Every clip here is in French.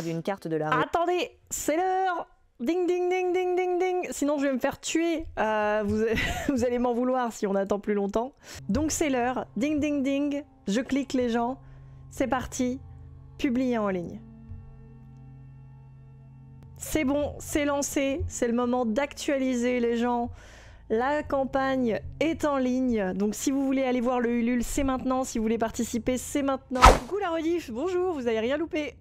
d'une carte de la rue. Attendez, c'est l'heure. Ding ding ding ding ding ding. Sinon je vais me faire tuer. Vous allez m'en vouloir si on attend plus longtemps. Donc c'est l'heure. Ding ding ding. Je clique les gens. C'est parti. Publier en ligne. C'est bon, c'est lancé. C'est le moment d'actualiser les gens. La campagne est en ligne, donc si vous voulez aller voir le Ulule, c'est maintenant. Si vous voulez participer, c'est maintenant. Coucou la rediff, bonjour, vous avez rien loupé.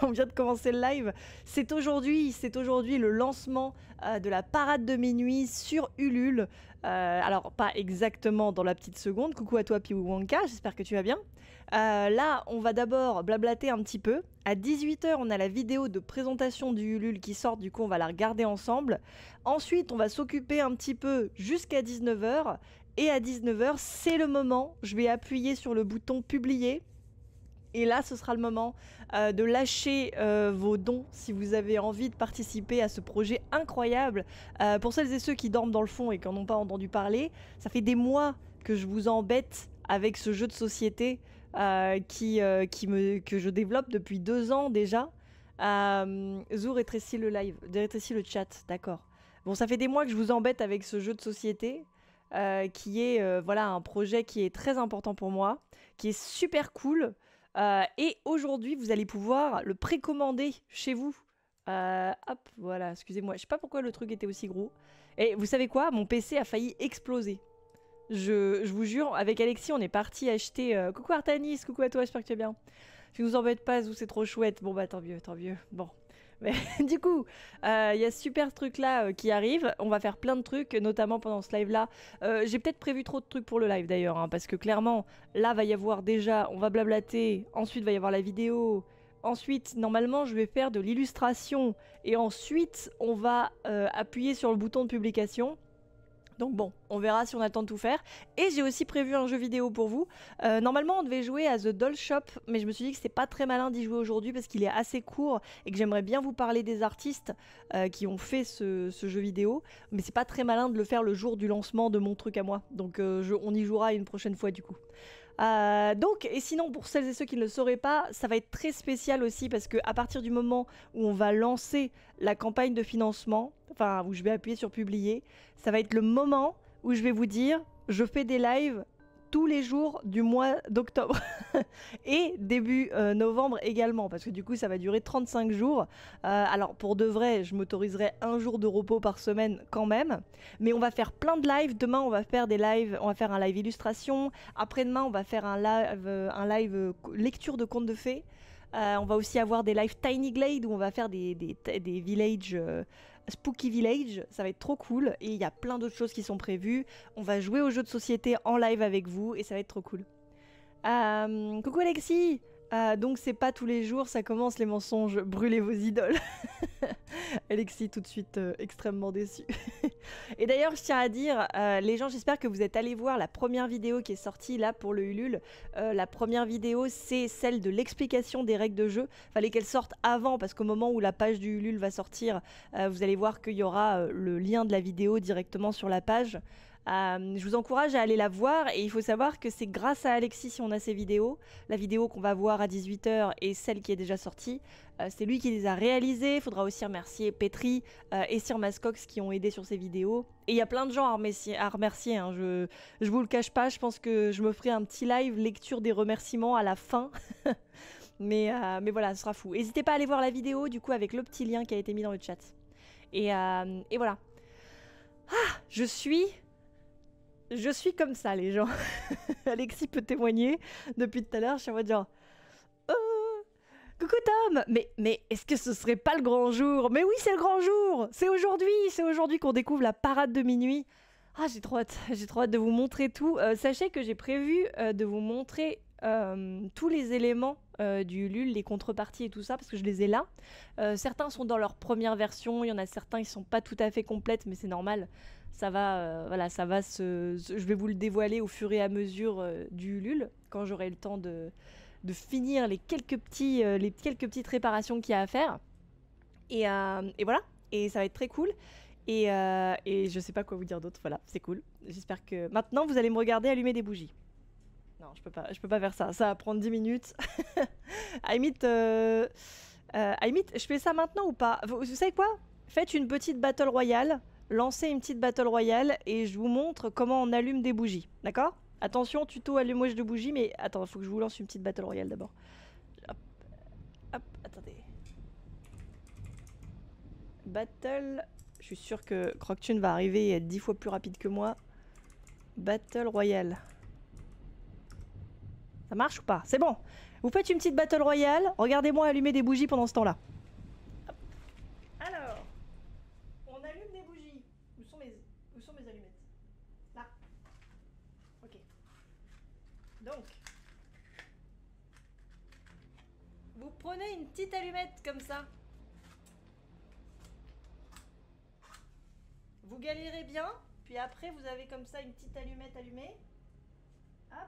On vient de commencer le live. C'est aujourd'hui le lancement de la parade de minuit sur Ulule. Alors, pas exactement dans la petite seconde. Coucou à toi Piou Wonka, j'espère que tu vas bien. Là, on va d'abord blablater un petit peu. À 18 h, on a la vidéo de présentation du Ulule qui sort, du coup on va la regarder ensemble. Ensuite, on va s'occuper un petit peu jusqu'à 19 h. Et à 19 h, c'est le moment, je vais appuyer sur le bouton publier. Et là, ce sera le moment de lâcher vos dons si vous avez envie de participer à ce projet incroyable. Pour celles et ceux qui dorment dans le fond et qui n'en ont pas entendu parler, ça fait des mois que je vous embête avec ce jeu de société que je développe depuis 2 ans déjà. Zou rétrécit le live, rétrécit le chat, d'accord. Bon, ça fait des mois que je vous embête avec ce jeu de société qui est voilà, un projet qui est très important pour moi, qui est super cool. Et aujourd'hui, vous allez pouvoir le précommander chez vous. Hop, voilà, excusez-moi, je sais pas pourquoi le truc était aussi gros. Et vous savez quoi? Mon PC a failli exploser. Je vous jure, avec Alexis, on est parti acheter... Coucou Artanis, coucou à toi, j'espère que tu es bien. Tu nous embêtes pas, Zou, c'est trop chouette. Bon bah tant mieux, tant mieux. Bon. Mais du coup, il y a ce super truc là qui arrive. On va faire plein de trucs, notamment pendant ce live là. J'ai peut-être prévu trop de trucs pour le live d'ailleurs, hein, parce que clairement, là va y avoir déjà, on va blablater, ensuite va y avoir la vidéo. Ensuite, normalement, je vais faire de l'illustration. Et ensuite, on va appuyer sur le bouton de publication. Donc bon, on verra si on a le temps de tout faire. Et j'ai aussi prévu un jeu vidéo pour vous. Normalement, on devait jouer à The Doll Shop, mais je me suis dit que c'était pas très malin d'y jouer aujourd'hui parce qu'il est assez court et que j'aimerais bien vous parler des artistes qui ont fait ce jeu vidéo. Mais c'est pas très malin de le faire le jour du lancement de mon truc à moi. Donc on y jouera une prochaine fois du coup. Et sinon, pour celles et ceux qui ne le sauraient pas, ça va être très spécial aussi parce qu'à partir du moment où on va lancer la campagne de financement, enfin où je vais appuyer sur publier, ça va être le moment où je vais vous dire je fais des lives tous les jours du mois d'octobre et début novembre également parce que du coup ça va durer 35 jours. Alors pour de vrai, je m'autoriserai 1 jour de repos par semaine quand même, mais on va faire plein de lives. Demain on va faire des lives, on va faire un live illustration, après-demain on va faire un live lecture de contes de fées. On va aussi avoir des lives Tiny Glade où on va faire des villages Spooky Village, ça va être trop cool et il y a plein d'autres choses qui sont prévues. On va jouer aux jeux de société en live avec vous et ça va être trop cool. Coucou Alexis. Donc c'est pas tous les jours, ça commence les mensonges, brûlez vos idoles. Alexis tout de suite extrêmement déçu. Et d'ailleurs je tiens à dire, les gens, j'espère que vous êtes allés voir la première vidéo qui est sortie là pour le Ulule. La première vidéo c'est celle de l'explication des règles de jeu. Fallait qu'elle sorte avant parce qu'au moment où la page du Ulule va sortir, vous allez voir qu'il y aura le lien de la vidéo directement sur la page. Je vous encourage à aller la voir et il faut savoir que c'est grâce à Alexis si on a ces vidéos. La vidéo qu'on va voir à 18 h et celle qui est déjà sortie, c'est lui qui les a réalisées. Il faudra aussi remercier Petri et Sir Mascox qui ont aidé sur ces vidéos. Et il y a plein de gens à remercier, hein. Je vous le cache pas, je pense que je me ferai un petit live lecture des remerciements à la fin. mais voilà, ce sera fou. N'hésitez pas à aller voir la vidéo du coup avec le petit lien qui a été mis dans le chat. Et voilà. Je suis comme ça, les gens. Alexis peut témoigner. Depuis tout à l'heure, je suis en mode genre... Coucou Tom. Mais est-ce que ce serait pas le grand jour? Mais oui, c'est le grand jour. C'est aujourd'hui qu'on découvre la parade de minuit. J'ai trop hâte. J'ai trop hâte de vous montrer tout. Sachez que j'ai prévu de vous montrer tous les éléments du Ulule, les contreparties et tout ça, parce que je les ai là. Certains sont dans leur première version. Il y en a certains qui sont pas tout à fait complètes, mais c'est normal. Ça va, voilà, je vais vous le dévoiler au fur et à mesure du Ulule, quand j'aurai le temps de finir les quelques petites réparations qu'il y a à faire. Et voilà, et ça va être très cool. Et je sais pas quoi vous dire d'autre, voilà, c'est cool. J'espère que maintenant vous allez me regarder allumer des bougies. Non, je peux pas faire ça, ça va prendre 10 minutes. À la limite, À limite, je fais ça maintenant ou pas? Vous savez quoi? Faites une petite battle royale, lancez une petite battle royale et je vous montre comment on allume des bougies, d'accord? Attention, tuto allumage de bougies, mais attends, il faut que je vous lance une petite battle royale d'abord. Hop, hop, attendez. Battle, je suis sûr que Croctune va arriver et être 10 fois plus rapide que moi. Battle royale. Ça marche ou pas? C'est bon. Vous faites une petite battle royale, regardez-moi allumer des bougies pendant ce temps-là. Alors, on allume des bougies. Où sont mes allumettes? Là. Ok. Donc, vous prenez une petite allumette comme ça. Vous galérez bien, puis après vous avez comme ça une petite allumette allumée. Hop.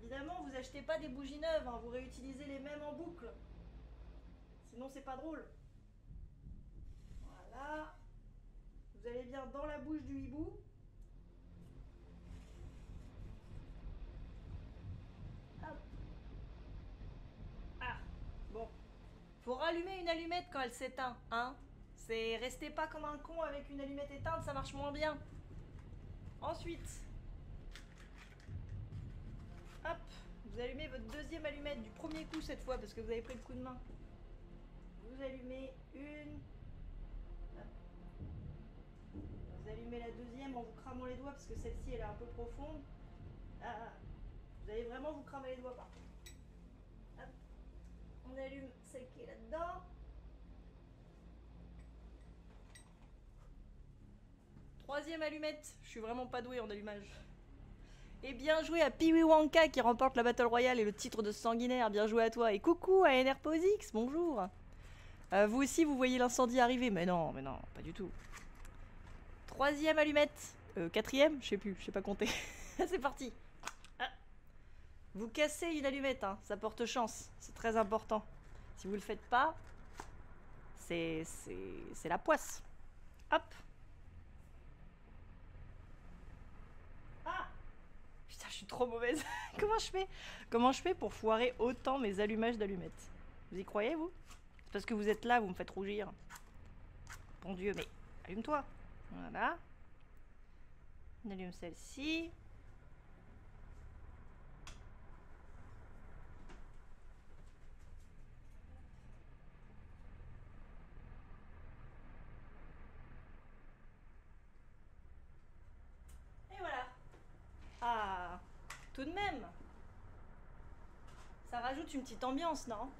Évidemment, vous achetez pas des bougies neuves, hein, vous réutilisez les mêmes en boucle. Sinon, c'est pas drôle. Voilà. Vous allez bien dans la bouche du hibou. Hop. Ah, bon. Faut rallumer une allumette quand elle s'éteint, hein. Restez pas comme un con avec une allumette éteinte, ça marche moins bien. Ensuite, hop, vous allumez votre deuxième allumette du premier coup cette fois parce que vous avez pris le coup de main. Vous allumez une. Vous allumez la deuxième en vous cramant les doigts parce que celle-ci elle est un peu profonde. Ah, vous allez vraiment vous cramer les doigts par contre. Hop. On allume celle qui est là-dedans. Troisième allumette, je suis vraiment pas douée en allumage. Et bien joué à Pee Wee Wonka qui remporte la Battle Royale et le titre de sanguinaire, bien joué à toi. Et coucou à NRPOSX, bonjour. Vous aussi vous voyez l'incendie arriver, mais non, pas du tout. Troisième allumette, quatrième, je sais pas compter. C'est parti. Ah. Vous cassez une allumette, hein, ça porte chance, c'est très important. Si vous le faites pas, c'est la poisse. Hop. Putain, je suis trop mauvaise. Comment je fais pour foirer autant mes allumages d'allumettes? Vous y croyez, vous? C'est parce que vous êtes là, vous me faites rougir. Bon Dieu, mais allume-toi. Voilà. On allume celle-ci. Et voilà. Ah, tout de même. Ça rajoute une petite ambiance, non?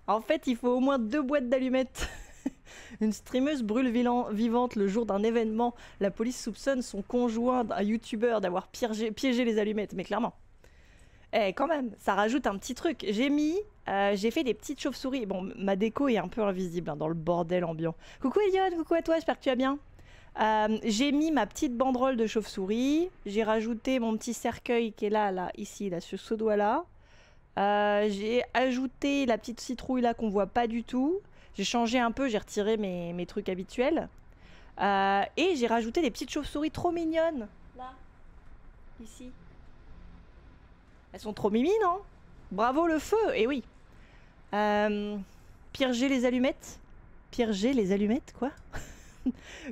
En fait, il faut au moins 2 boîtes d'allumettes. Une streameuse brûle vivante le jour d'un événement. La police soupçonne son conjoint, un youtubeur, d'avoir piégé les allumettes. Mais clairement. Eh, quand même, ça rajoute un petit truc. J'ai fait des petites chauves-souris. Bon, ma déco est un peu invisible hein, dans le bordel ambiant. Coucou Eliott, coucou à toi, j'espère que tu vas bien. J'ai mis ma petite banderole de chauve-souris. J'ai rajouté mon petit cercueil qui est là, ici, là, sur ce doigt-là. J'ai ajouté la petite citrouille là qu'on voit pas du tout. J'ai changé un peu, j'ai retiré mes trucs habituels. Et j'ai rajouté des petites chauves-souris trop mignonnes. Là, ici. Elles sont trop mimi, non? Bravo le feu, et oui. Purger les allumettes? Purger les allumettes, quoi?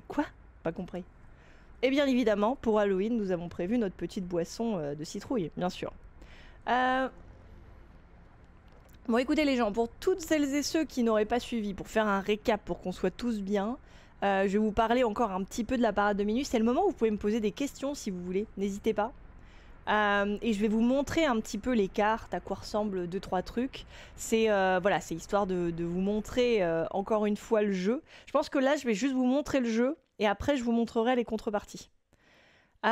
Quoi? Pas compris. Et bien évidemment, pour Halloween, nous avons prévu notre petite boisson de citrouille, bien sûr. Bon écoutez les gens, pour toutes celles et ceux qui n'auraient pas suivi, pour faire un récap, pour qu'on soit tous bien, je vais vous parler encore un petit peu de la parade de minuit. C'est le moment où vous pouvez me poser des questions si vous voulez, n'hésitez pas. Et je vais vous montrer un petit peu les cartes, à quoi ressemblent 2-3 trucs. C'est voilà, c'est histoire de vous montrer encore une fois le jeu. Je pense que là, je vais juste vous montrer le jeu et après, je vous montrerai les contreparties. Tant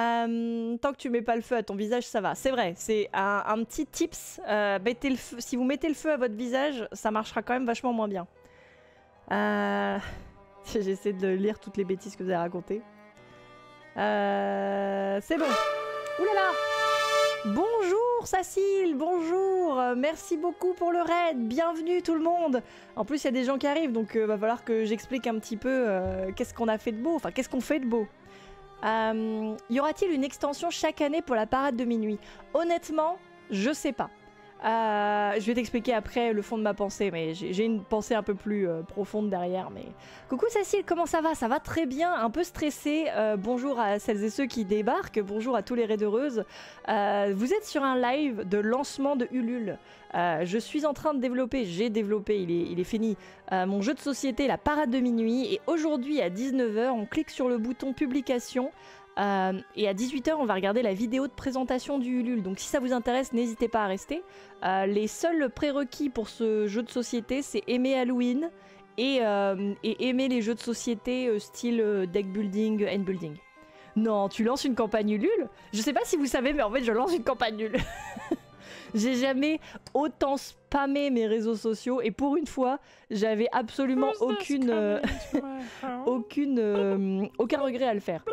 que tu mets pas le feu à ton visage, ça va. C'est vrai, c'est un petit tips. Mettez le feu, si vous mettez le feu à votre visage, ça marchera quand même vachement moins bien. J'essaie de lire toutes les bêtises que vous avez racontées. C'est bon. Ouh là là. Bonjour Sacile, bonjour, merci beaucoup pour le raid, bienvenue tout le monde. En plus il y a des gens qui arrivent donc va falloir que j'explique un petit peu qu'est-ce qu'on a fait de beau, enfin qu'est-ce qu'on fait de beau. Y aura-t-il une extension chaque année pour la parade de minuit? Honnêtement, je sais pas. Je vais t'expliquer après le fond de ma pensée, mais j'ai une pensée un peu plus profonde derrière. Mais coucou Cécile, comment ça va? Ça va très bien, un peu stressée. Bonjour à celles et ceux qui débarquent, bonjour à tous les raidheureuses. Vous êtes sur un live de lancement de Ulule. Je suis en train de développer, j'ai développé, il est fini, mon jeu de société La Parade de Minuit. Et aujourd'hui à 19 h, on clique sur le bouton publication. Et à 18 h, on va regarder la vidéo de présentation du Ulule. Donc si ça vous intéresse, n'hésitez pas à rester. Les seuls prérequis pour ce jeu de société, c'est aimer Halloween et aimer les jeux de société style deck building, end building. Non, tu lances une campagne Ulule? Je sais pas si vous savez, mais en fait, je lance une campagne Ulule. J'ai jamais autant spammé mes réseaux sociaux et pour une fois, j'avais absolument aucun regret à le faire.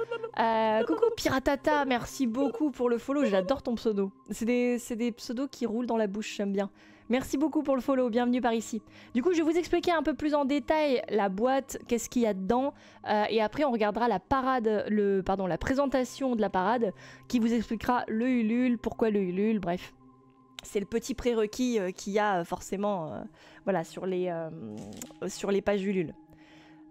Coucou Piratata, merci beaucoup pour le follow, j'adore ton pseudo. C'est des pseudos qui roulent dans la bouche, j'aime bien. Merci beaucoup pour le follow, bienvenue par ici. Du coup, je vais vous expliquer un peu plus en détail la boîte, qu'est-ce qu'il y a dedans, et après on regardera la parade, la présentation de la parade, qui vous expliquera le Ulule, pourquoi le Ulule, bref. C'est le petit prérequis qu'il y a forcément voilà, sur les pages Ulule.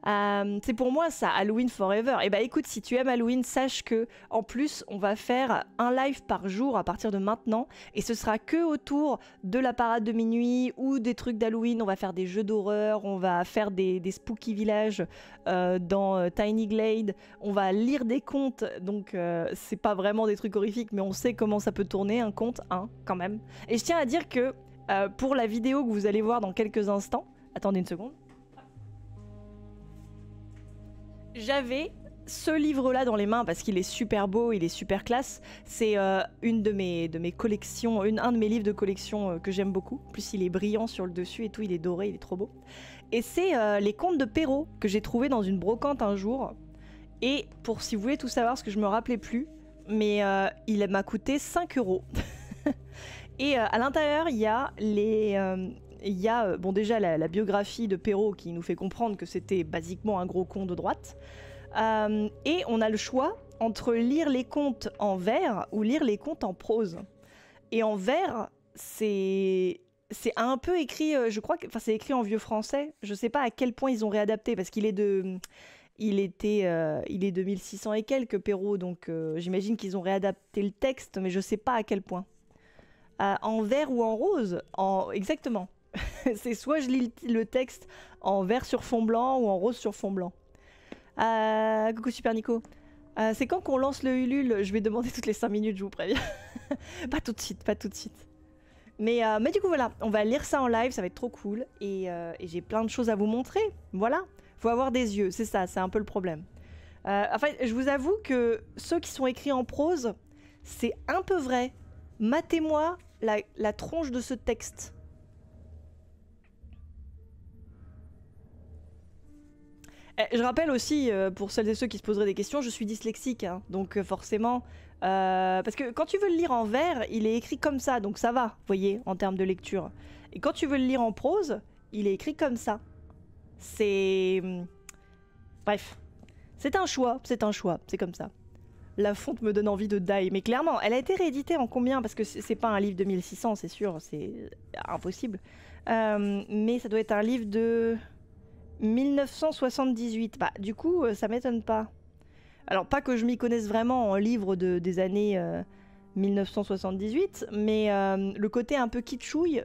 C'est pour moi ça, Halloween Forever. Et bah écoute, si tu aimes Halloween, sache que en plus on va faire un live par jour à partir de maintenant. Et ce sera que autour de la parade de minuit ou des trucs d'Halloween. On va faire des jeux d'horreur, on va faire des spooky villages dans Tiny Glade. On va lire des contes, donc c'est pas vraiment des trucs horrifiques, mais on sait comment ça peut tourner un conte, hein, quand même. Et je tiens à dire que pour la vidéo que vous allez voir dans quelques instants, attendez une seconde. J'avais ce livre-là dans les mains parce qu'il est super beau, il est super classe. C'est une de mes collections, un de mes livres de collection que j'aime beaucoup. En plus, il est brillant sur le dessus et tout, il est doré, il est trop beau. Et c'est les contes de Perrault que j'ai trouvé dans une brocante un jour. Et pour si vous voulez tout savoir, parce que je me rappelais plus, mais il m'a coûté 5 €. Et à l'intérieur, il y a bon, déjà la biographie de Perrault qui nous fait comprendre que c'était basiquement un gros con de droite. Et on a le choix entre lire les contes en vers ou lire les contes en prose. Et en vers, c'est un peu écrit, je crois que c'est écrit en vieux français. Je sais pas à quel point ils ont réadapté parce qu'il est il est 2600 et quelques Perrault, donc j'imagine qu'ils ont réadapté le texte, mais je sais pas à quel point. En vert ou en rose, exactement. C'est soit je lis le texte en vert sur fond blanc ou en rose sur fond blanc. Coucou Super Nico. C'est quand qu'on lance le Ulule? Je vais demander toutes les 5 minutes, je vous préviens. Pas tout de suite, pas tout de suite. Mais du coup voilà, on va lire ça en live, ça va être trop cool. Et j'ai plein de choses à vous montrer. Voilà, faut avoir des yeux, c'est ça, c'est un peu le problème. Enfin, je vous avoue que ceux qui sont écrits en prose, c'est un peu vrai. Matez-moi la tronche de ce texte. Je rappelle aussi, pour celles et ceux qui se poseraient des questions, je suis dyslexique, hein, donc forcément... parce que quand tu veux le lire en vers, il est écrit comme ça, donc ça va, vous voyez, en termes de lecture. Et quand tu veux le lire en prose, il est écrit comme ça. C'est... Bref. C'est un choix, c'est comme ça. La fonte me donne envie de die, mais clairement, elle a été rééditée en combien? Parce que c'est pas un livre de 1600, c'est sûr, c'est impossible. Mais ça doit être un livre de 1978. Bah, du coup, ça m'étonne pas. Alors, pas que je m'y connaisse vraiment en livres des années 1978, mais le côté un peu kitschouille,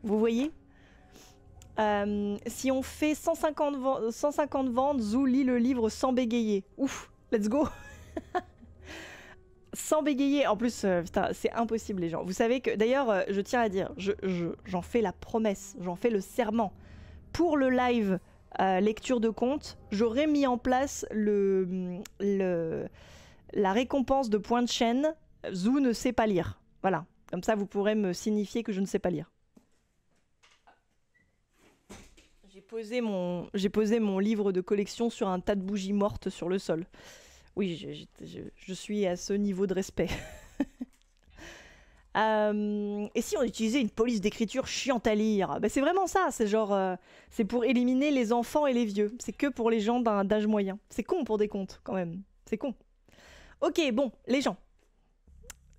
vous voyez? Si on fait 150 ventes, Zou lit le livre sans bégayer. Ouf, let's go. Sans bégayer, en plus, putain, c'est impossible les gens. Vous savez que, d'ailleurs, je tiens à dire, j'en fais la promesse, j'en fais le serment. Pour le live lecture de contes, j'aurais mis en place la récompense de points de chaîne. Zou ne sait pas lire. Voilà, comme ça vous pourrez me signifier que je ne sais pas lire. J'ai posé mon livre de collection sur un tas de bougies mortes sur le sol. Oui, je suis à ce niveau de respect. Et si on utilisait une police d'écriture chiante à lire? Bah, c'est vraiment ça, c'est genre... c'est pour éliminer les enfants et les vieux. C'est que pour les gens d'âge moyen. C'est con pour des contes, quand même. C'est con. Ok, bon, les gens.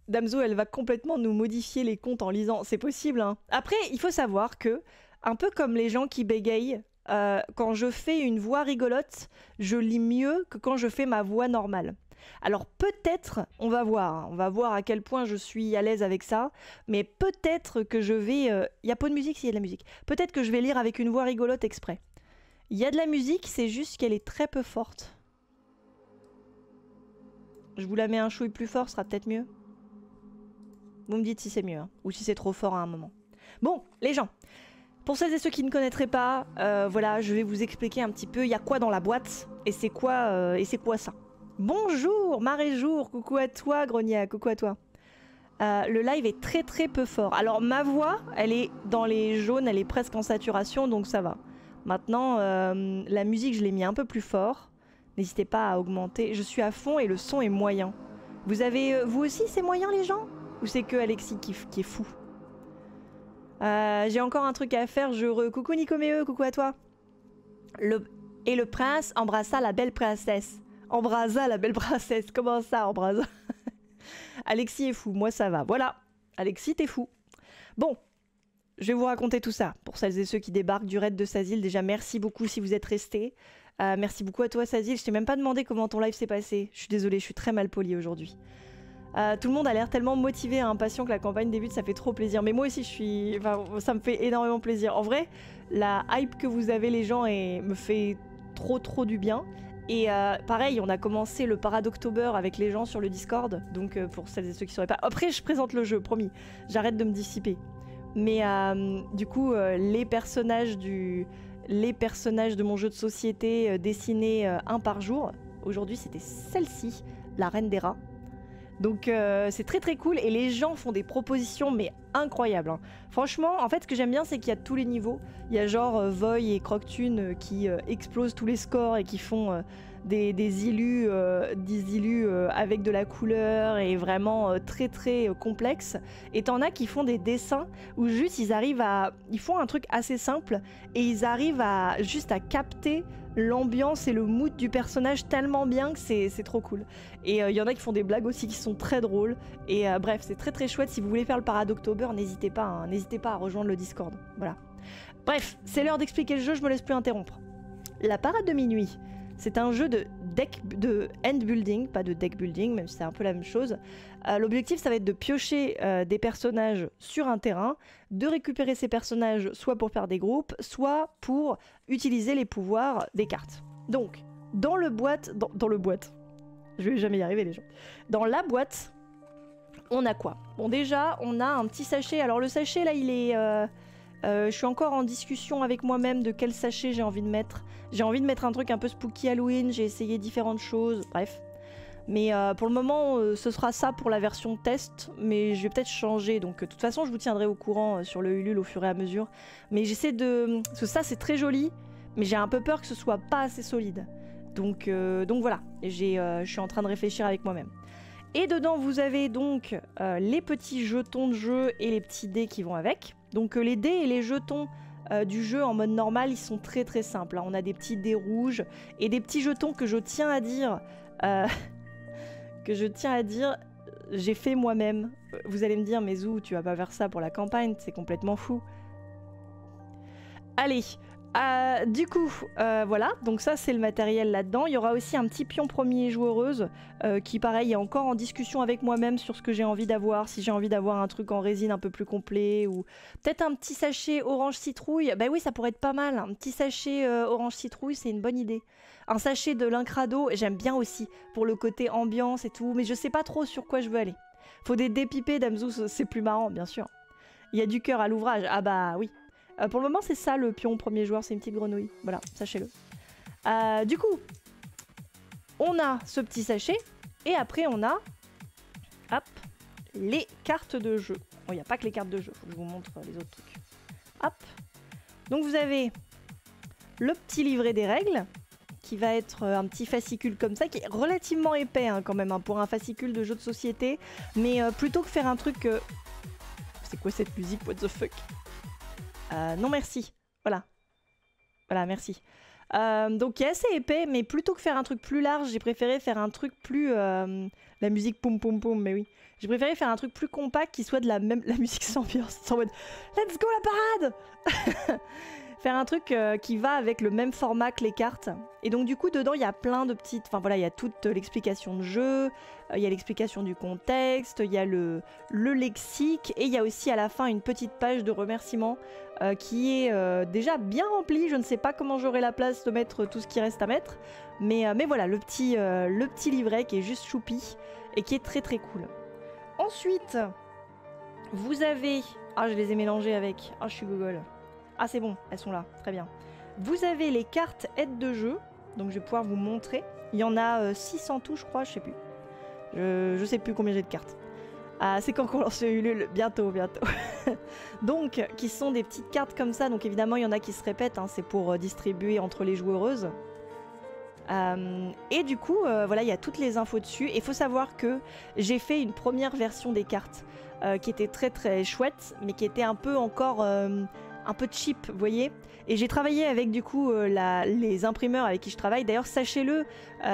Damso, elle va complètement nous modifier les comptes en lisant. C'est possible, hein. Après, il faut savoir que, un peu comme les gens qui bégayent, quand je fais une voix rigolote, je lis mieux que quand je fais ma voix normale. Alors peut-être, on va voir à quel point je suis à l'aise avec ça, mais peut-être que je vais... Il y a pas de musique s'il y a de la musique. Peut-être que je vais lire avec une voix rigolote exprès. Il y a de la musique, c'est juste qu'elle est très peu forte. Je vous la mets un chouille plus fort, ce sera peut-être mieux. Vous me dites si c'est mieux, hein, ou si c'est trop fort à un moment. Bon, les gens, pour celles et ceux qui ne connaîtraient pas, voilà, je vais vous expliquer un petit peu il y a quoi dans la boîte, et c'est quoi ça. Bonjour, Maréjour, coucou à toi, Grogna, coucou à toi. Le live est très très peu fort. Alors ma voix, elle est dans les jaunes, elle est presque en saturation, donc ça va. Maintenant, la musique, je l'ai mis un peu plus fort. N'hésitez pas à augmenter. Je suis à fond et le son est moyen. Vous avez... vous aussi, c'est moyen, les gens? Ou c'est que Alexis qui est fou? J'ai encore un truc à faire. Coucou Nicoméeux, coucou à toi. Et le prince embrassa la belle princesse. Embrasa la belle princesse. Comment ça, embrasa? Alexis est fou, moi ça va. Voilà, Alexis, t'es fou. Bon, je vais vous raconter tout ça. Pour celles et ceux qui débarquent du raid de Sazil, déjà merci beaucoup si vous êtes restés. Merci beaucoup à toi Sazil, je t'ai même pas demandé comment ton live s'est passé. Je suis désolée, je suis très mal polie aujourd'hui. Tout le monde a l'air tellement motivé et impatient que la campagne débute, ça fait trop plaisir. Mais moi aussi, ça me fait énormément plaisir. En vrai, la hype que vous avez les gens me fait trop du bien. Et pareil, on a commencé le Paradoctober avec les gens sur le Discord. Donc pour celles et ceux qui ne sauraient pas... Après, je présente le jeu, promis. J'arrête de me dissiper. Mais du coup, les personnages de mon jeu de société dessinés un par jour. Aujourd'hui, c'était celle-ci, la Reine des Rats. Donc c'est très cool et les gens font des propositions mais incroyables, hein. Franchement, en fait ce que j'aime bien c'est qu'il y a tous les niveaux. Il y a genre Voy et Croctune qui explosent tous les scores et qui font des illus avec de la couleur et vraiment très complexes. Et t'en as qui font des dessins où juste ils font un truc assez simple et ils arrivent juste à capter l'ambiance et le mood du personnage tellement bien que c'est trop cool. Et il y en a qui font des blagues aussi qui sont très drôles. Et bref, c'est très chouette. Si vous voulez faire le Paradoctober, n'hésitez pas, hein, n'hésitez pas à rejoindre le Discord. Voilà. Bref, c'est l'heure d'expliquer le jeu, je me laisse plus interrompre. La Parade de Minuit, c'est un jeu de end building, pas de deck building, même si c'est un peu la même chose. L'objectif, ça va être de piocher des personnages sur un terrain, de récupérer ces personnages soit pour faire des groupes, soit pour utiliser les pouvoirs des cartes. Donc, dans le boîte, je vais jamais y arriver les gens. Dans la boîte, on a quoi? Bon déjà, on a un petit sachet. Alors le sachet là, il est... je suis encore en discussion avec moi-même de quel sachet j'ai envie de mettre. J'ai envie de mettre un truc un peu spooky Halloween, j'ai essayé différentes choses, bref. Mais pour le moment, ce sera ça pour la version test, mais je vais peut-être changer. Donc de toute façon, je vous tiendrai au courant sur le Ulule au fur et à mesure. Mais j'essaie de... Parce que ça, c'est très joli, mais j'ai un peu peur que ce soit pas assez solide. Donc voilà, je suis en train de réfléchir avec moi-même. Et dedans, vous avez donc les petits jetons de jeu et les petits dés qui vont avec. Donc les dés et les jetons du jeu en mode normal, ils sont très simples, hein. On a des petits dés rouges et des petits jetons que je tiens à dire... j'ai fait moi-même. Vous allez me dire, mais Zou, tu vas pas faire ça pour la campagne, c'est complètement fou. Allez, du coup, voilà, donc ça c'est le matériel là-dedans. Il y aura aussi un petit pion premier joueureuse qui pareil est encore en discussion avec moi-même sur ce que j'ai envie d'avoir, si j'ai envie d'avoir un truc en résine un peu plus complet ou peut-être un petit sachet orange citrouille. Bah oui, ça pourrait être pas mal, un petit sachet orange citrouille, c'est une bonne idée. Un sachet de l'Incrado, j'aime bien aussi pour le côté ambiance et tout, mais je sais pas trop sur quoi je veux aller. Faut des dépipés d'Amzou, c'est plus marrant bien sûr. Il y a du cœur à l'ouvrage, ah bah oui. Pour le moment, c'est ça le pion premier joueur, c'est une petite grenouille. Voilà, sachez-le. Du coup, on a ce petit sachet. Et après, on a hop, les cartes de jeu. Bon, il n'y a pas que les cartes de jeu, faut que je vous montre les autres trucs. Hop. Donc vous avez le petit livret des règles, qui va être un petit fascicule comme ça, qui est relativement épais hein, quand même, hein, pour un fascicule de jeu de société. Mais plutôt que faire un truc... C'est quoi cette musique? What the fuck? Non merci, voilà. Voilà, merci. Donc qui est assez épais, mais plutôt que faire un truc plus large, j'ai préféré faire un truc plus... la musique poum poum poum, mais oui. J'ai préféré faire un truc plus compact qui soit de la même... La musique s'ambiance, c'est en mode let's go la parade. Faire un truc qui va avec le même format que les cartes. Et donc du coup dedans il y a plein de petites... Enfin voilà, il y a toute l'explication de jeu, il y a l'explication du contexte, il y a le lexique, et il y a aussi à la fin une petite page de remerciements qui est déjà bien remplie. Je ne sais pas comment j'aurai la place de mettre tout ce qui reste à mettre. Mais voilà, le petit livret qui est juste choupi et qui est très très cool. Ensuite, vous avez... Ah, je les ai mélangés avec... Ah, je suis gogol. Ah, c'est bon, elles sont là, très bien. Vous avez les cartes aide de jeu, donc je vais pouvoir vous montrer. Il y en a 6 en tout, je crois, je sais plus. Je sais plus combien j'ai de cartes. Ah, c'est quand qu'on lance le Ulule? Bientôt, bientôt. Donc, qui sont des petites cartes comme ça. Donc évidemment, il y en a qui se répètent, hein, c'est pour distribuer entre les joueuses. Et du coup, voilà, il y a toutes les infos dessus. Et il faut savoir que j'ai fait une première version des cartes qui était très très chouette, mais qui était un peu encore... un peu cheap, vous voyez. Et j'ai travaillé avec du coup les imprimeurs avec qui je travaille. D'ailleurs, sachez-le,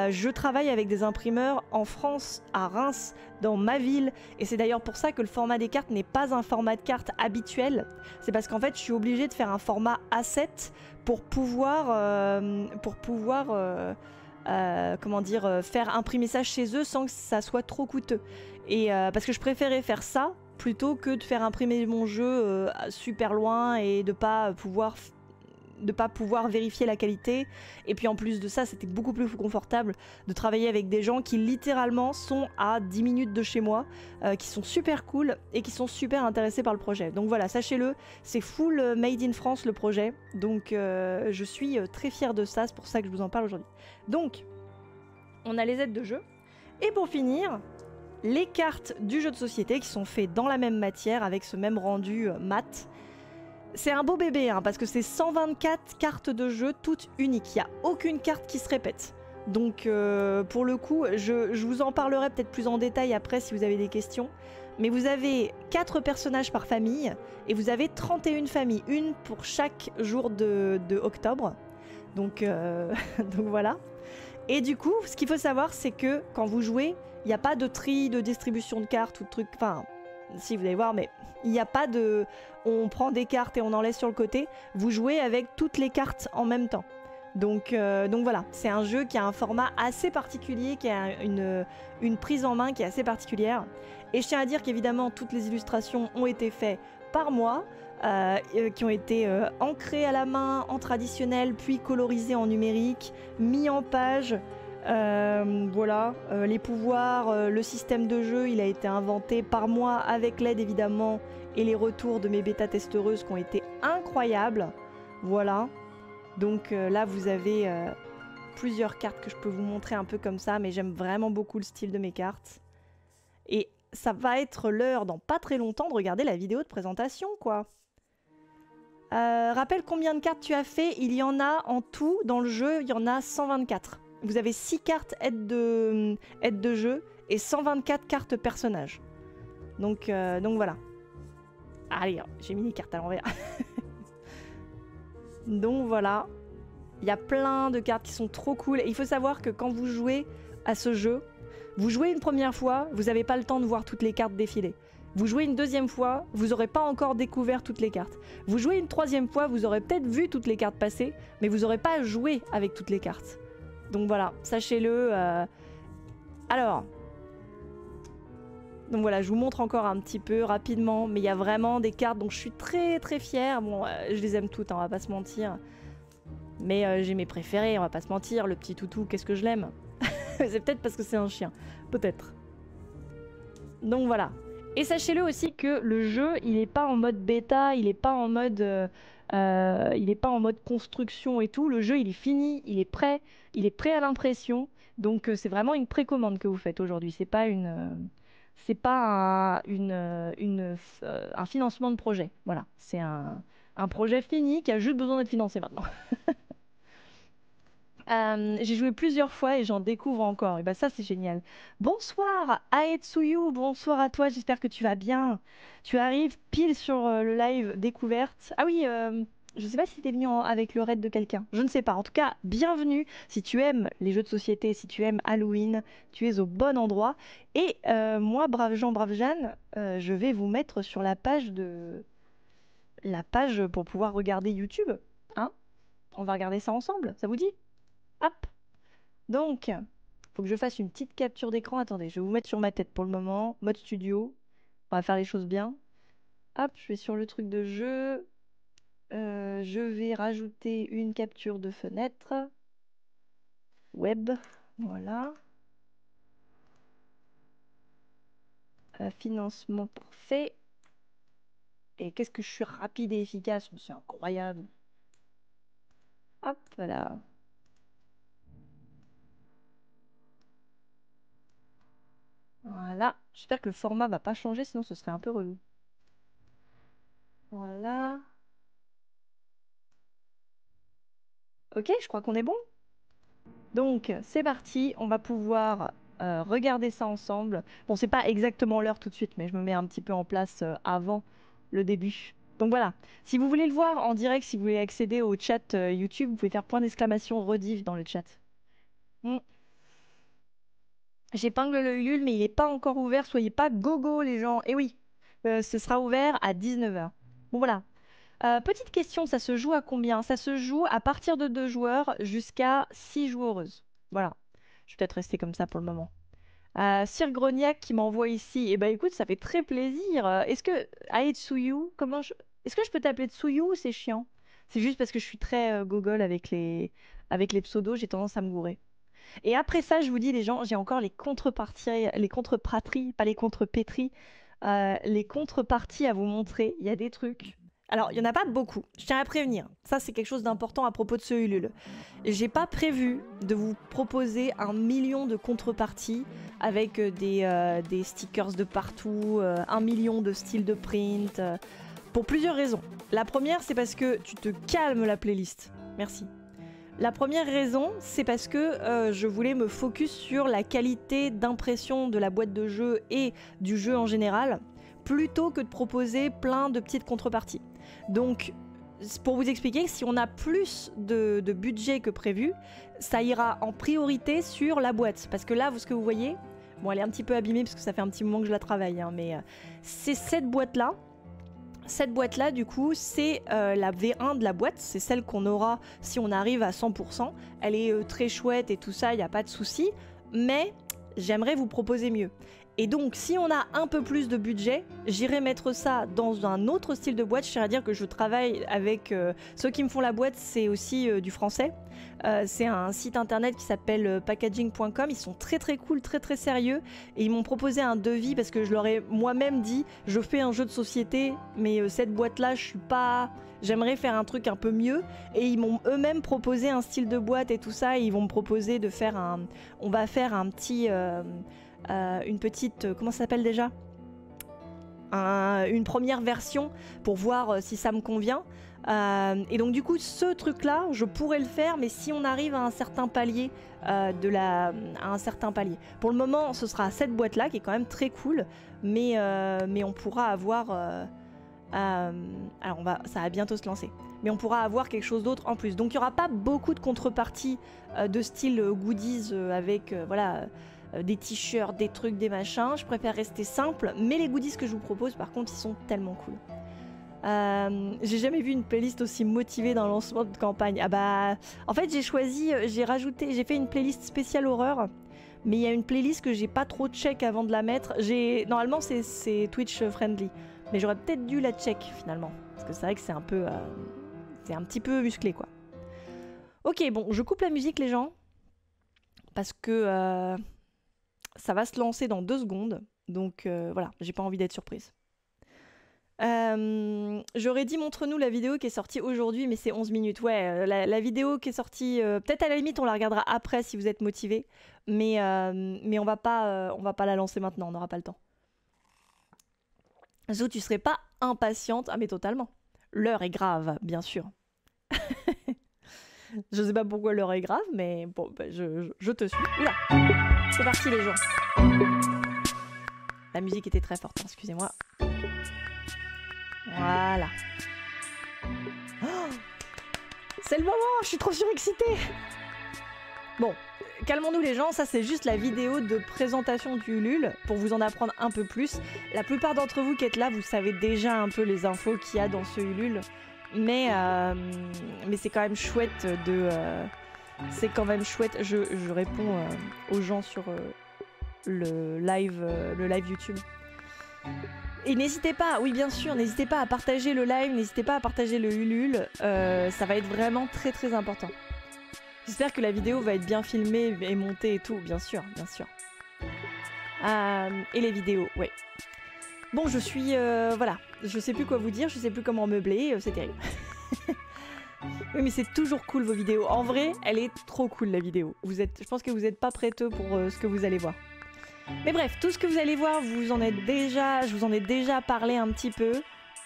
je travaille avec des imprimeurs en France, à Reims, dans ma ville. Et c'est d'ailleurs pour ça que le format des cartes n'est pas un format de carte habituel. C'est parce qu'en fait, je suis obligée de faire un format A7 pour pouvoir, comment dire, faire imprimer ça chez eux sans que ça soit trop coûteux. Et parce que je préférais faire ça plutôt que de faire imprimer mon jeu super loin et de pas pouvoir vérifier la qualité. Et puis en plus de ça, c'était beaucoup plus confortable de travailler avec des gens qui littéralement sont à 10 minutes de chez moi, qui sont super cool et qui sont super intéressés par le projet. Donc voilà, sachez-le, c'est full made in France le projet. Donc je suis très fière de ça, c'est pour ça que je vous en parle aujourd'hui. Donc, on a les aides de jeu. Et pour finir... les cartes du jeu de société qui sont faites dans la même matière avec ce même rendu mat. C'est un beau bébé hein, parce que c'est 124 cartes de jeu toutes uniques. Il n'y a aucune carte qui se répète. Donc pour le coup, je vous en parlerai peut-être plus en détail après si vous avez des questions. Mais vous avez 4 personnages par famille et vous avez 31 familles. Une pour chaque jour de octobre. Donc, donc voilà. Et du coup, ce qu'il faut savoir, c'est que quand vous jouez, il n'y a pas de tri de distribution de cartes ou de trucs... Enfin, si vous allez voir, mais il n'y a pas de... On prend des cartes et on en laisse sur le côté. Vous jouez avec toutes les cartes en même temps. Donc voilà, c'est un jeu qui a un format assez particulier, qui a une prise en main qui est assez particulière. Et je tiens à dire qu'évidemment, toutes les illustrations ont été faites par moi, qui ont été ancrées à la main en traditionnel, puis colorisées en numérique, mis en page... voilà, les pouvoirs, le système de jeu, il a été inventé par moi avec l'aide évidemment et les retours de mes bêta-testeuses qui ont été incroyables. Voilà, donc là vous avez plusieurs cartes que je peux vous montrer un peu comme ça, mais j'aime vraiment beaucoup le style de mes cartes. Et ça va être l'heure dans pas très longtemps de regarder la vidéo de présentation quoi. Rappelle combien de cartes tu as fait? Il y en a en tout dans le jeu, il y en a 124. Vous avez 6 cartes aide de jeu et 124 cartes personnages. Donc voilà. Allez, j'ai mis les cartes à l'envers. Donc voilà. Il y a plein de cartes qui sont trop cool. Et il faut savoir que quand vous jouez à ce jeu, vous jouez une première fois, vous n'avez pas le temps de voir toutes les cartes défiler. Vous jouez une deuxième fois, vous n'aurez pas encore découvert toutes les cartes. Vous jouez une troisième fois, vous aurez peut-être vu toutes les cartes passer, mais vous n'aurez pas joué avec toutes les cartes. Donc voilà, sachez-le. Alors, donc voilà, je vous montre encore un petit peu rapidement, mais il y a vraiment des cartes dont je suis très très fière. Bon, je les aime toutes, hein, on va pas se mentir. Mais j'ai mes préférés, on va pas se mentir. Le petit toutou, qu'est-ce que je l'aime. C'est peut-être parce que c'est un chien, peut-être. Donc voilà. Et sachez-le aussi que le jeu, il est pas en mode bêta, il est pas en mode... il n'est pas en mode construction et tout. Le jeu, il est fini, il est prêt à l'impression. Donc, c'est vraiment une précommande que vous faites aujourd'hui. C'est pas un financement de projet. Voilà, c'est un projet fini qui a juste besoin d'être financé maintenant. J'ai joué plusieurs fois et j'en découvre encore. Et bah ça, c'est génial. Bonsoir Aetsuyu, bonsoir à toi. J'espère que tu vas bien. Tu arrives pile sur le live découverte. Ah oui. Je sais pas si t'es venu avec le raid de quelqu'un. Je ne sais pas. En tout cas, bienvenue. Si tu aimes les jeux de société, si tu aimes Halloween, tu es au bon endroit. Et moi, brave Jean, brave Jeanne, je vais vous mettre sur la page pour pouvoir regarder YouTube. Hein? On va regarder ça ensemble. Ça vous dit? Hop. Donc, faut que je fasse une petite capture d'écran. Attendez, je vais vous mettre sur ma tête pour le moment. Mode studio. On va faire les choses bien. Hop, je vais sur le truc de jeu. Je vais rajouter une capture de fenêtre web. Voilà. Financement parfait. Et qu'est-ce que je suis rapide et efficace, c'est incroyable. Hop là. Voilà. J'espère que le format va pas changer, sinon ce serait un peu relou. Voilà. Ok, je crois qu'on est bon. Donc, c'est parti. On va pouvoir regarder ça ensemble. Bon, c'est pas exactement l'heure tout de suite, mais je me mets un petit peu en place avant le début. Donc voilà. Si vous voulez le voir en direct, si vous voulez accéder au chat YouTube, vous pouvez faire point d'exclamation rediff dans le chat. Hmm. J'épingle le Ulule, mais il n'est pas encore ouvert. Soyez pas gogo, les gens. Et oui, ce sera ouvert à 19h. Bon, voilà. Petite question, ça se joue à combien? Ça se joue à partir de 2 joueurs jusqu'à 6 joueuses. Voilà. Je vais peut-être rester comme ça pour le moment. Sir Grognac qui m'envoie ici. Eh ben écoute, ça fait très plaisir. Est-ce que Aetsuyu, est-ce que je peux t'appeler Tsuyu ou c'est chiant? C'est juste parce que je suis très gogol avec les pseudos, j'ai tendance à me gourer. Et après ça, je vous dis les gens, j'ai encore les contreparties, pas les contrepétries, les contreparties à vous montrer. Il y a des trucs. Alors, il n'y en a pas beaucoup. Je tiens à prévenir. Ça, c'est quelque chose d'important à propos de ce Ulule. J'ai pas prévu de vous proposer 1 million de contreparties avec des stickers de partout, 1 million de styles de print, pour plusieurs raisons. La première, c'est parce que tu te calmes la playlist. Merci. La première raison, c'est parce que je voulais me focus sur la qualité d'impression de la boîte de jeu et du jeu en général, plutôt que de proposer plein de petites contreparties. Donc, pour vous expliquer, si on a plus de budget que prévu, ça ira en priorité sur la boîte. Parce que là, ce que vous voyez, bon, elle est un petit peu abîmée parce que ça fait un petit moment que je la travaille, hein, mais c'est cette boîte-là. Cette boîte-là, du coup, c'est la V1 de la boîte. C'est celle qu'on aura si on arrive à 100%. Elle est très chouette et tout ça, il n'y a pas de souci. Mais j'aimerais vous proposer mieux. Et donc, si on a un peu plus de budget, j'irai mettre ça dans un autre style de boîte. Je tiens à dire que je travaille avec... ceux qui me font la boîte, c'est aussi du français. C'est un site internet qui s'appelle packaging.com. Ils sont très très cool, très très sérieux. Et ils m'ont proposé un devis parce que je leur ai moi-même dit, je fais un jeu de société, mais cette boîte-là, je suis pas... J'aimerais faire un truc un peu mieux. Et ils m'ont eux-mêmes proposé un style de boîte et tout ça. Et ils vont me proposer de faire un... On va faire un petit... une petite... comment ça s'appelle déjà? Une première version pour voir si ça me convient. Et donc du coup ce truc là je pourrais le faire, mais si on arrive à un certain palier à un certain palier. Pour le moment ce sera cette boîte là qui est quand même très cool, mais on pourra avoir alors ça va bientôt se lancer, mais on pourra avoir quelque chose d'autre en plus. Donc il n'y aura pas beaucoup de contreparties de style goodies avec voilà des t-shirts, des trucs, des machins. Je préfère rester simple, mais les goodies que je vous propose par contre ils sont tellement cool. J'ai jamais vu une playlist aussi motivée d'un lancement de campagne. Ah bah, en fait j'ai fait une playlist spéciale horreur, mais il y a une playlist que j'ai pas trop check avant de la mettre. Normalement c'est Twitch friendly, mais j'aurais peut-être dû la check finalement, parce que c'est vrai que c'est un peu, c'est un petit peu musclé quoi. Ok, bon, je coupe la musique les gens, parce que ça va se lancer dans 2 secondes, donc voilà, j'ai pas envie d'être surprise. J'aurais dit montre-nous la vidéo qui est sortie aujourd'hui, mais c'est 11 minutes. Ouais, la vidéo qui est sortie, peut-être à la limite on la regardera après si vous êtes motivés, mais on va pas la lancer maintenant, on n'aura pas le temps. Zou, tu serais pas impatiente? Ah mais totalement. L'heure est grave, bien sûr. Je sais pas pourquoi l'heure est grave, mais bon, bah, je te suis. Oula, c'est parti les gens. La musique était très forte, hein, excusez-moi. Voilà. Oh, C'est le moment, je suis trop surexcitée. Bon, calmons-nous les gens, ça c'est juste la vidéo de présentation du Ulule, pour vous en apprendre un peu plus. La plupart d'entre vous qui êtes là, vous savez déjà un peu les infos qu'il y a dans ce Ulule, mais c'est quand même chouette de... c'est quand même chouette, je réponds aux gens sur le live YouTube. Et n'hésitez pas, oui bien sûr, n'hésitez pas à partager le live, n'hésitez pas à partager le Ulule, ça va être vraiment très très important. J'espère que la vidéo va être bien filmée et montée et tout, bien sûr, bien sûr. Et les vidéos, ouais. Bon, je suis... voilà, je sais plus quoi vous dire, je sais plus comment meubler, c'est terrible. Oui, mais c'est toujours cool vos vidéos. En vrai, elle est trop cool la vidéo. Je pense que vous n'êtes pas prêteux pour ce que vous allez voir. Mais bref, tout ce que vous allez voir, je vous en ai déjà parlé un petit peu.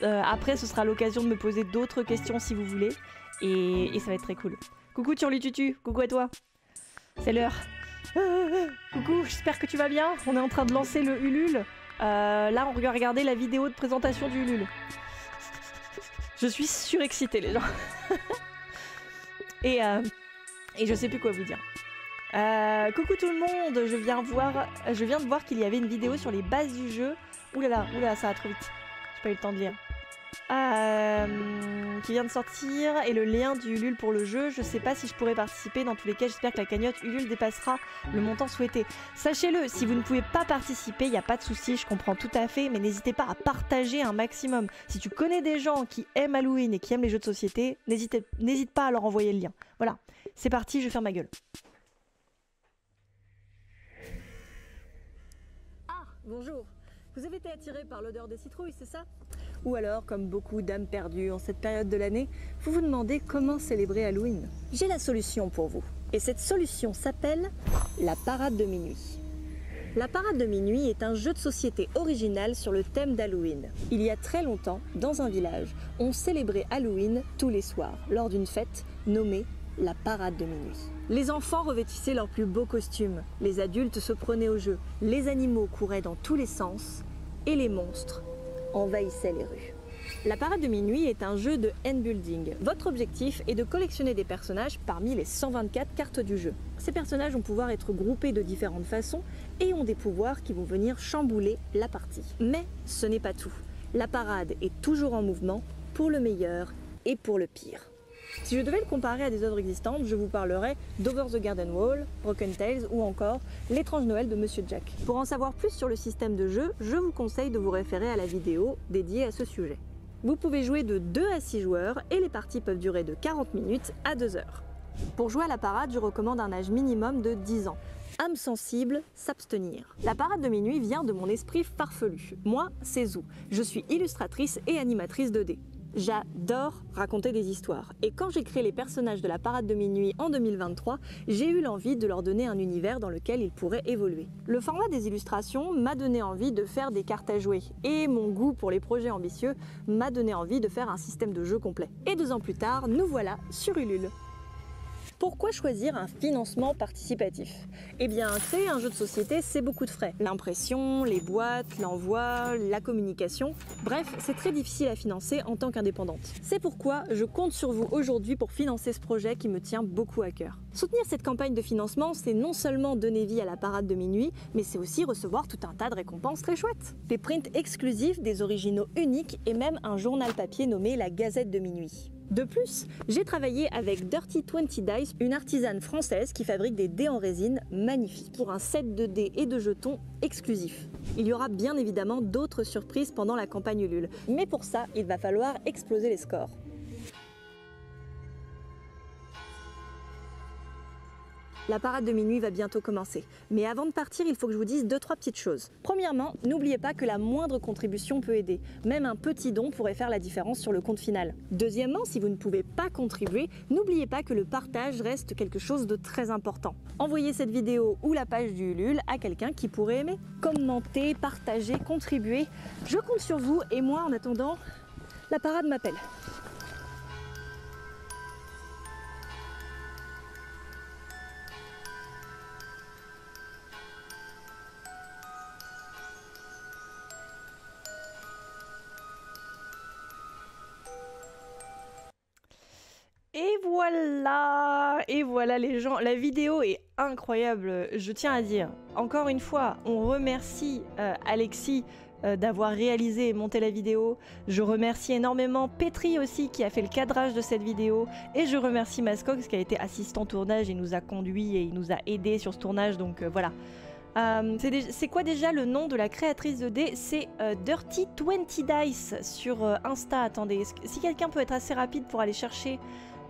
Après, ce sera l'occasion de me poser d'autres questions si vous voulez. Et ça va être très cool. Coucou Turlututu, coucou à toi. C'est l'heure. Coucou, j'espère que tu vas bien. On est en train de lancer le Ulule. Là, on va regarder la vidéo de présentation du Ulule. Je suis surexcitée les gens. Et je sais plus quoi vous dire. Coucou tout le monde, je viens de voir qu'il y avait une vidéo sur les bases du jeu. Oulala, ça va trop vite. J'ai pas eu le temps de lire. Qui vient de sortir et le lien du Ulule pour le jeu. Je sais pas si je pourrais participer. Dans tous les cas, j'espère que la cagnotte Ulule dépassera le montant souhaité. Sachez-le, si vous ne pouvez pas participer, il n'y a pas de souci, je comprends tout à fait, mais n'hésitez pas à partager un maximum. Si tu connais des gens qui aiment Halloween et qui aiment les jeux de société, n'hésite pas à leur envoyer le lien. Voilà, c'est parti, je ferme ma gueule. Ah, bonjour. Vous avez été attiré par l'odeur des citrouilles, c'est ça? Ou alors, comme beaucoup d'âmes perdues en cette période de l'année, vous vous demandez comment célébrer Halloween. J'ai la solution pour vous. Et cette solution s'appelle la parade de minuit. La parade de minuit est un jeu de société original sur le thème d'Halloween. Il y a très longtemps, dans un village, on célébrait Halloween tous les soirs, lors d'une fête nommée la parade de minuit. Les enfants revêtissaient leurs plus beaux costumes, les adultes se prenaient au jeu, les animaux couraient dans tous les sens, et les monstres envahissaient les rues. La parade de minuit est un jeu de N-building. Votre objectif est de collectionner des personnages parmi les 124 cartes du jeu. Ces personnages vont pouvoir être groupés de différentes façons et ont des pouvoirs qui vont venir chambouler la partie. Mais ce n'est pas tout. La parade est toujours en mouvement, pour le meilleur et pour le pire. Si je devais le comparer à des œuvres existantes, je vous parlerais d'Over the Garden Wall, Broken Tales ou encore L'étrange Noël de Monsieur Jack. Pour en savoir plus sur le système de jeu, je vous conseille de vous référer à la vidéo dédiée à ce sujet. Vous pouvez jouer de 2 à 6 joueurs et les parties peuvent durer de 40 minutes à 2 heures. Pour jouer à la parade, je recommande un âge minimum de 10 ans. Âme sensible, s'abstenir. La parade de minuit vient de mon esprit farfelu. Moi, c'est Zou. Je suis illustratrice et animatrice 2D. J'adore raconter des histoires. Et quand j'ai créé les personnages de la parade de minuit en 2023, j'ai eu l'envie de leur donner un univers dans lequel ils pourraient évoluer. Le format des illustrations m'a donné envie de faire des cartes à jouer. Et mon goût pour les projets ambitieux m'a donné envie de faire un système de jeu complet. Et 2 ans plus tard, nous voilà sur Ulule. Pourquoi choisir un financement participatif? Eh bien, créer un jeu de société, c'est beaucoup de frais. L'impression, les boîtes, l'envoi, la communication, bref, c'est très difficile à financer en tant qu'indépendante. C'est pourquoi je compte sur vous aujourd'hui pour financer ce projet qui me tient beaucoup à cœur. Soutenir cette campagne de financement, c'est non seulement donner vie à la parade de minuit, mais c'est aussi recevoir tout un tas de récompenses très chouettes. Des prints exclusifs, des originaux uniques et même un journal papier nommé la Gazette de minuit. De plus, j'ai travaillé avec Dirty 20 Dice, une artisane française qui fabrique des dés en résine magnifiques, pour un set de dés et de jetons exclusifs. Il y aura bien évidemment d'autres surprises pendant la campagne Ulule, mais pour ça, il va falloir exploser les scores. La parade de minuit va bientôt commencer. Mais avant de partir, il faut que je vous dise 2-3 petites choses. Premièrement, n'oubliez pas que la moindre contribution peut aider. Même un petit don pourrait faire la différence sur le compte final. Deuxièmement, si vous ne pouvez pas contribuer, n'oubliez pas que le partage reste quelque chose de très important. Envoyez cette vidéo ou la page du Ulule à quelqu'un qui pourrait aimer. Commentez, partagez, contribuez. Je compte sur vous et moi, en attendant, la parade m'appelle. Et Et voilà les gens, la vidéo est incroyable, je tiens à dire. Encore une fois, on remercie Alexis d'avoir réalisé et monté la vidéo. Je remercie énormément Petri aussi qui a fait le cadrage de cette vidéo. Et je remercie Mascox qui a été assistant tournage et nous a conduit et il nous a aidé sur ce tournage. Donc voilà. C'est quoi déjà le nom de la créatrice de dés? C'est Dirty20Dice sur Insta. Attendez, si quelqu'un peut être assez rapide pour aller chercher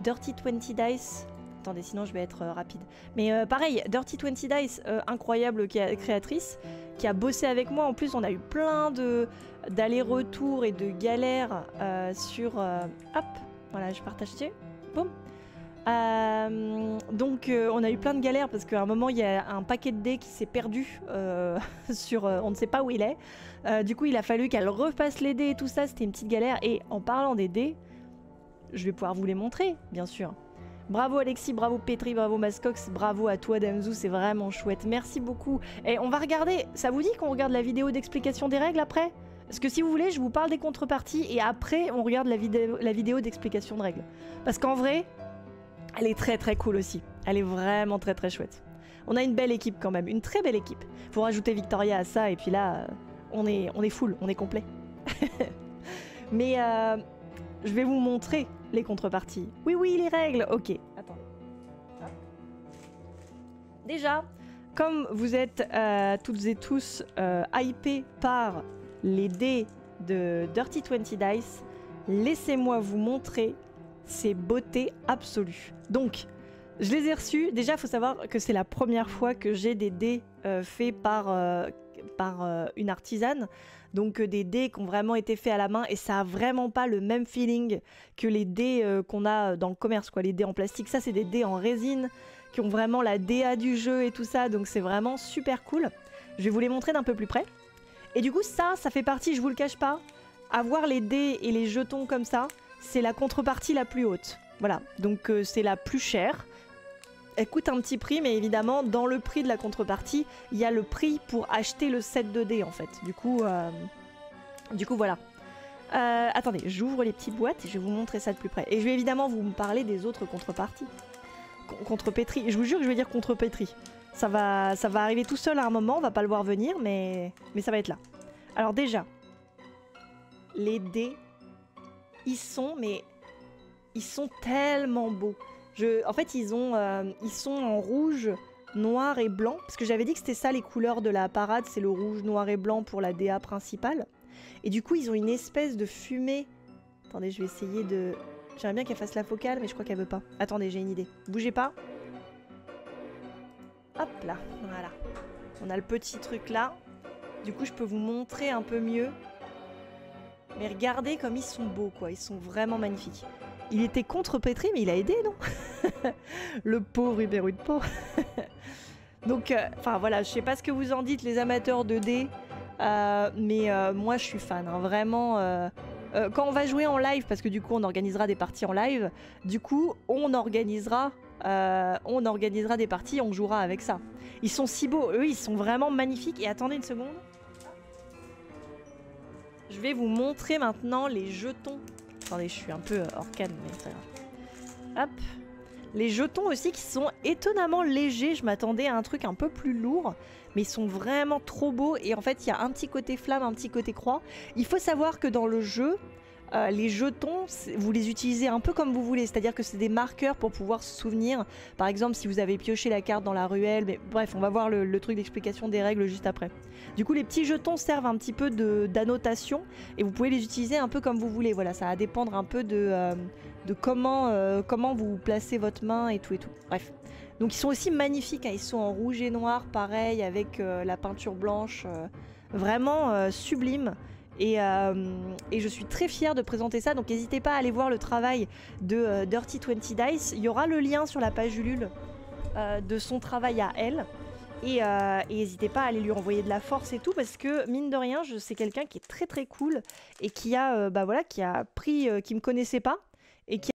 Dirty20Dice. Attendez, sinon je vais être rapide. Mais pareil, Dirty20Dice, incroyable créatrice, qui a bossé avec moi. En plus, on a eu plein d'allers-retours et de galères sur... hop, voilà, je partage dessus. Boum. Donc on a eu plein de galères parce qu'à un moment il y a un paquet de dés qui s'est perdu sur on ne sait pas où il est. Du coup il a fallu qu'elle repasse les dés et tout ça, c'était une petite galère. Et en parlant des dés, je vais pouvoir vous les montrer bien sûr. Bravo Alexis, bravo Petri, bravo Mascox, bravo à toi Damzou, c'est vraiment chouette, merci beaucoup. Et on va regarder, ça vous dit qu'on regarde la vidéo d'explication des règles après? Parce que si vous voulez, je vous parle des contreparties et après on regarde la vidéo d'explication de règles. Parce qu'en vrai, elle est très très cool aussi. Elle est vraiment très très chouette. On a une belle équipe quand même, une très belle équipe. Faut rajouter Victoria à ça et puis là, on est full, on est complet. Mais je vais vous montrer les contreparties. Oui, oui, les règles. Ok, attends. Déjà, comme vous êtes toutes et tous hypés par les dés de Dirty20Dice, laissez-moi vous montrer ces beautés absolues. Donc, je les ai reçus. Déjà, il faut savoir que c'est la première fois que j'ai des dés faits par une artisane. Donc des dés qui ont vraiment été faits à la main et ça a vraiment pas le même feeling que les dés qu'on a dans le commerce, quoi. Les dés en plastique, ça c'est des dés en résine qui ont vraiment la DA du jeu et tout ça, donc c'est vraiment super cool. Je vais vous les montrer d'un peu plus près. Et du coup ça fait partie, je vous le cache pas, avoir les dés et les jetons comme ça, c'est la contrepartie la plus haute. Voilà, donc c'est la plus chère. Elle coûte un petit prix, mais évidemment, dans le prix de la contrepartie, il y a le prix pour acheter le set de dés, en fait. Du coup, voilà. Attendez, j'ouvre les petites boîtes et je vais vous montrer ça de plus près. Et je vais évidemment vous parler des autres contreparties. Contre Petri. Je vous jure que je vais dire contre Petri. Ça va arriver tout seul à un moment, on va pas le voir venir, mais ça va être là. Alors déjà, les dés, ils sont tellement beaux. En fait, ils sont en rouge, noir et blanc. Parce que j'avais dit que c'était ça les couleurs de la parade. C'est le rouge, noir et blanc pour la DA principale. Et du coup, ils ont une espèce de fumée. Attendez, je vais essayer de... J'aimerais bien qu'elle fasse la focale, mais je crois qu'elle veut pas. Attendez, j'ai une idée. Bougez pas. Hop là, voilà. On a le petit truc là. Du coup, je peux vous montrer un peu mieux. Mais regardez comme ils sont beaux, quoi. Ils sont vraiment magnifiques. Il était contre Petri, mais il a aidé, non? Le pauvre Uberu de pauvre. Donc, enfin voilà, je sais pas ce que vous en dites, les amateurs de dés, mais moi je suis fan, hein, vraiment. Quand on va jouer en live, parce que du coup on organisera des parties en live, du coup on organisera des parties, on jouera avec ça. Ils sont si beaux, eux ils sont vraiment magnifiques. Et attendez une seconde. Je vais vous montrer maintenant les jetons. Attendez, je suis un peu hors cadre, mais c'est grave. Hop. Les jetons aussi qui sont étonnamment légers. Je m'attendais à un truc un peu plus lourd. Mais ils sont vraiment trop beaux. Et en fait, il y a un petit côté flamme, un petit côté croix. Il faut savoir que dans le jeu, les jetons, vous les utilisez un peu comme vous voulez. C'est-à-dire que c'est des marqueurs pour pouvoir se souvenir. Par exemple, si vous avez pioché la carte dans la ruelle. Mais bref, on va voir le truc d'explication des règles juste après. Du coup, les petits jetons servent un petit peu d'annotation. Et vous pouvez les utiliser un peu comme vous voulez. Voilà, ça va dépendre un peu de comment vous placez votre main et tout et tout. Bref. Donc ils sont aussi magnifiques, hein. Ils sont en rouge et noir, pareil, avec la peinture blanche. Vraiment sublime. Et je suis très fière de présenter ça, donc n'hésitez pas à aller voir le travail de Dirty20Dice. Il y aura le lien sur la page Ulule de son travail à elle. Et n'hésitez pas à aller lui envoyer de la force et tout, parce que mine de rien, c'est quelqu'un qui est très très cool et qui a, qui a pris, qui me connaissait pas et qui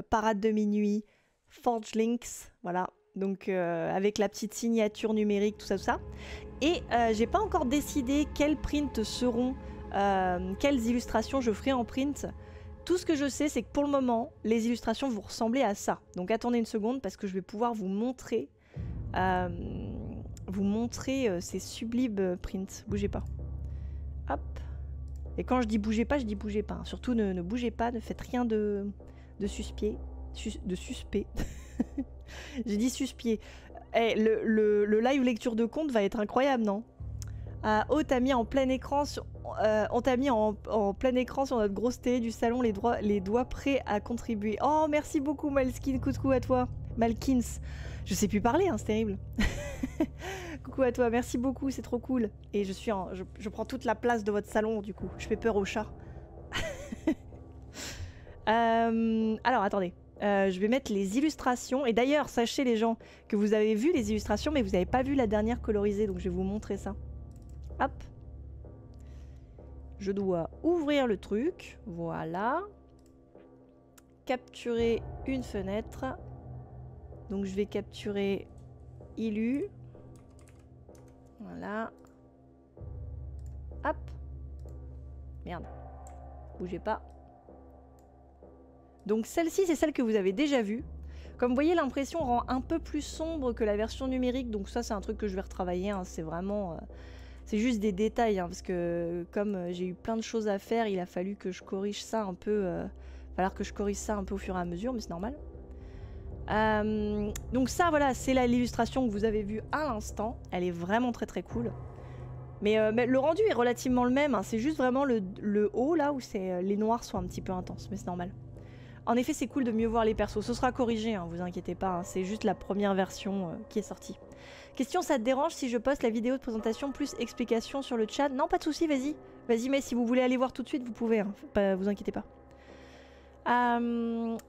Parade de minuit, Forge Links, voilà. Donc avec la petite signature numérique, tout ça, tout ça. Et j'ai pas encore décidé quels prints seront, quelles illustrations je ferai en print. Tout ce que je sais, c'est que pour le moment, les illustrations vont ressembler à ça. Donc attendez une seconde parce que je vais pouvoir vous montrer ces sublimes prints. Bougez pas. Hop. Et quand je dis bougez pas, je dis bougez pas. Surtout ne bougez pas, ne faites rien de suspect. De suspect. J'ai dit suspect. Eh, le live lecture de compte va être incroyable, non? Oh, t'as mis en plein écran sur, on t'a mis en plein écran sur notre grosse télé du salon les doigts prêts à contribuer. Oh, merci beaucoup Malkin, coucou à toi. Malkins. Je sais plus parler, hein, c'est terrible. Coucou à toi, merci beaucoup, c'est trop cool. Et je prends toute la place de votre salon du coup. Je fais peur aux chats. Alors attendez. Je vais mettre les illustrations. Et d'ailleurs, sachez les gens que vous avez vu les illustrations, mais vous n'avez pas vu la dernière colorisée. Donc je vais vous montrer ça. Hop. Je dois ouvrir le truc. Voilà. Capturer une fenêtre. Donc je vais capturer Ilu. Voilà. Hop. Merde. Bougez pas. Donc celle-ci, c'est celle que vous avez déjà vue. Comme vous voyez, l'impression rend un peu plus sombre que la version numérique. Donc ça, c'est un truc que je vais retravailler. Hein. C'est vraiment... c'est juste des détails. Hein, parce que comme j'ai eu plein de choses à faire, il a fallu que je corrige ça un peu... il va falloir que je corrige ça un peu au fur et à mesure, mais c'est normal. Donc ça, voilà, c'est l'illustration que vous avez vue à l'instant. Elle est vraiment très très cool. Mais le rendu est relativement le même. Hein. C'est juste vraiment le haut, là, où les noirs sont un petit peu intenses. Mais c'est normal. En effet, c'est cool de mieux voir les persos. Ce sera corrigé, hein, vous inquiétez pas. Hein. C'est juste la première version qui est sortie. Question, ça te dérange si je poste la vidéo de présentation plus explication sur le chat? Non, pas de souci, vas-y. Vas-y, mais si vous voulez aller voir tout de suite, vous pouvez. Hein. Vous inquiétez pas.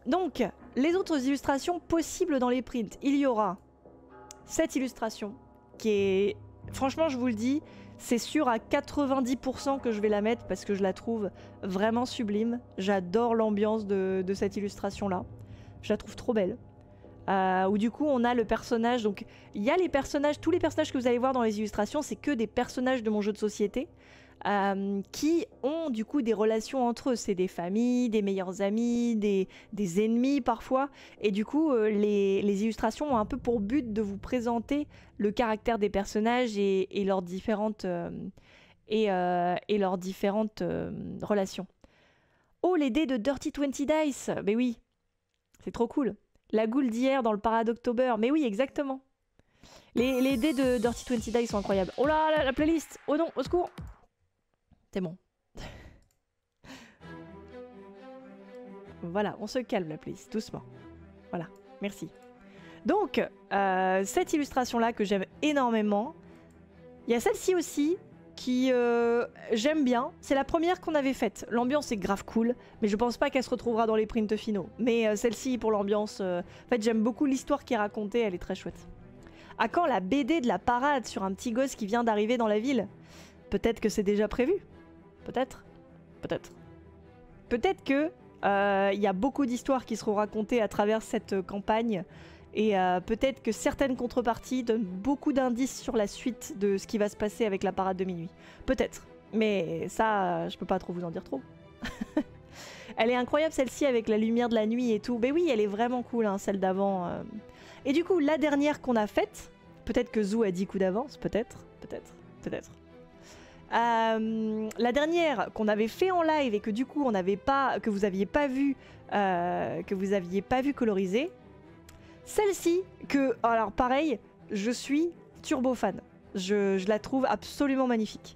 Donc, les autres illustrations possibles dans les prints. Il y aura cette illustration qui est... Franchement, je vous le dis, c'est sûr à 90% que je vais la mettre parce que je la trouve vraiment sublime. J'adore l'ambiance de cette illustration-là. Je la trouve trop belle. Où du coup, on a le personnage. Donc, il y a les personnages, tous les personnages que vous allez voir dans les illustrations, c'est que des personnages de mon jeu de société. Qui ont du coup des relations entre eux. C'est des familles, des meilleurs amis, des ennemis parfois. Et du coup, les illustrations ont un peu pour but de vous présenter le caractère des personnages et leurs différentes, relations. Oh, les dés de Dirty 20 Dice. Mais oui, c'est trop cool. La goule d'hier dans le Parade October. Mais oui, exactement. Les dés de Dirty 20 Dice sont incroyables. Oh là, la playlist. Oh non, au secours. C'est bon. Voilà, on se calme la playlist, doucement. Voilà, merci. Donc, cette illustration-là que j'aime énormément. Il y a celle-ci aussi qui j'aime bien. C'est la première qu'on avait faite. L'ambiance est grave cool, mais je pense pas qu'elle se retrouvera dans les prints finaux. Mais celle-ci, pour l'ambiance... En fait, j'aime beaucoup l'histoire qui est racontée, elle est très chouette. À quand la BD de la parade sur un petit gosse qui vient d'arriver dans la ville? Peut-être que c'est déjà prévu. Peut-être. Peut-être. Peut-être que y a beaucoup d'histoires qui seront racontées à travers cette campagne. Et peut-être que certaines contreparties donnent beaucoup d'indices sur la suite de ce qui va se passer avec la parade de minuit. Peut-être. Mais ça, je peux pas trop vous en dire trop. Elle est incroyable celle-ci avec la lumière de la nuit et tout. Mais oui, elle est vraiment cool, hein, celle d'avant. Et du coup, la dernière qu'on a faite, peut-être que Zou a dit coup d'avance, peut-être. La dernière qu'on avait fait en live et que du coup on n'avait pas, que vous aviez pas vu colorisée. Celle-ci que, alors pareil, je suis turbo fan. Je la trouve absolument magnifique.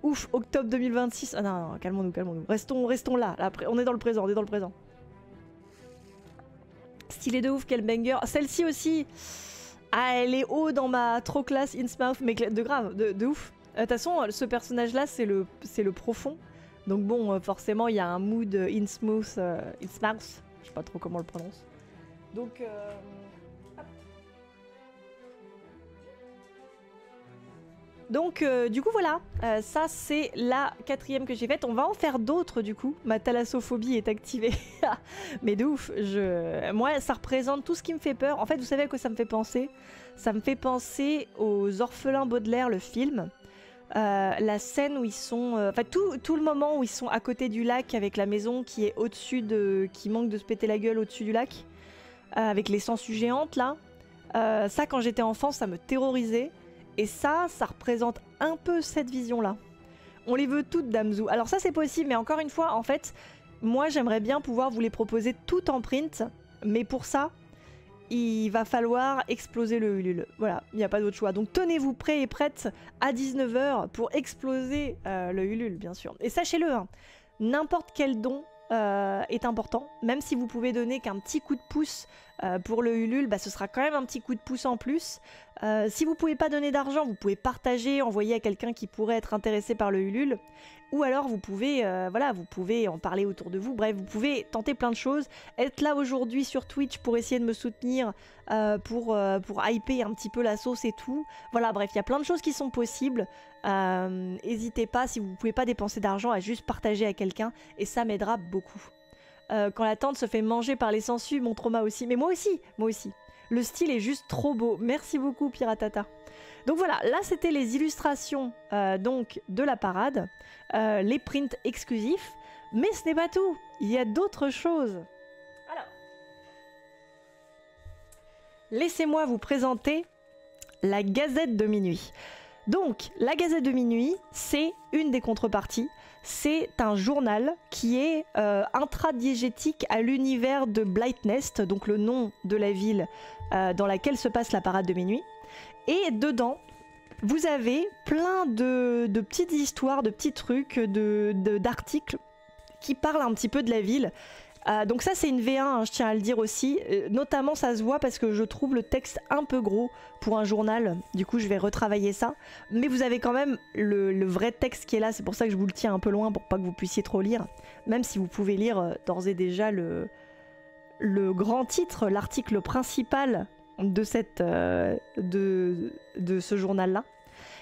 Ouf, octobre 2026. Ah non, calmons-nous. Restons là. On est dans le présent, Stylé de ouf, quel banger. Celle-ci aussi, elle est haut dans ma trop classe Innsmouth, mais de ouf. De toute façon, ce personnage-là, c'est le profond. Donc bon, forcément, il y a un mood Innsmouth. Je sais pas trop comment on le prononce. Donc... Donc du coup voilà, ça c'est la 4e que j'ai faite. On va en faire d'autres du coup. Ma thalassophobie est activée. Mais de ouf, moi ça représente tout ce qui me fait peur. En fait vous savez à quoi ça me fait penser? Ça me fait penser aux Orphelins Baudelaire, le film. La scène où ils sont... Enfin tout le moment où ils sont à côté du lac avec la maison qui est au-dessus de... qui manque de se péter la gueule au-dessus du lac. Avec les sangsues géantes là. Ça quand j'étais enfant ça me terrorisait. Et ça représente un peu cette vision-là. On les veut toutes, Damzu. Alors ça, c'est possible, mais encore une fois, en fait, moi, j'aimerais bien pouvoir vous les proposer toutes en print. Mais pour ça, il va falloir exploser le Ulule. Voilà, il n'y a pas d'autre choix. Donc tenez-vous prêts et prêtes à 19 h pour exploser le Ulule, bien sûr. Et sachez-le, hein, n'importe quel don est important. Même si vous pouvez donner qu'un petit coup de pouce pour le Ulule, bah, ce sera quand même un petit coup de pouce en plus. Si vous pouvez pas donner d'argent, vous pouvez partager, envoyer à quelqu'un qui pourrait être intéressé par le Ulule. Ou alors vous pouvez, voilà, vous pouvez en parler autour de vous. Bref, vous pouvez tenter plein de choses. Être là aujourd'hui sur Twitch pour essayer de me soutenir, pour hyper un petit peu la sauce et tout. Voilà, bref, il y a plein de choses qui sont possibles. N'hésitez pas, si vous ne pouvez pas dépenser d'argent, à juste partager à quelqu'un. Et ça m'aidera beaucoup. Quand la tante se fait manger par les sangsues, mon trauma aussi. Mais moi aussi, moi aussi. Le style est juste trop beau. Merci beaucoup, Piratata. Donc voilà, là c'était les illustrations donc de la parade, les prints exclusifs. Mais ce n'est pas tout. Il y a d'autres choses. Alors, laissez-moi vous présenter la Gazette de minuit. Donc, la Gazette de minuit, c'est une des contreparties. C'est un journal qui est intradiégétique à l'univers de Blightnest, donc le nom de la ville dans laquelle se passe la parade de minuit. Et dedans, vous avez plein de petites histoires, de petits trucs, d'articles qui parlent un petit peu de la ville. Donc ça c'est une V1, hein, je tiens à le dire aussi. Notamment ça se voit parce que je trouve le texte un peu gros pour un journal. Du coup je vais retravailler ça. Mais vous avez quand même le vrai texte qui est là. C'est pour ça que je vous le tiens un peu loin pour pas que vous puissiez trop lire. Même si vous pouvez lire d'ores et déjà le grand titre, l'article principal de, de ce journal-là.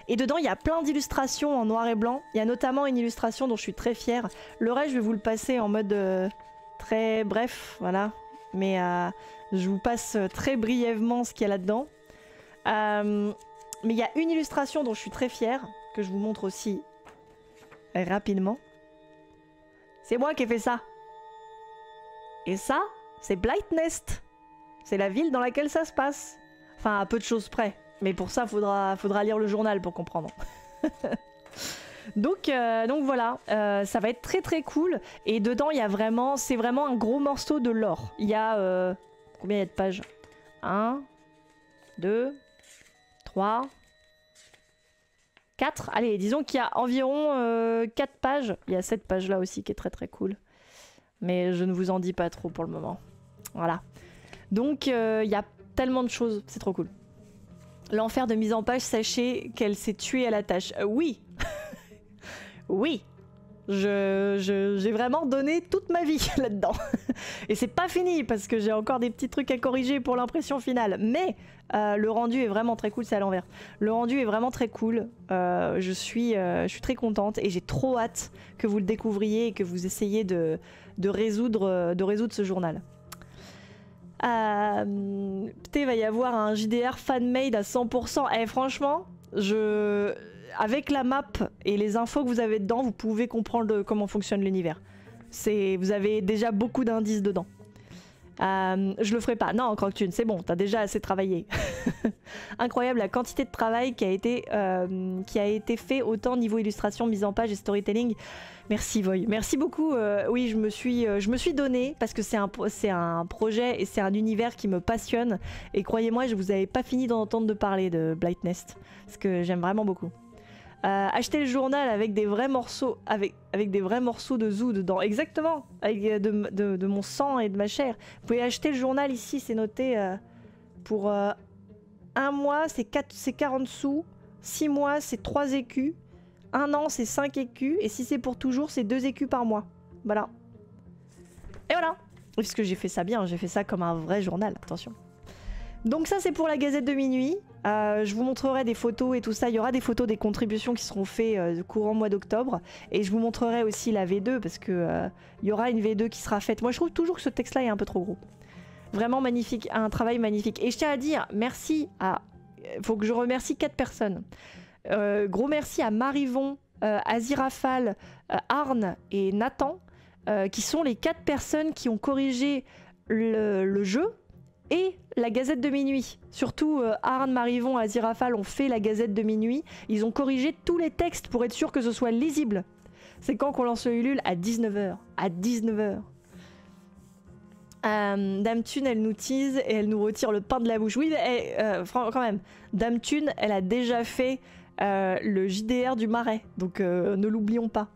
Et dedans, il y a plein d'illustrations en noir et blanc. Il y a notamment une illustration dont je suis très fière. Le reste, je vais vous le passer en mode très bref, voilà. Mais je vous passe très brièvement ce qu'il y a là-dedans. Mais il y a une illustration dont je suis très fière, que je vous montre aussi rapidement. C'est moi qui ai fait ça. Et ça, c'est Blightnest. C'est la ville dans laquelle ça se passe. Enfin, à peu de choses près. Mais pour ça, faudra lire le journal pour comprendre. donc voilà, ça va être très très cool. Et dedans, il y a vraiment, c'est vraiment un gros morceau de lore. Il y a, combien il y a de pages? 1, 2, 3, 4. Allez, disons qu'il y a environ 4 pages. Il y a cette page-là aussi qui est très très cool. Mais je ne vous en dis pas trop pour le moment. Voilà. Donc, il y a tellement de choses. C'est trop cool. L'enfer de mise en page, sachez qu'elle s'est tuée à la tâche. Oui. Oui. J'ai vraiment donné toute ma vie là-dedans. Et c'est pas fini parce que j'ai encore des petits trucs à corriger pour l'impression finale. Mais le rendu est vraiment très cool, c'est à l'envers. Le rendu est vraiment très cool. Je suis très contente et j'ai trop hâte que vous le découvriez et que vous essayiez de résoudre ce journal. Putain, il va y avoir un JDR fan-made à 100%. Eh, franchement, avec la map et les infos que vous avez dedans, vous pouvez comprendre comment fonctionne l'univers. Vous avez déjà beaucoup d'indices dedans. Je le ferai pas. Non, Croque-Thune, c'est bon, t'as déjà assez travaillé. Incroyable la quantité de travail qui a été fait, autant niveau illustration, mise en page et storytelling. Merci Voy, merci beaucoup. Oui, je me suis donné parce que c'est un projet et c'est un univers qui me passionne. Et croyez-moi, je vous avais pas fini d'en entendre parler de Blightnest parce que j'aime vraiment beaucoup. Acheter le journal avec des vrais morceaux, avec des vrais morceaux de zoo dedans. Exactement, avec de mon sang et de ma chair. Vous pouvez acheter le journal ici, c'est noté pour 1 mois, c'est 40 sous. 6 mois, c'est 3 écus. 1 an, c'est 5 écus. Et si c'est pour toujours, c'est 2 écus par mois. Voilà. Et voilà. Parce que j'ai fait ça bien, j'ai fait ça comme un vrai journal, attention. Donc ça c'est pour la Gazette de minuit. Je vous montrerai des photos et tout ça. Il y aura des photos des contributions qui seront faites courant mois d'octobre. Et je vous montrerai aussi la V2 parce que il y aura une V2 qui sera faite. Moi je trouve toujours que ce texte là est un peu trop gros. Vraiment magnifique, un travail magnifique. Et je tiens à dire merci à... faut que je remercie 4 personnes. Gros merci à Marivon, Azirafal, Arne et Nathan, qui sont les 4 personnes qui ont corrigé le jeu et la Gazette de minuit. Surtout Arne, Marivon, Azirafal ont fait la Gazette de minuit. Ils ont corrigé tous les textes pour être sûr que ce soit lisible. C'est quand qu'on lance le Ulule? À 19h. À 19h. Dame Thune, elle nous tease et elle nous retire le pain de la bouche. Oui, mais quand même, Dame Thune, elle a déjà fait le JDR du Marais. Donc ne l'oublions pas.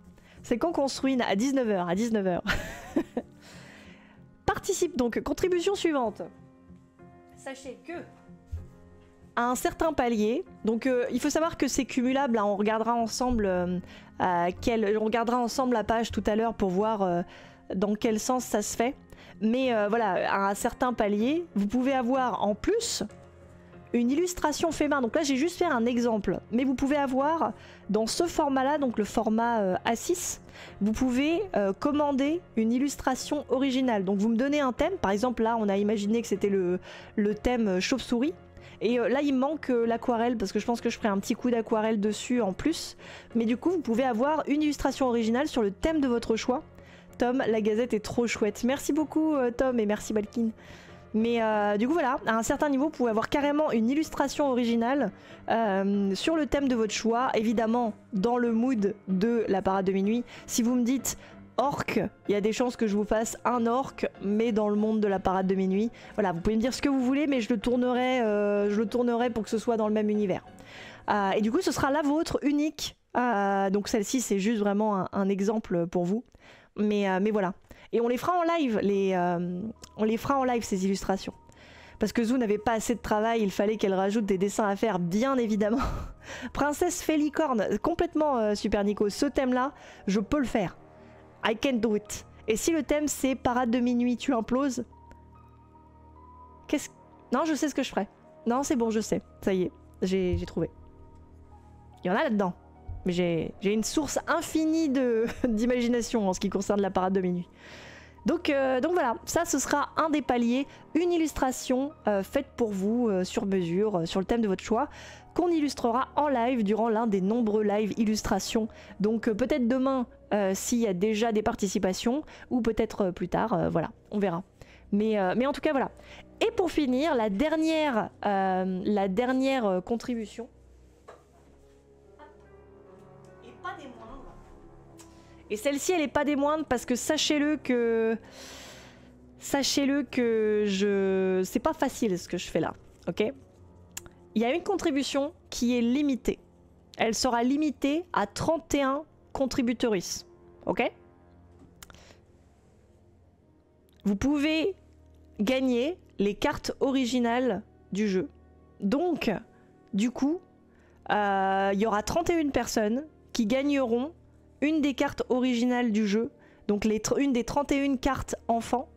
C'est quand qu'on se ruine? À 19h. À 19h. Participe donc. Contribution suivante. Sachez que à un certain palier, donc il faut savoir que c'est cumulable. Hein, on regardera ensemble on regardera ensemble la page tout à l'heure pour voir dans quel sens ça se fait. Mais voilà, à un certain palier, vous pouvez avoir en plus une illustration fait main. Donc là, j'ai juste fait un exemple. Mais vous pouvez avoir dans ce format-là, donc le format A6, vous pouvez commander une illustration originale. Donc vous me donnez un thème. Par exemple, là, on a imaginé que c'était le thème chauve-souris. Et là, il me manque l'aquarelle parce que je pense que je ferai un petit coup d'aquarelle dessus en plus. Mais du coup, vous pouvez avoir une illustration originale sur le thème de votre choix. Tom, la Gazette est trop chouette. Merci beaucoup Tom et merci Balkin. Mais du coup voilà, à un certain niveau, vous pouvez avoir carrément une illustration originale sur le thème de votre choix. Évidemment, dans le mood de la parade de minuit. Si vous me dites orc, il y a des chances que je vous fasse un orc, mais dans le monde de la parade de minuit. Voilà, vous pouvez me dire ce que vous voulez, mais je le tournerai pour que ce soit dans le même univers. Et du coup, ce sera la vôtre, unique. Donc celle-ci, c'est juste vraiment un exemple pour vous. Mais voilà. Et on les fera en live, on les fera en live ces illustrations. Parce que Zou n'avait pas assez de travail, il fallait qu'elle rajoute des dessins à faire, bien évidemment. Princesse Félicorne, complètement Super Nico. Ce thème-là, je peux le faire. I can do it. Et si le thème c'est parade de minuit, tu imploses. Non, je sais ce que je ferai. Non, c'est bon, je sais. Ça y est, j'ai trouvé. Il y en a là-dedans. Mais j'ai une source infinie d'imagination en ce qui concerne la parade de minuit. Donc voilà, ça ce sera un des paliers, une illustration faite pour vous sur mesure, sur le thème de votre choix, qu'on illustrera en live durant l'un des nombreux lives illustrations. Donc peut-être demain s'il y a déjà des participations, ou peut-être plus tard, voilà, on verra. Mais en tout cas voilà. Et pour finir, la dernière contribution. Et celle-ci, elle est pas des moindres parce que sachez-le que c'est pas facile ce que je fais là, ok? Il y a une contribution qui est limitée. Elle sera limitée à 31 contributrices, ok? Vous pouvez gagner les cartes originales du jeu. Donc, du coup, il y aura 31 personnes qui gagneront une des cartes originales du jeu, donc une des 31 cartes enfants.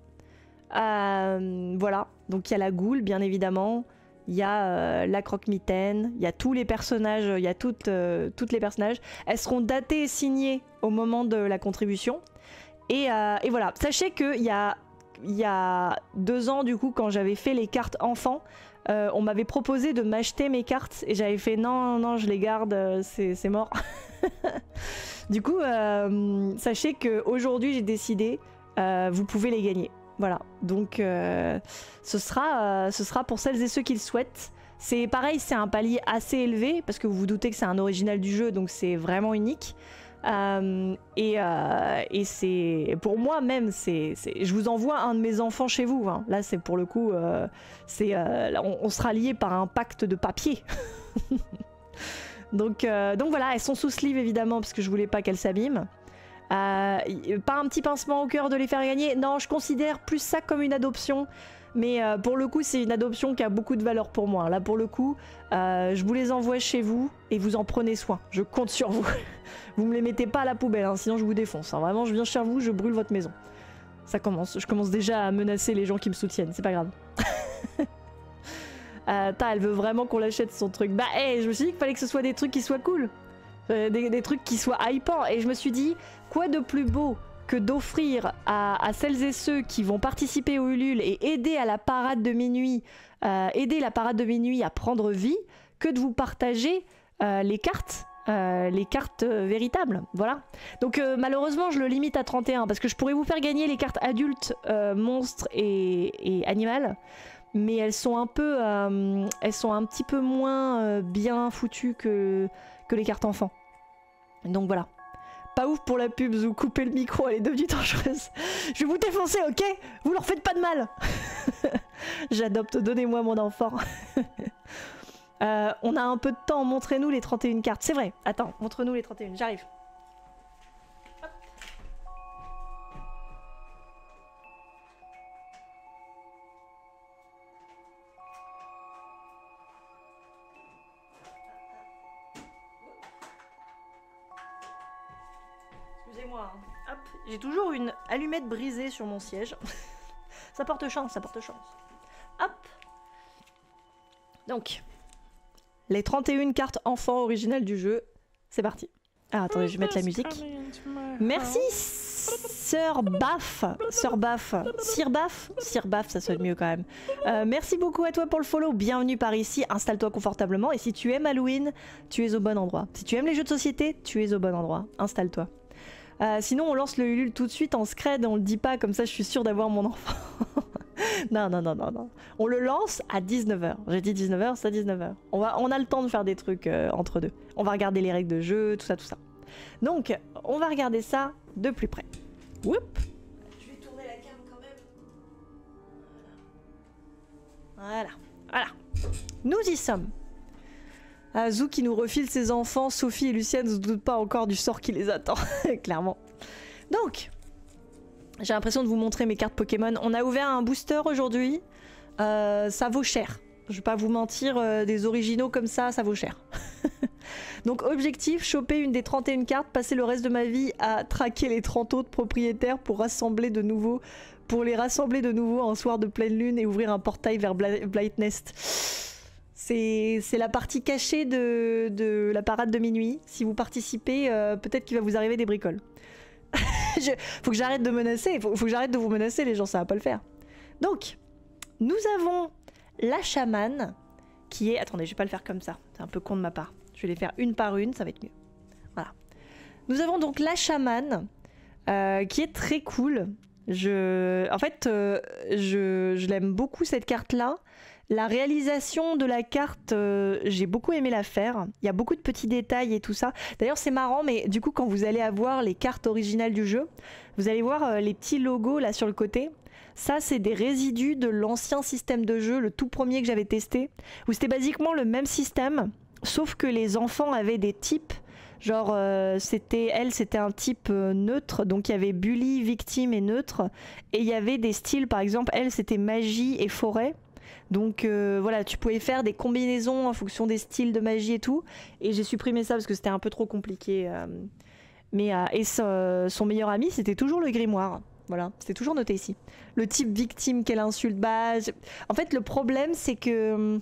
Voilà, donc il y a la goule bien évidemment, il y a la croque-mitaine, il y a tous les personnages, il y a toutes les personnages. Elles seront datées et signées au moment de la contribution. Et voilà, sachez qu'il y a 2 ans du coup, quand j'avais fait les cartes enfants, on m'avait proposé de m'acheter mes cartes et j'avais fait non, je les garde, c'est mort. Du coup, sachez qu'aujourd'hui j'ai décidé, vous pouvez les gagner. Voilà, donc ce sera pour celles et ceux qui le souhaitent. C'est pareil, c'est un palier assez élevé parce que vous vous doutez que c'est un original du jeu, donc c'est vraiment unique. Et c'est pour moi même, je vous envoie un de mes enfants chez vous. Hein. Là, c'est pour le coup, on sera liés par un pacte de papier. donc voilà, elles sont sous sleeve évidemment parce que je voulais pas qu'elles s'abîment. Pas un petit pincement au cœur de les faire gagner. Non, je considère plus ça comme une adoption. Mais pour le coup, c'est une adoption qui a beaucoup de valeur pour moi. Là, pour le coup, je vous les envoie chez vous et vous en prenez soin. Je compte sur vous. Vous me les mettez pas à la poubelle, hein, sinon je vous défonce. Hein. Vraiment, je viens chez vous, je brûle votre maison. Ça commence. Je commence déjà à menacer les gens qui me soutiennent. C'est pas grave. Elle veut vraiment qu'on l'achète son truc. Bah, je me suis dit qu'il fallait que ce soit des trucs qui soient cool. Des trucs qui soient hypants. Et je me suis dit, quoi de plus beau que d'offrir à celles et ceux qui vont participer au Ulule et aider à la parade de minuit, à prendre vie, que de vous partager les cartes véritables, voilà. Donc malheureusement je le limite à 31 parce que je pourrais vous faire gagner les cartes adultes, monstres et animales, mais elles sont un petit peu moins bien foutues que les cartes enfants. Donc voilà. Pas ouf pour la pub, vous coupez le micro, elle est devenue dangereuse. Je vais vous défoncer, ok? Vous leur faites pas de mal. J'adopte, donnez-moi mon enfant. On a un peu de temps, montrez-nous les 31 cartes. C'est vrai, attends, montre-nous les 31, j'arrive. Excusez-moi, hein. Hop, j'ai toujours une allumette brisée sur mon siège. Ça porte chance, ça porte chance. Hop. Donc, les 31 cartes enfants originales du jeu, c'est parti. Ah, attendez, je vais mettre la musique. Merci, Sir Baff. Sir Baff. Sir Baff. Sir Baff, ça sonne mieux quand même. Merci beaucoup à toi pour le follow. Bienvenue par ici. Installe-toi confortablement. Et si tu aimes Halloween, tu es au bon endroit. Si tu aimes les jeux de société, tu es au bon endroit. Installe-toi. Sinon, on lance le Ulule tout de suite en scred. On le dit pas, comme ça, je suis sûre d'avoir mon enfant. Non. On le lance à 19h. J'ai dit 19h, c'est à 19h. On a le temps de faire des trucs entre deux. On va regarder les règles de jeu, tout ça. Donc, on va regarder ça de plus près. Whoop. Je vais tourner la cam quand même. Voilà. Nous y sommes. Zou qui nous refile ses enfants. Sophie et Lucienne ne se doutent pas encore du sort qui les attend. Clairement. Donc... j'ai l'impression de vous montrer mes cartes Pokémon. On a ouvert un booster aujourd'hui. Ça vaut cher. Je vais pas vous mentir, des originaux comme ça, ça vaut cher. Donc objectif, choper une des 31 cartes, passer le reste de ma vie à traquer les 30 autres propriétaires pour les rassembler de nouveau un soir de pleine lune et ouvrir un portail vers Blightnest. C'est la partie cachée de la parade de minuit. Si vous participez, peut-être qu'il va vous arriver des bricoles. Faut que j'arrête de menacer, faut que j'arrête de vous menacer, les gens, ça va pas le faire. Donc, nous avons la chamane qui est... Attendez, je vais pas le faire comme ça, c'est un peu con de ma part. Je vais les faire une par une, ça va être mieux. Voilà. Nous avons donc la chamane qui est très cool. En fait, je l'aime beaucoup cette carte-là. La réalisation de la carte, j'ai beaucoup aimé la faire. Il y a beaucoup de petits détails et tout ça. D'ailleurs, c'est marrant, mais du coup, quand vous allez avoir les cartes originales du jeu, vous allez voir les petits logos là sur le côté. Ça, c'est des résidus de l'ancien système de jeu, le tout premier que j'avais testé, où c'était basiquement le même système, sauf que les enfants avaient des types. Genre, c'était un type neutre, donc il y avait bully, victime et neutre. Et il y avait des styles, par exemple, elle, c'était magie et forêt. Donc voilà, tu pouvais faire des combinaisons en fonction des styles de magie et tout. Et j'ai supprimé ça parce que c'était un peu trop compliqué. Et son meilleur ami, c'était toujours le grimoire. Voilà, c'était toujours noté ici. Le type victime, quelle insulte. En fait, le problème, c'est que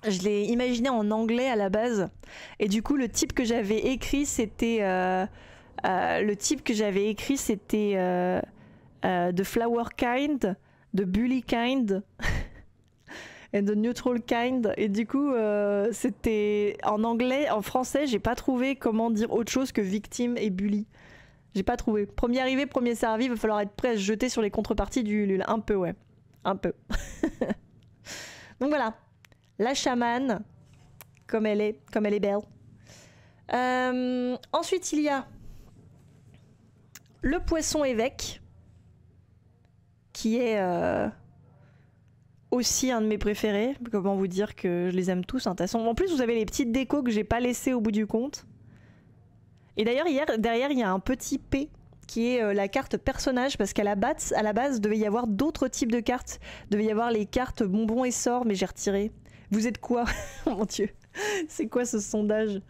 je l'ai imaginé en anglais à la base. Et du coup, le type que j'avais écrit, c'était... The Flower Kind, The Bully Kind... and the neutral kind, et du coup c'était en anglais. En français, j'ai pas trouvé comment dire autre chose que victime et bully. J'ai pas trouvé. Premier arrivé, premier servi, va falloir être prêt à se jeter sur les contreparties du Ulule. Un peu, ouais. Un peu. Donc voilà. La chamane, comme elle est belle. Ensuite, il y a le poisson évêque, qui est... aussi un de mes préférés. Comment vous dire que je les aime tous, hein. De toute façon, en plus vous avez les petites décos que j'ai pas laissées au bout du compte. Et d'ailleurs derrière il y a un petit P qui est la carte personnage, parce qu'à la base devait y avoir d'autres types de cartes. Devait y avoir les cartes bonbons et sorts, mais j'ai retiré. Vous êtes quoi? Oh mon dieu, c'est quoi ce sondage?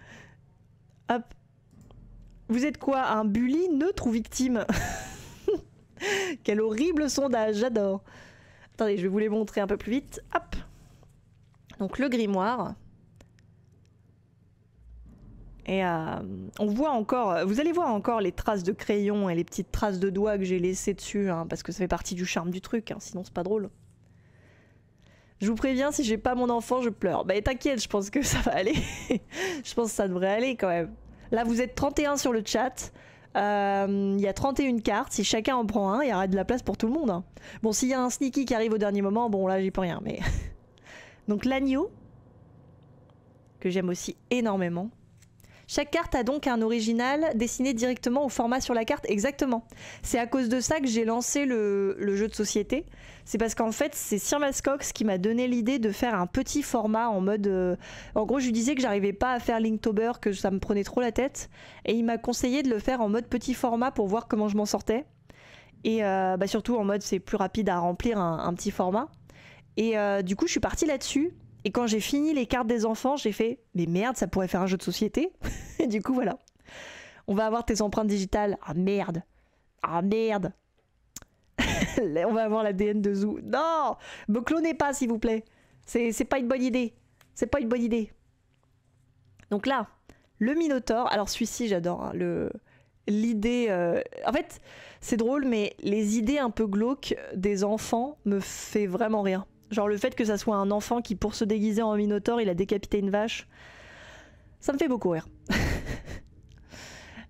Hop. Vous êtes quoi? Un bully, neutre ou victime? Quel horrible sondage, j'adore. Attendez, je vais vous les montrer un peu plus vite. Hop. Donc le grimoire. Et on voit encore, vous allez voir encore les traces de crayon et les petites traces de doigts que j'ai laissées dessus, hein, parce que ça fait partie du charme du truc, hein, sinon c'est pas drôle. Je vous préviens, si j'ai pas mon enfant, je pleure. Bah t'inquiète, je pense que ça va aller. Je pense que ça devrait aller quand même. Là vous êtes 31 sur le chat, il y a 31 cartes, si chacun en prend un, il y aura de la place pour tout le monde. Hein. Bon, s'il y a un sneaky qui arrive au dernier moment, bon là j'y peux rien, mais... Donc l'agneau, que j'aime aussi énormément. Chaque carte a donc un original dessiné directement au format sur la carte. Exactement. C'est à cause de ça que j'ai lancé le jeu de société. C'est parce qu'en fait, c'est Sir Mascox qui m'a donné l'idée de faire un petit format en mode... En gros, je lui disais que j'arrivais pas à faire Linktober, que ça me prenait trop la tête. Et il m'a conseillé de le faire en mode petit format pour voir comment je m'en sortais. Et bah surtout en mode c'est plus rapide à remplir un petit format. Et du coup, je suis partie là-dessus. Et quand j'ai fini les cartes des enfants, j'ai fait « Mais merde, ça pourrait faire un jeu de société !» Et du coup, voilà. On va avoir tes empreintes digitales. Ah merde. Ah merde. On va avoir l'ADN de Zou. Non, me clonez pas, s'il vous plaît. C'est pas une bonne idée. C'est pas une bonne idée. Donc là, le Minotaure. Alors celui-ci, j'adore. Hein, l'idée... En fait, c'est drôle, mais les idées un peu glauques des enfants me fait vraiment rire. Genre le fait que ça soit un enfant qui, pour se déguiser en Minotaure, il a décapité une vache. Ça me fait beaucoup rire.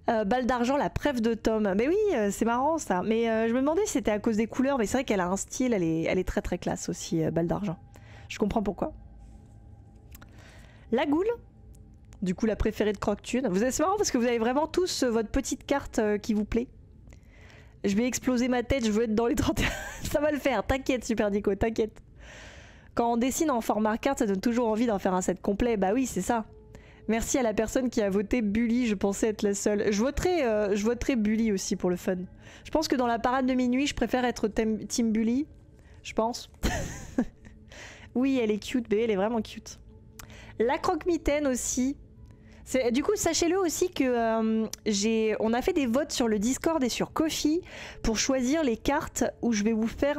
Balle d'argent, la preuve de Tom. Mais oui, c'est marrant ça. Mais je me demandais si c'était à cause des couleurs. Mais c'est vrai qu'elle a un style, elle est très très classe aussi, Balle d'argent. Je comprends pourquoi. La goule. Du coup, la préférée de Croque-Thune. C'est marrant parce que vous avez vraiment tous votre petite carte qui vous plaît. Je vais exploser ma tête, je veux être dans les 31. Ça va le faire, t'inquiète Super Nico, t'inquiète. Quand on dessine en format carte, ça donne toujours envie d'en faire un set complet. Bah oui, c'est ça. Merci à la personne qui a voté Bully, je pensais être la seule. Je voterai Bully aussi pour le fun. Je pense que dans la parade de minuit, je préfère être Team Bully. Je pense. Oui, elle est cute, bébé, elle est vraiment cute. La croque-mitaine aussi. Du coup, sachez-le aussi que on a fait des votes sur le Discord et sur Ko-fi pour choisir les cartes où je vais vous faire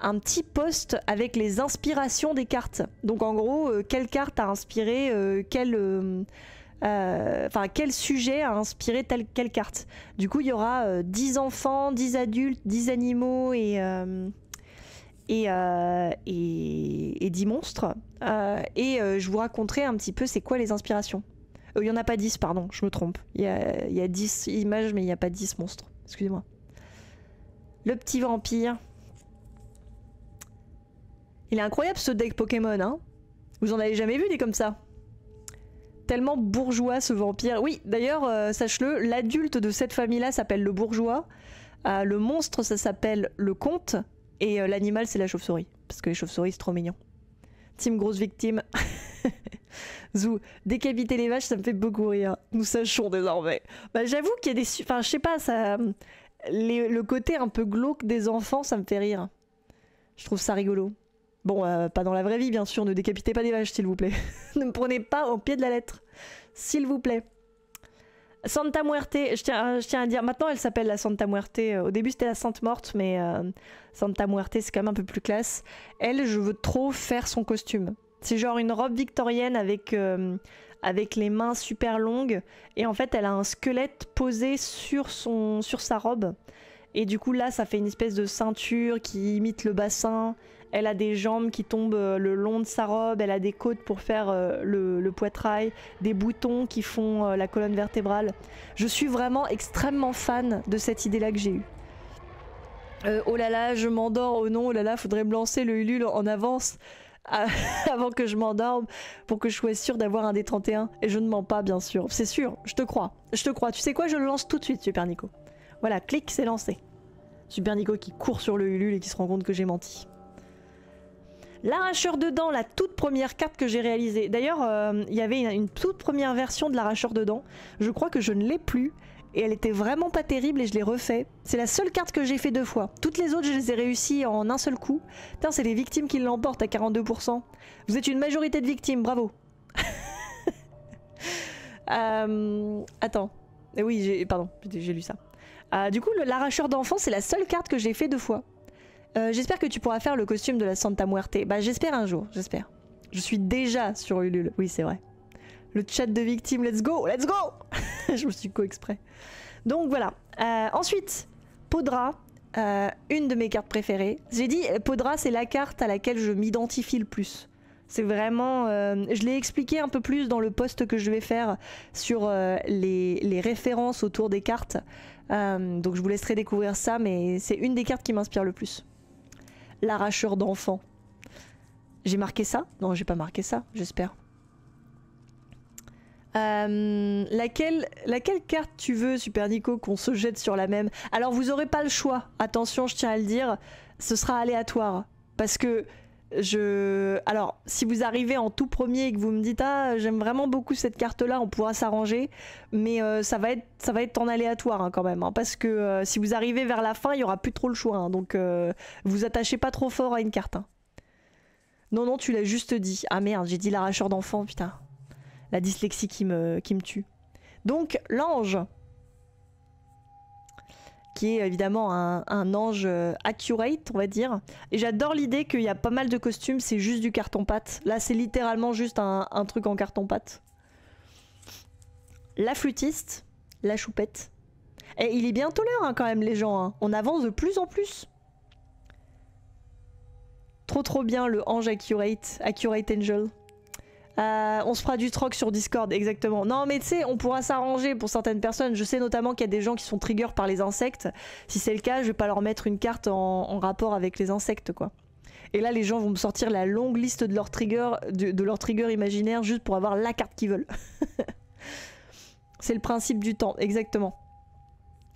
un petit post avec les inspirations des cartes. Donc en gros, quelle carte a inspiré quel sujet a inspiré quelle carte. Du coup, il y aura 10 enfants, 10 adultes, 10 animaux et 10 monstres. Je vous raconterai un petit peu c'est quoi les inspirations. Il n'y en a pas 10, pardon, je me trompe. Il y a 10 images, mais il n'y a pas 10 monstres. Excusez-moi. Le petit vampire. Il est incroyable ce deck Pokémon, hein. Vous en avez jamais vu des comme ça. Tellement bourgeois ce vampire. Oui, d'ailleurs, sache-le, l'adulte de cette famille-là s'appelle le bourgeois. Le monstre, ça s'appelle le comte. Et l'animal, c'est la chauve-souris. Parce que les chauves-souris, c'est trop mignon. Team grosse victime. Zou, décapiter les vaches, ça me fait beaucoup rire. Nous sachons désormais. Bah, j'avoue qu'il y a des... Enfin, je sais pas, ça... le côté un peu glauque des enfants, ça me fait rire. Je trouve ça rigolo. Bon, pas dans la vraie vie, bien sûr. Ne décapitez pas des vaches, s'il vous plaît. Ne me prenez pas au pied de la lettre. S'il vous plaît. Santa Muerte, je tiens à dire, maintenant elle s'appelle la Santa Muerte. Au début c'était la Sainte Morte, mais Santa Muerte c'est quand même un peu plus classe. Elle, je veux trop faire son costume. C'est genre une robe victorienne avec les mains super longues. Et en fait elle a un squelette posé sur sa robe. Et du coup là ça fait une espèce de ceinture qui imite le bassin. Elle a des jambes qui tombent le long de sa robe, elle a des côtes pour faire le poitrail, des boutons qui font la colonne vertébrale. Je suis vraiment extrêmement fan de cette idée-là que j'ai eue. Oh là là, je m'endors, oh non, oh là là, faudrait me lancer le Ulule en avance avant que je m'endorme pour que je sois sûre d'avoir un des 31. Et je ne mens pas, bien sûr. C'est sûr, je te crois. Je te crois. Tu sais quoi, je le lance tout de suite, Super Nico. Voilà, clic, c'est lancé. Super Nico qui court sur le Ulule et qui se rend compte que j'ai menti. L'arracheur de dents, la toute première carte que j'ai réalisée. D'ailleurs, il y avait une toute première version de l'arracheur de dents. Je crois que je ne l'ai plus. Et elle était vraiment pas terrible et je l'ai refait. C'est la seule carte que j'ai fait 2 fois. Toutes les autres, je les ai réussies en un seul coup. Putain, c'est les victimes qui l'emportent à 42%. Vous êtes une majorité de victimes, bravo. Attends. Oui, pardon, j'ai lu ça. Du coup, l'arracheur d'enfants, c'est la seule carte que j'ai fait 2 fois. J'espère que tu pourras faire le costume de la Santa Muerte. Bah j'espère un jour, j'espère. Je suis déjà sur Ulule. Oui, c'est vrai. Le chat de victime, let's go, let's go. Je me suis co-exprès. Donc voilà. Ensuite, Podra, une de mes cartes préférées. J'ai dit, Podra, c'est la carte à laquelle je m'identifie le plus. C'est vraiment... je l'ai expliqué un peu plus dans le post que je vais faire sur les références autour des cartes. Donc je vous laisserai découvrir ça, mais c'est une des cartes qui m'inspire le plus. L'arracheur d'enfants. J'ai marqué ça? Non, j'ai pas marqué ça, j'espère. Laquelle carte tu veux, Super Nico, qu'on se jette sur la même? Alors vous aurez pas le choix, attention, je tiens à le dire, ce sera aléatoire. Parce que alors, si vous arrivez en tout premier et que vous me dites ah j'aime vraiment beaucoup cette carte là, on pourra s'arranger, mais ça va être en aléatoire hein, quand même, hein, parce que si vous arrivez vers la fin, il y aura plus trop le choix, hein, donc vous attachez pas trop fort à une carte. Hein. Non, tu l'as juste dit. Ah merde, j'ai dit l'arracheur d'enfants, putain. La dyslexie qui me tue. Donc, l'ange. Qui est évidemment un ange accurate, on va dire. Et j'adore l'idée qu'il y a pas mal de costumes, c'est juste du carton-pâte. Là, c'est littéralement juste un truc en carton-pâte. La flûtiste. La choupette. Et il est bientôt l'heure, hein, quand même, les gens. Hein. On avance de plus en plus. Trop bien, le ange accurate. Accurate angel. On se fera du troc sur Discord, exactement. Non mais tu sais, on pourra s'arranger pour certaines personnes. Je sais notamment qu'il y a des gens qui sont triggers par les insectes. Si c'est le cas, je vais pas leur mettre une carte en rapport avec les insectes, quoi. Et là, les gens vont me sortir la longue liste de leurs triggers, de leurs triggers imaginaires juste pour avoir la carte qu'ils veulent. C'est le principe du temps, exactement.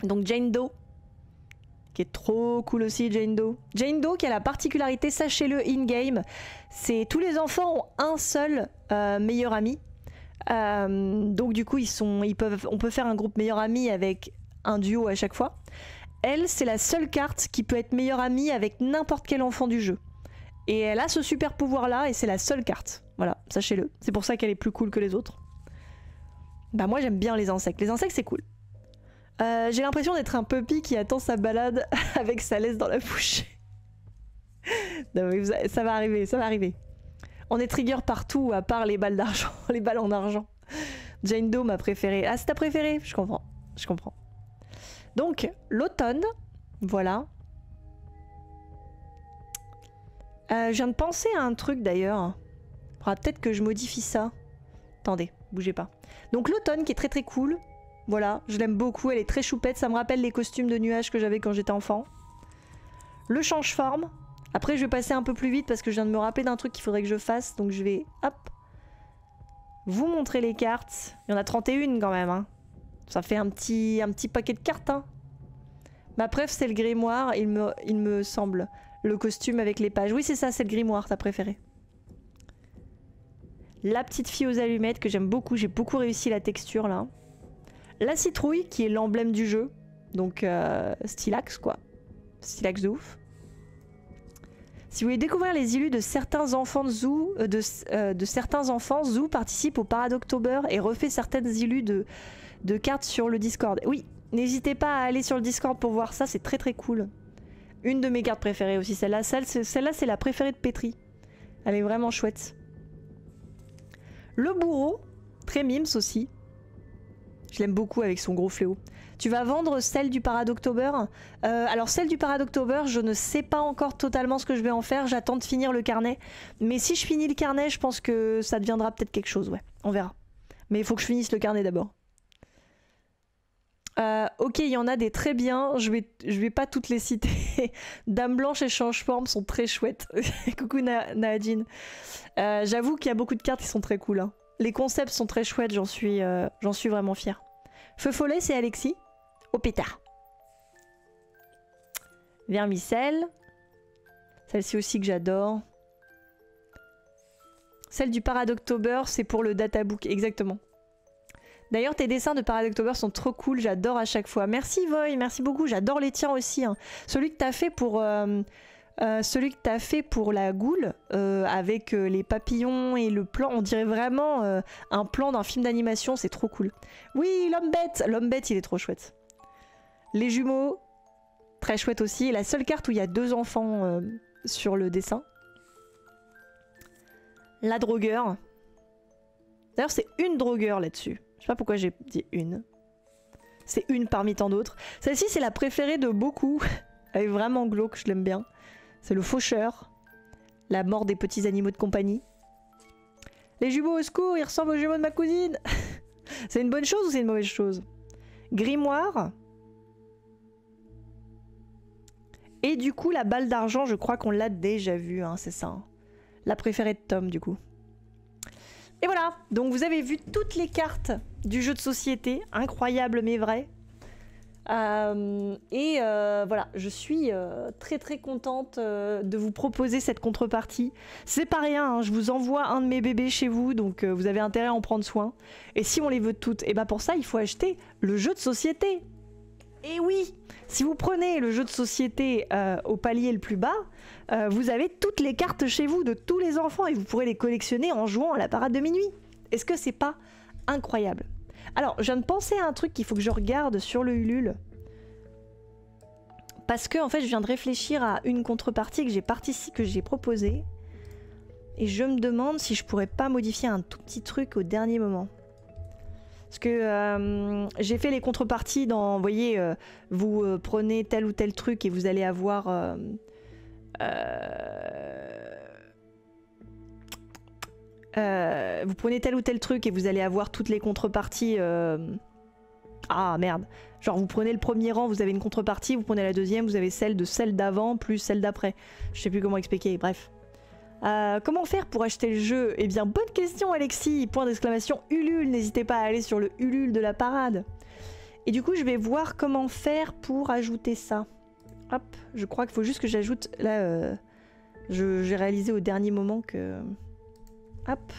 Donc Jane Doe, qui est trop cool aussi, Jane Doe. Jane Doe qui a la particularité, sachez-le, in-game, c'est tous les enfants ont un seul meilleur ami. Donc du coup, on peut faire un groupe meilleur ami avec un duo à chaque fois. Elle, c'est la seule carte qui peut être meilleure amie avec n'importe quel enfant du jeu. Et elle a ce super pouvoir-là, et c'est la seule carte. Voilà, sachez-le. C'est pour ça qu'elle est plus cool que les autres. Bah moi, j'aime bien les insectes. Les insectes, c'est cool. J'ai l'impression d'être un puppy qui attend sa balade avec sa laisse dans la bouche. Non, mais ça va arriver, ça va arriver. On est trigger partout à part les balles d'argent, les balles en argent. Jane Doe, ma préférée. Ah, c'est ta préférée? Je comprends, je comprends. Donc, l'automne, voilà. Je viens de penser à un truc d'ailleurs. Il faudra peut-être que je modifie ça. Attendez, bougez pas. Donc l'automne qui est très cool. Voilà, je l'aime beaucoup, elle est très choupette, ça me rappelle les costumes de nuages que j'avais quand j'étais enfant. Le change-forme. Après je vais passer un peu plus vite parce que je viens de me rappeler d'un truc qu'il faudrait que je fasse. Donc je vais, hop, vous montrer les cartes. Il y en a 31 quand même, hein. Ça fait un petit paquet de cartes, hein. Ma bref, c'est le grimoire, il me semble. Le costume avec les pages. Oui, c'est ça, c'est le grimoire, ta préférée. La petite fille aux allumettes que j'aime beaucoup, j'ai beaucoup réussi la texture là. La citrouille qui est l'emblème du jeu, donc stylax quoi, stylax de ouf. Si vous voulez découvrir les illus de certains enfants de Zoo, certains enfants, Zoo participe au Paradoctober et refait certaines illus de cartes sur le Discord. Oui, n'hésitez pas à aller sur le Discord pour voir ça, c'est très cool. Une de mes cartes préférées aussi, celle-là c'est la préférée de Petri. Elle est vraiment chouette. Le bourreau, très mimes aussi. Je l'aime beaucoup avec son gros fléau. Tu vas vendre celle du Paradoctober. Alors celle du Paradoctober, je ne sais pas encore totalement ce que je vais en faire. J'attends de finir le carnet. Mais si je finis le carnet, je pense que ça deviendra peut-être quelque chose. Ouais, on verra. Mais il faut que je finisse le carnet d'abord. Ok, il y en a des très bien. Je vais pas toutes les citer. Dame Blanche et Change-Forme sont très chouettes. Coucou Nadine. J'avoue qu'il y a beaucoup de cartes qui sont très cool. Hein. Les concepts sont très chouettes, j'en suis vraiment fière. Feu Follet, c'est Alexis. Au pétard. Vermicelle. Celle-ci aussi que j'adore. Celle du Paradoctober, c'est pour le databook, exactement. D'ailleurs, tes dessins de Paradoctober sont trop cool, j'adore à chaque fois. Merci Voy, merci beaucoup, j'adore les tiens aussi. Hein. Celui que t'as fait pour la goule, avec les papillons et le plan, on dirait vraiment un plan d'un film d'animation, c'est trop cool. Oui, l'homme bête, il est trop chouette. Les jumeaux, très chouette aussi. La seule carte où il y a 2 enfants sur le dessin. La drogueur. D'ailleurs, c'est une drogueur là-dessus. Je sais pas pourquoi j'ai dit une. C'est une parmi tant d'autres. Celle-ci, c'est la préférée de beaucoup. Elle est vraiment glauque, je l'aime bien. C'est le faucheur. La mort des petits animaux de compagnie. Les jumeaux au secours, ils ressemblent aux jumeaux de ma cousine. C'est une bonne chose ou c'est une mauvaise chose? Grimoire. Et du coup, la balle d'argent, je crois qu'on l'a déjà vue, hein, c'est ça. Hein. La préférée de Tom, du coup. Et voilà, donc vous avez vu toutes les cartes du jeu de société, incroyable mais vrai. Voilà, je suis très très contente de vous proposer cette contrepartie. C'est pas rien, hein, je vous envoie un de mes bébés chez vous, donc vous avez intérêt à en prendre soin. Et si on les veut toutes, et bah pour ça il faut acheter le jeu de société. Et oui, si vous prenez le jeu de société au palier le plus bas, vous avez toutes les cartes chez vous de tous les enfants et vous pourrez les collectionner en jouant à la parade de minuit. Est-ce que c'est pas incroyable? Alors, je viens de penser à un truc qu'il faut que je regarde sur le Ulule. Parce que, en fait, je viens de réfléchir à une contrepartie que j'ai proposée. Et je me demande si je pourrais pas modifier un tout petit truc au dernier moment. Parce que j'ai fait les contreparties dans... Vous voyez, vous prenez tel ou tel truc et vous allez avoir... vous prenez tel ou tel truc et vous allez avoir toutes les contreparties... Ah merde. Genre vous prenez le premier rang, vous avez une contrepartie, vous prenez la deuxième, vous avez celle d'avant plus celle d'après. Je sais plus comment expliquer, bref. Comment faire pour acheter le jeu? Eh bien, bonne question Alexis, point d'exclamation Ulule, n'hésitez pas à aller sur le Ulule de la parade. Et du coup, je vais voir comment faire pour ajouter ça. Hop, je crois qu'il faut juste que j'ajoute... Là, j'ai réalisé au dernier moment que... Hop.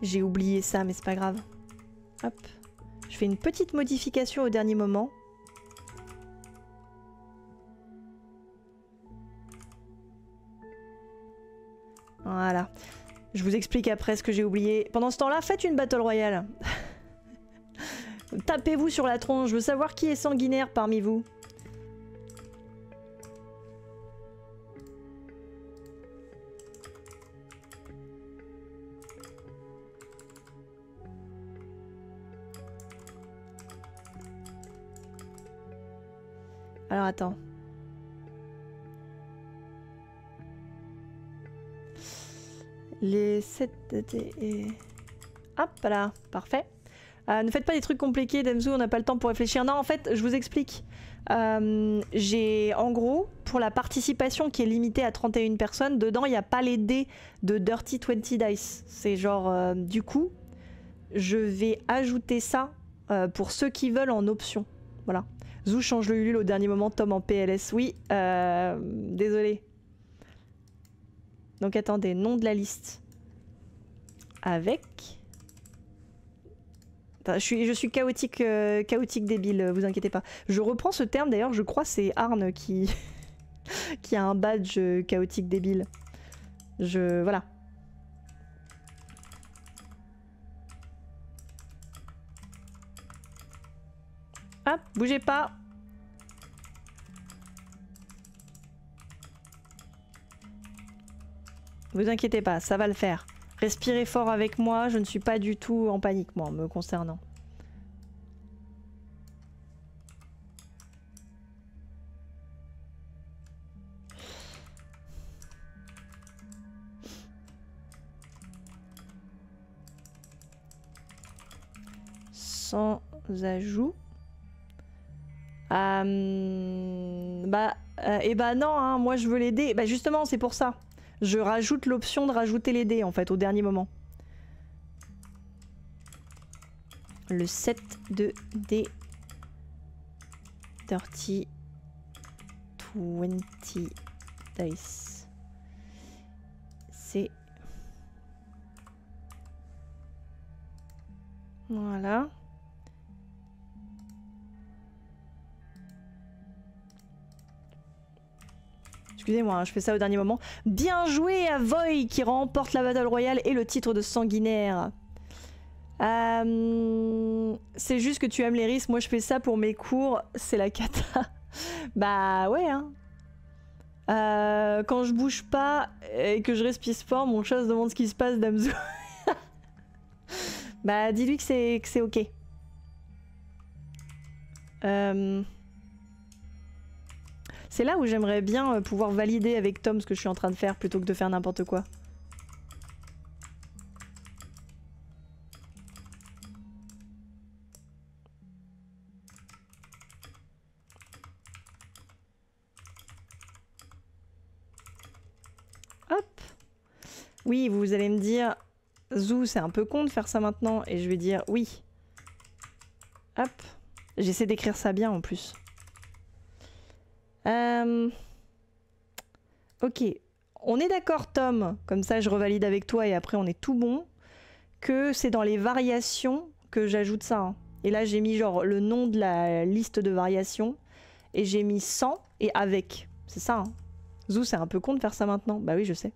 J'ai oublié ça, mais c'est pas grave. Hop. Je fais une petite modification au dernier moment. Voilà. Je vous explique après ce que j'ai oublié. Pendant ce temps-là, faites une battle royale. Tapez-vous sur la tronche. Je veux savoir qui est sanguinaire parmi vous. Alors attends. Les 7... Hop là, parfait. Ne faites pas des trucs compliqués, Damzu, on n'a pas le temps pour réfléchir. Non, en fait, je vous explique. J'ai, en gros, pour la participation qui est limitée à 31 personnes, dedans, il n'y a pas les dés de Dirty 20 Dice. C'est genre, du coup, je vais ajouter ça pour ceux qui veulent en option. Voilà. Zou change le Ulule au dernier moment, Tom en PLS. Oui, désolé. Donc attendez, nom de la liste. Avec... Attends, je suis chaotique, chaotique débile, vous inquiétez pas. Je reprends ce terme d'ailleurs, je crois c'est Arne qui... qui a un badge chaotique débile. Voilà. Hop, bougez pas. Vous inquiétez pas, ça va le faire. Respirez fort avec moi, je ne suis pas du tout en panique, moi, me concernant. Sans ajout. Et bah non, hein, moi je veux les dés. Bah justement, c'est pour ça. Je rajoute l'option de rajouter les dés en fait au dernier moment. Le set de dés 30 20 dice. C'est... Voilà. Excusez-moi, hein, je fais ça au dernier moment. Bien joué à Voy qui remporte la Battle Royale et le titre de sanguinaire. C'est juste que tu aimes les risques. Moi, je fais ça pour mes cours. C'est la cata. Bah ouais, hein. Quand je bouge pas et que je respire fort, mon chat se demande ce qui se passe, Damso. Bah, dis-lui que c'est ok. C'est là où j'aimerais bien pouvoir valider avec Tom ce que je suis en train de faire plutôt que de faire n'importe quoi. Hop. Oui, vous allez me dire, Zou, c'est un peu con de faire ça maintenant. Et je vais dire oui. Hop. J'essaie d'écrire ça bien en plus. Ok. On est d'accord, Tom, comme ça je revalide avec toi et après on est tout bon, que c'est dans les variations que j'ajoute ça. Hein. Et là j'ai mis genre le nom de la liste de variations et j'ai mis sans et avec. C'est ça. Hein. Zou, c'est un peu con de faire ça maintenant. Bah oui, je sais.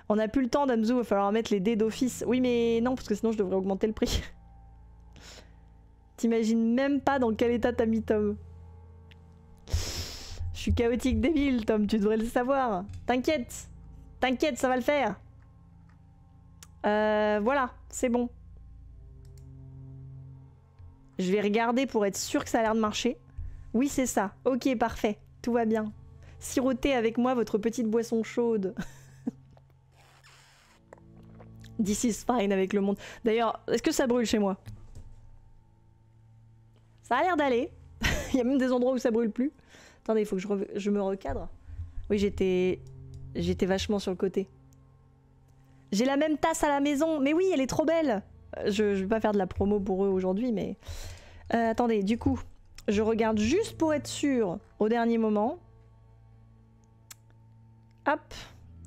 On n'a plus le temps, Damso, il va falloir mettre les dés d'office. Oui, mais non, parce que sinon je devrais augmenter le prix. T'imagines même pas dans quel état t'as mis Tom. Je suis chaotique débile, Tom, tu devrais le savoir. T'inquiète. T'inquiète, ça va le faire. Voilà, c'est bon. Je vais regarder pour être sûr que ça a l'air de marcher. Oui, c'est ça. Ok, parfait. Tout va bien. Sirotez avec moi votre petite boisson chaude. This is fine avec le monde. D'ailleurs, est-ce que ça brûle chez moi? Ça a l'air d'aller. Il y a même des endroits où ça brûle plus. Attendez, il faut que je me recadre. Oui, j'étais vachement sur le côté. J'ai la même tasse à la maison. Mais oui, elle est trop belle. Je vais pas faire de la promo pour eux aujourd'hui, mais... attendez, du coup, je regarde juste pour être sûr au dernier moment. Hop,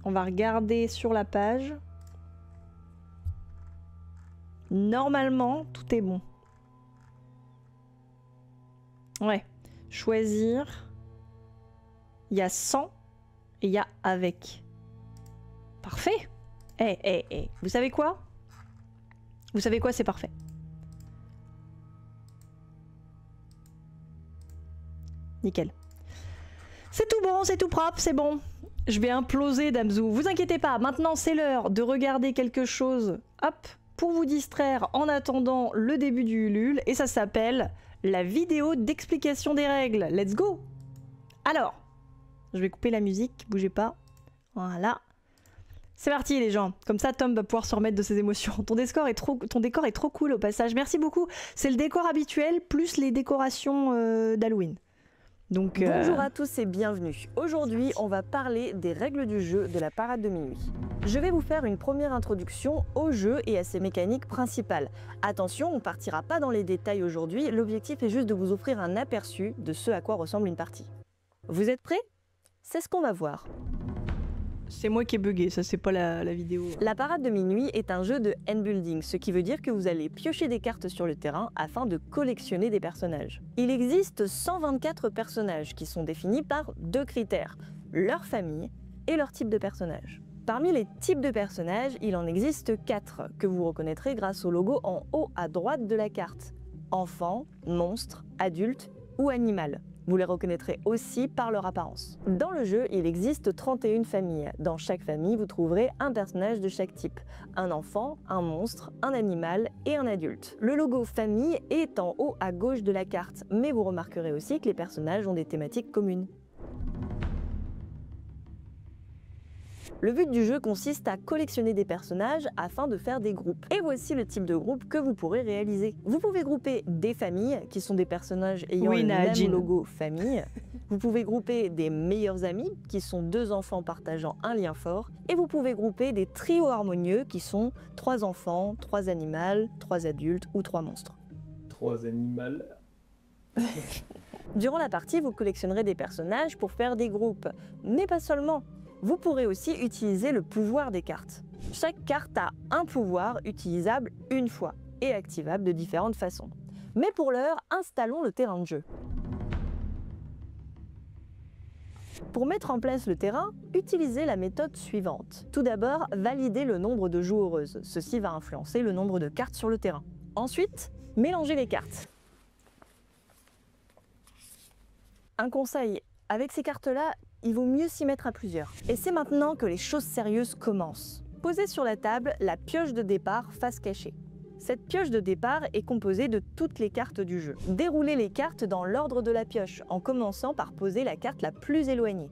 on va regarder sur la page. Normalement, tout est bon. Ouais, choisir. Il y a sans et il y a avec. Parfait. Eh. Vous savez quoi? Vous savez quoi? C'est parfait. Nickel. C'est tout bon, c'est tout propre, c'est bon. Je vais imploser, Damso. Vous inquiétez pas, maintenant c'est l'heure de regarder quelque chose. Hop, pour vous distraire en attendant le début du Ulule. Et ça s'appelle la vidéo d'explication des règles. Let's go! Alors, je vais couper la musique, bougez pas. Voilà. C'est parti les gens, comme ça Tom va pouvoir se remettre de ses émotions. Ton décor est trop cool au passage, merci beaucoup. C'est le décor habituel plus les décorations d'Halloween. Donc, bonjour à tous et bienvenue. Aujourd'hui, on va parler des règles du jeu de la parade de minuit. Je vais vous faire une première introduction au jeu et à ses mécaniques principales. Attention, on ne partira pas dans les détails aujourd'hui, l'objectif est juste de vous offrir un aperçu de ce à quoi ressemble une partie. Vous êtes prêts? C'est ce qu'on va voir. c'est moi qui ai bugué, ça c'est pas la vidéo. La parade de minuit est un jeu de handbuilding, ce qui veut dire que vous allez piocher des cartes sur le terrain afin de collectionner des personnages. Il existe 124 personnages qui sont définis par deux critères, leur famille et leur type de personnage. Parmi les types de personnages, il en existe 4 que vous reconnaîtrez grâce au logo en haut à droite de la carte. Enfant, monstre, adulte ou animal. Vous les reconnaîtrez aussi par leur apparence. Dans le jeu, il existe 31 familles. Dans chaque famille, vous trouverez un personnage de chaque type. Un enfant, un monstre, un animal et un adulte. Le logo famille est en haut à gauche de la carte, mais vous remarquerez aussi que les personnages ont des thématiques communes. Le but du jeu consiste à collectionner des personnages afin de faire des groupes. Et voici le type de groupe que vous pourrez réaliser. Vous pouvez grouper des familles, qui sont des personnages ayant le même logo famille. Vous pouvez grouper des meilleurs amis, qui sont deux enfants partageant un lien fort. Et vous pouvez grouper des trios harmonieux, qui sont 3 enfants, 3 animaux, 3 adultes ou 3 monstres. 3 animaux. Durant la partie, vous collectionnerez des personnages pour faire des groupes, mais pas seulement. Vous pourrez aussi utiliser le pouvoir des cartes. Chaque carte a un pouvoir utilisable une fois et activable de différentes façons. Mais pour l'heure, installons le terrain de jeu. Pour mettre en place le terrain, utilisez la méthode suivante. Tout d'abord, validez le nombre de joueuses. Ceci va influencer le nombre de cartes sur le terrain. Ensuite, mélangez les cartes. Un conseil Avec ces cartes-là, il vaut mieux s'y mettre à plusieurs. Et c'est maintenant que les choses sérieuses commencent. Posez sur la table la pioche de départ face cachée. Cette pioche de départ est composée de toutes les cartes du jeu. Déroulez les cartes dans l'ordre de la pioche, en commençant par poser la carte la plus éloignée.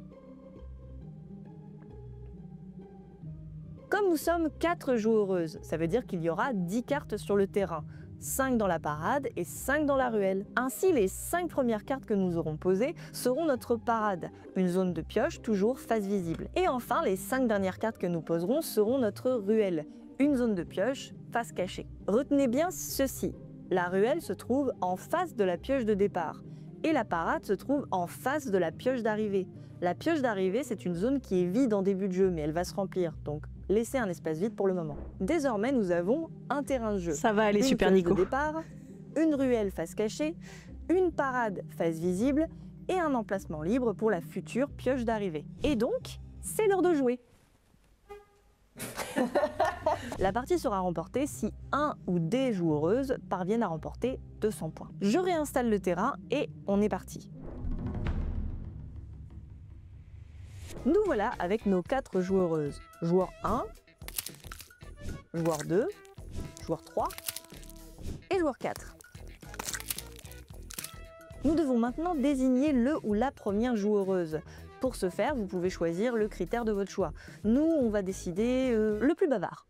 Comme nous sommes 4 joueuses, ça veut dire qu'il y aura 10 cartes sur le terrain, 5 dans la parade et 5 dans la ruelle. Ainsi, les 5 premières cartes que nous aurons posées seront notre parade, une zone de pioche toujours face visible. Et enfin, les 5 dernières cartes que nous poserons seront notre ruelle, une zone de pioche face cachée. Retenez bien ceci, la ruelle se trouve en face de la pioche de départ et la parade se trouve en face de la pioche d'arrivée. La pioche d'arrivée, c'est une zone qui est vide en début de jeu, mais elle va se remplir, donc laissez un espace vide pour le moment. Désormais, nous avons un terrain de jeu. Ça va aller une super pioche Nico. de départ, une ruelle face cachée, une parade face visible et un emplacement libre pour la future pioche d'arrivée. Et donc, c'est l'heure de jouer. La partie sera remportée si un ou des joueuses parviennent à remporter 200 points. Je réinstalle le terrain et on est parti. Nous voilà avec nos 4 joueuses. Joueur 1, joueur 2, joueur 3 et joueur 4. Nous devons maintenant désigner le ou la première joueuse. Pour ce faire, vous pouvez choisir le critère de votre choix. Nous, on va décider le plus bavard.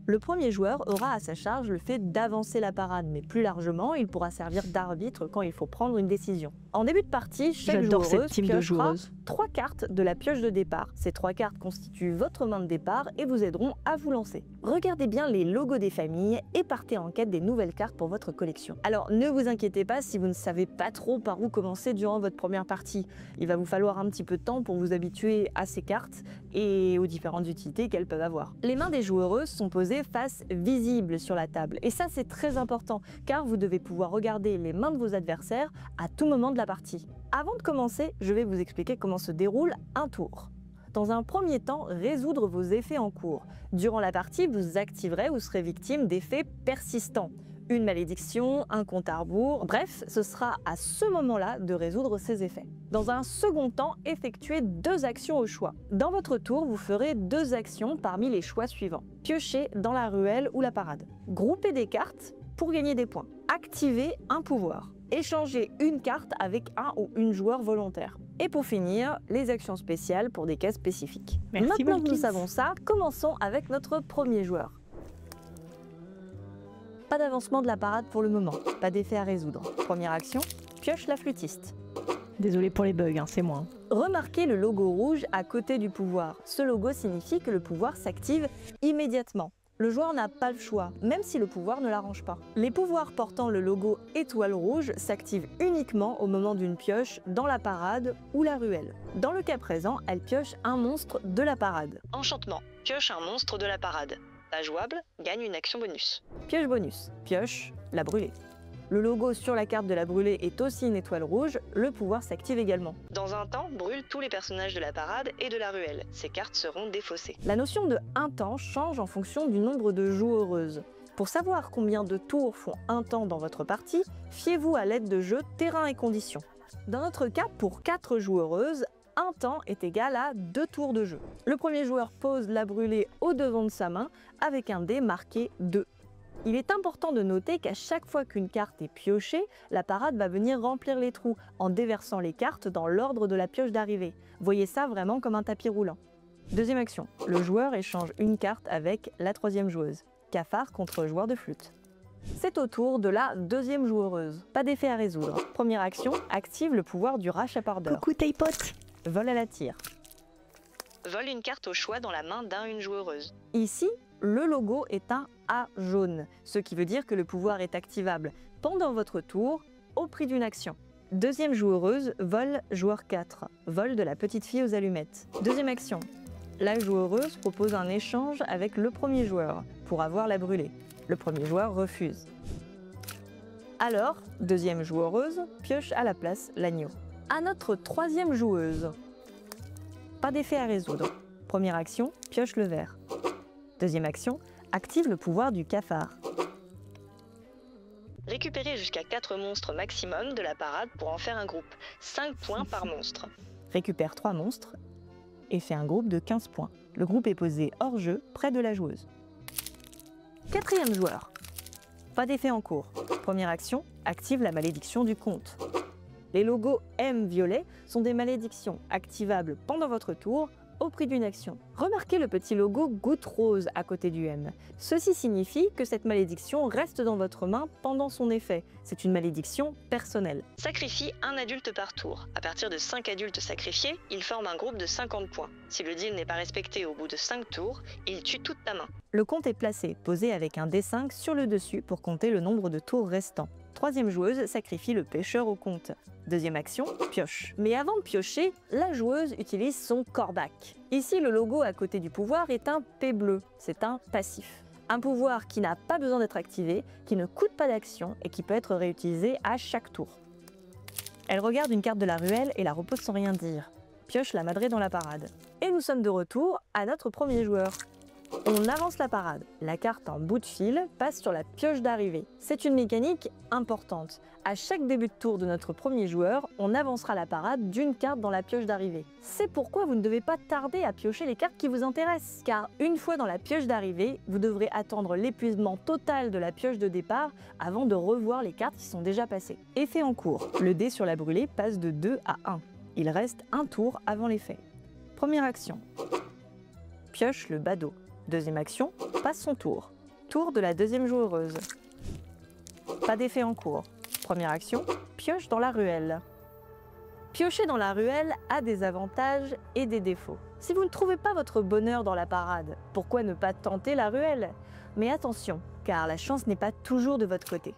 Le premier joueur aura à sa charge le fait d'avancer la parade, mais plus largement, il pourra servir d'arbitre quand il faut prendre une décision. En début de partie, chaque J'adore cette joueuse team de piochera joueuses. 3 cartes de la pioche de départ. Ces 3 cartes constituent votre main de départ et vous aideront à vous lancer. Regardez bien les logos des familles et partez en quête des nouvelles cartes pour votre collection. Alors ne vous inquiétez pas si vous ne savez pas trop par où commencer durant votre première partie. Il va vous falloir un petit peu de temps pour vous habituer à ces cartes et aux différentes utilités qu'elles peuvent avoir. Les mains des joueuses sont posées face visible sur la table et ça c'est très important car vous devez pouvoir regarder les mains de vos adversaires à tout moment de la partie. Avant de commencer, je vais vous expliquer comment se déroule un tour. Dans un premier temps, résoudre vos effets en cours. Durant la partie, vous activerez ou serez victime d'effets persistants. Une malédiction, un compte à rebours, bref, ce sera à ce moment-là de résoudre ces effets. Dans un second temps, effectuez 2 actions au choix. Dans votre tour, vous ferez 2 actions parmi les choix suivants. Piocher dans la ruelle ou la parade. Grouper des cartes pour gagner des points. Activer un pouvoir. Échanger une carte avec un ou une joueur volontaire. Et pour finir, les actions spéciales pour des cas spécifiques. Merci, Maintenant que nous Malkins. savons ça, commençons avec notre premier joueur. Pas d'avancement de la parade pour le moment, pas d'effet à résoudre. Première action, pioche la flûtiste. Désolé pour les bugs, hein, c'est moi. Remarquez le logo rouge à côté du pouvoir. Ce logo signifie que le pouvoir s'active immédiatement. Le joueur n'a pas le choix, même si le pouvoir ne l'arrange pas. Les pouvoirs portant le logo étoile rouge s'activent uniquement au moment d'une pioche dans la parade ou la ruelle. Dans le cas présent, elle pioche un monstre de la parade. Enchantement, pioche un monstre de la parade. Pas jouable, gagne une action bonus. Pioche bonus, pioche la brûlée. Le logo sur la carte de la brûlée est aussi une étoile rouge, le pouvoir s'active également. Dans un temps, brûle tous les personnages de la parade et de la ruelle. Ces cartes seront défaussées. La notion de un temps change en fonction du nombre de joueuses. Pour savoir combien de tours font un temps dans votre partie, fiez-vous à l'aide de jeux terrain et conditions. Dans notre cas, pour 4 joueuses, un temps est égal à 2 tours de jeu. Le premier joueur pose la brûlée au devant de sa main avec un dé marqué 2. Il est important de noter qu'à chaque fois qu'une carte est piochée, la parade va venir remplir les trous en déversant les cartes dans l'ordre de la pioche d'arrivée. Voyez ça vraiment comme un tapis roulant. Deuxième action, le joueur échange une carte avec la troisième joueuse. Cafard contre joueur de flûte. C'est au tour de la deuxième joueuse. Pas d'effet à résoudre. Première action, active le pouvoir du rachapardeur. Coucou Taipote. Vol à la tire. Vole une carte au choix dans la main d'une joueuse. Ici, le logo est un A jaune, ce qui veut dire que le pouvoir est activable pendant votre tour au prix d'une action. Deuxième joueuse, vole joueur 4, vol de la petite fille aux allumettes. Deuxième action, la joueuse propose un échange avec le premier joueur pour avoir la brûlée. Le premier joueur refuse. Alors, deuxième joueuse pioche à la place l'agneau. À notre troisième joueuse, pas d'effet à résoudre. Première action, pioche le vert. Deuxième action, active le pouvoir du cafard. Récupérez jusqu'à 4 monstres maximum de la parade pour en faire un groupe. 5 points par monstre. Récupère 3 monstres et fait un groupe de 15 points. Le groupe est posé hors jeu, près de la joueuse. 4e joueur. Pas d'effet en cours. Première action, active la malédiction du comte. Les logos M violet sont des malédictions activables pendant votre tour au prix d'une action. Remarquez le petit logo goutte rose à côté du M. Ceci signifie que cette malédiction reste dans votre main pendant son effet. C'est une malédiction personnelle. Sacrifie un adulte par tour. À partir de 5 adultes sacrifiés, ils forment un groupe de 50 points. Si le deal n'est pas respecté au bout de 5 tours, il tue toute ta main. Le compte est placé, posé avec un D5 sur le dessus pour compter le nombre de tours restants. 3e joueuse sacrifie le pêcheur au compte. 2e action, pioche. Mais avant de piocher, la joueuse utilise son corbac. Ici, le logo à côté du pouvoir est un P bleu, c'est un passif. Un pouvoir qui n'a pas besoin d'être activé, qui ne coûte pas d'action et qui peut être réutilisé à chaque tour. Elle regarde une carte de la ruelle et la repose sans rien dire. Pioche la madrée dans la parade. Et nous sommes de retour à notre premier joueur. On avance la parade. La carte en bout de fil passe sur la pioche d'arrivée. C'est une mécanique importante. À chaque début de tour de notre premier joueur, on avancera la parade d'une carte dans la pioche d'arrivée. C'est pourquoi vous ne devez pas tarder à piocher les cartes qui vous intéressent. Car une fois dans la pioche d'arrivée, vous devrez attendre l'épuisement total de la pioche de départ avant de revoir les cartes qui sont déjà passées. Effet en cours. Le dé sur la brûlée passe de 2 à 1. Il reste un tour avant l'effet. Première action. Pioche le badaud. 2e action, passe son tour. Tour de la 2e joueuse. Pas d'effet en cours. Première action, pioche dans la ruelle. Piocher dans la ruelle a des avantages et des défauts. Si vous ne trouvez pas votre bonheur dans la parade, pourquoi ne pas tenter la ruelle? Mais attention, car la chance n'est pas toujours de votre côté.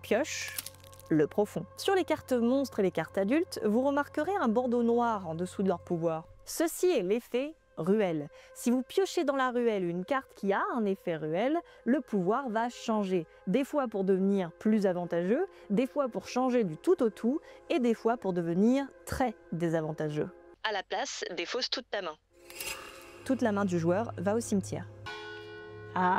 Pioche le profond. Sur les cartes monstres et les cartes adultes, vous remarquerez un bandeau noir en dessous de leur pouvoir. Ceci est l'effet ruelle. Si vous piochez dans la ruelle une carte qui a un effet ruelle, le pouvoir va changer. Des fois pour devenir plus avantageux, des fois pour changer du tout au tout, et des fois pour devenir très désavantageux. À la place, défausse toute ta main. Toute la main du joueur va au cimetière.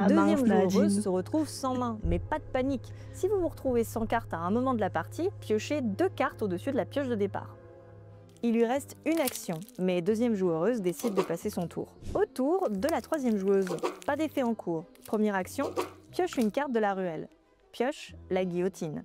Deuxième joueuse se retrouve sans main, mais pas de panique. Si vous vous retrouvez sans carte à un moment de la partie, piochez 2 cartes au-dessus de la pioche de départ. Il lui reste une action, mais deuxième joueuse décide de passer son tour. Au tour de la 3e joueuse, pas d'effet en cours. Première action, pioche une carte de la ruelle. Pioche la guillotine.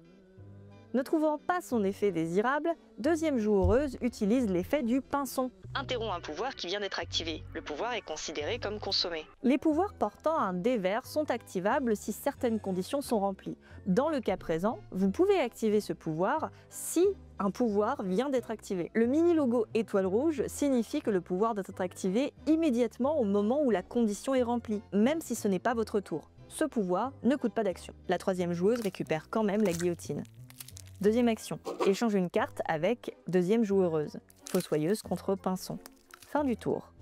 Ne trouvant pas son effet désirable, deuxième joueuse utilise l'effet du pinson. Interrompt un pouvoir qui vient d'être activé. Le pouvoir est considéré comme consommé. Les pouvoirs portant un dé vert sont activables si certaines conditions sont remplies. Dans le cas présent, vous pouvez activer ce pouvoir si un pouvoir vient d'être activé. Le mini-logo étoile rouge signifie que le pouvoir doit être activé immédiatement au moment où la condition est remplie, même si ce n'est pas votre tour. Ce pouvoir ne coûte pas d'action. La 3e joueuse récupère quand même la guillotine. Deuxième action, échange une carte avec deuxième joueuse. Fossoyeuse contre pinson. Fin du tour.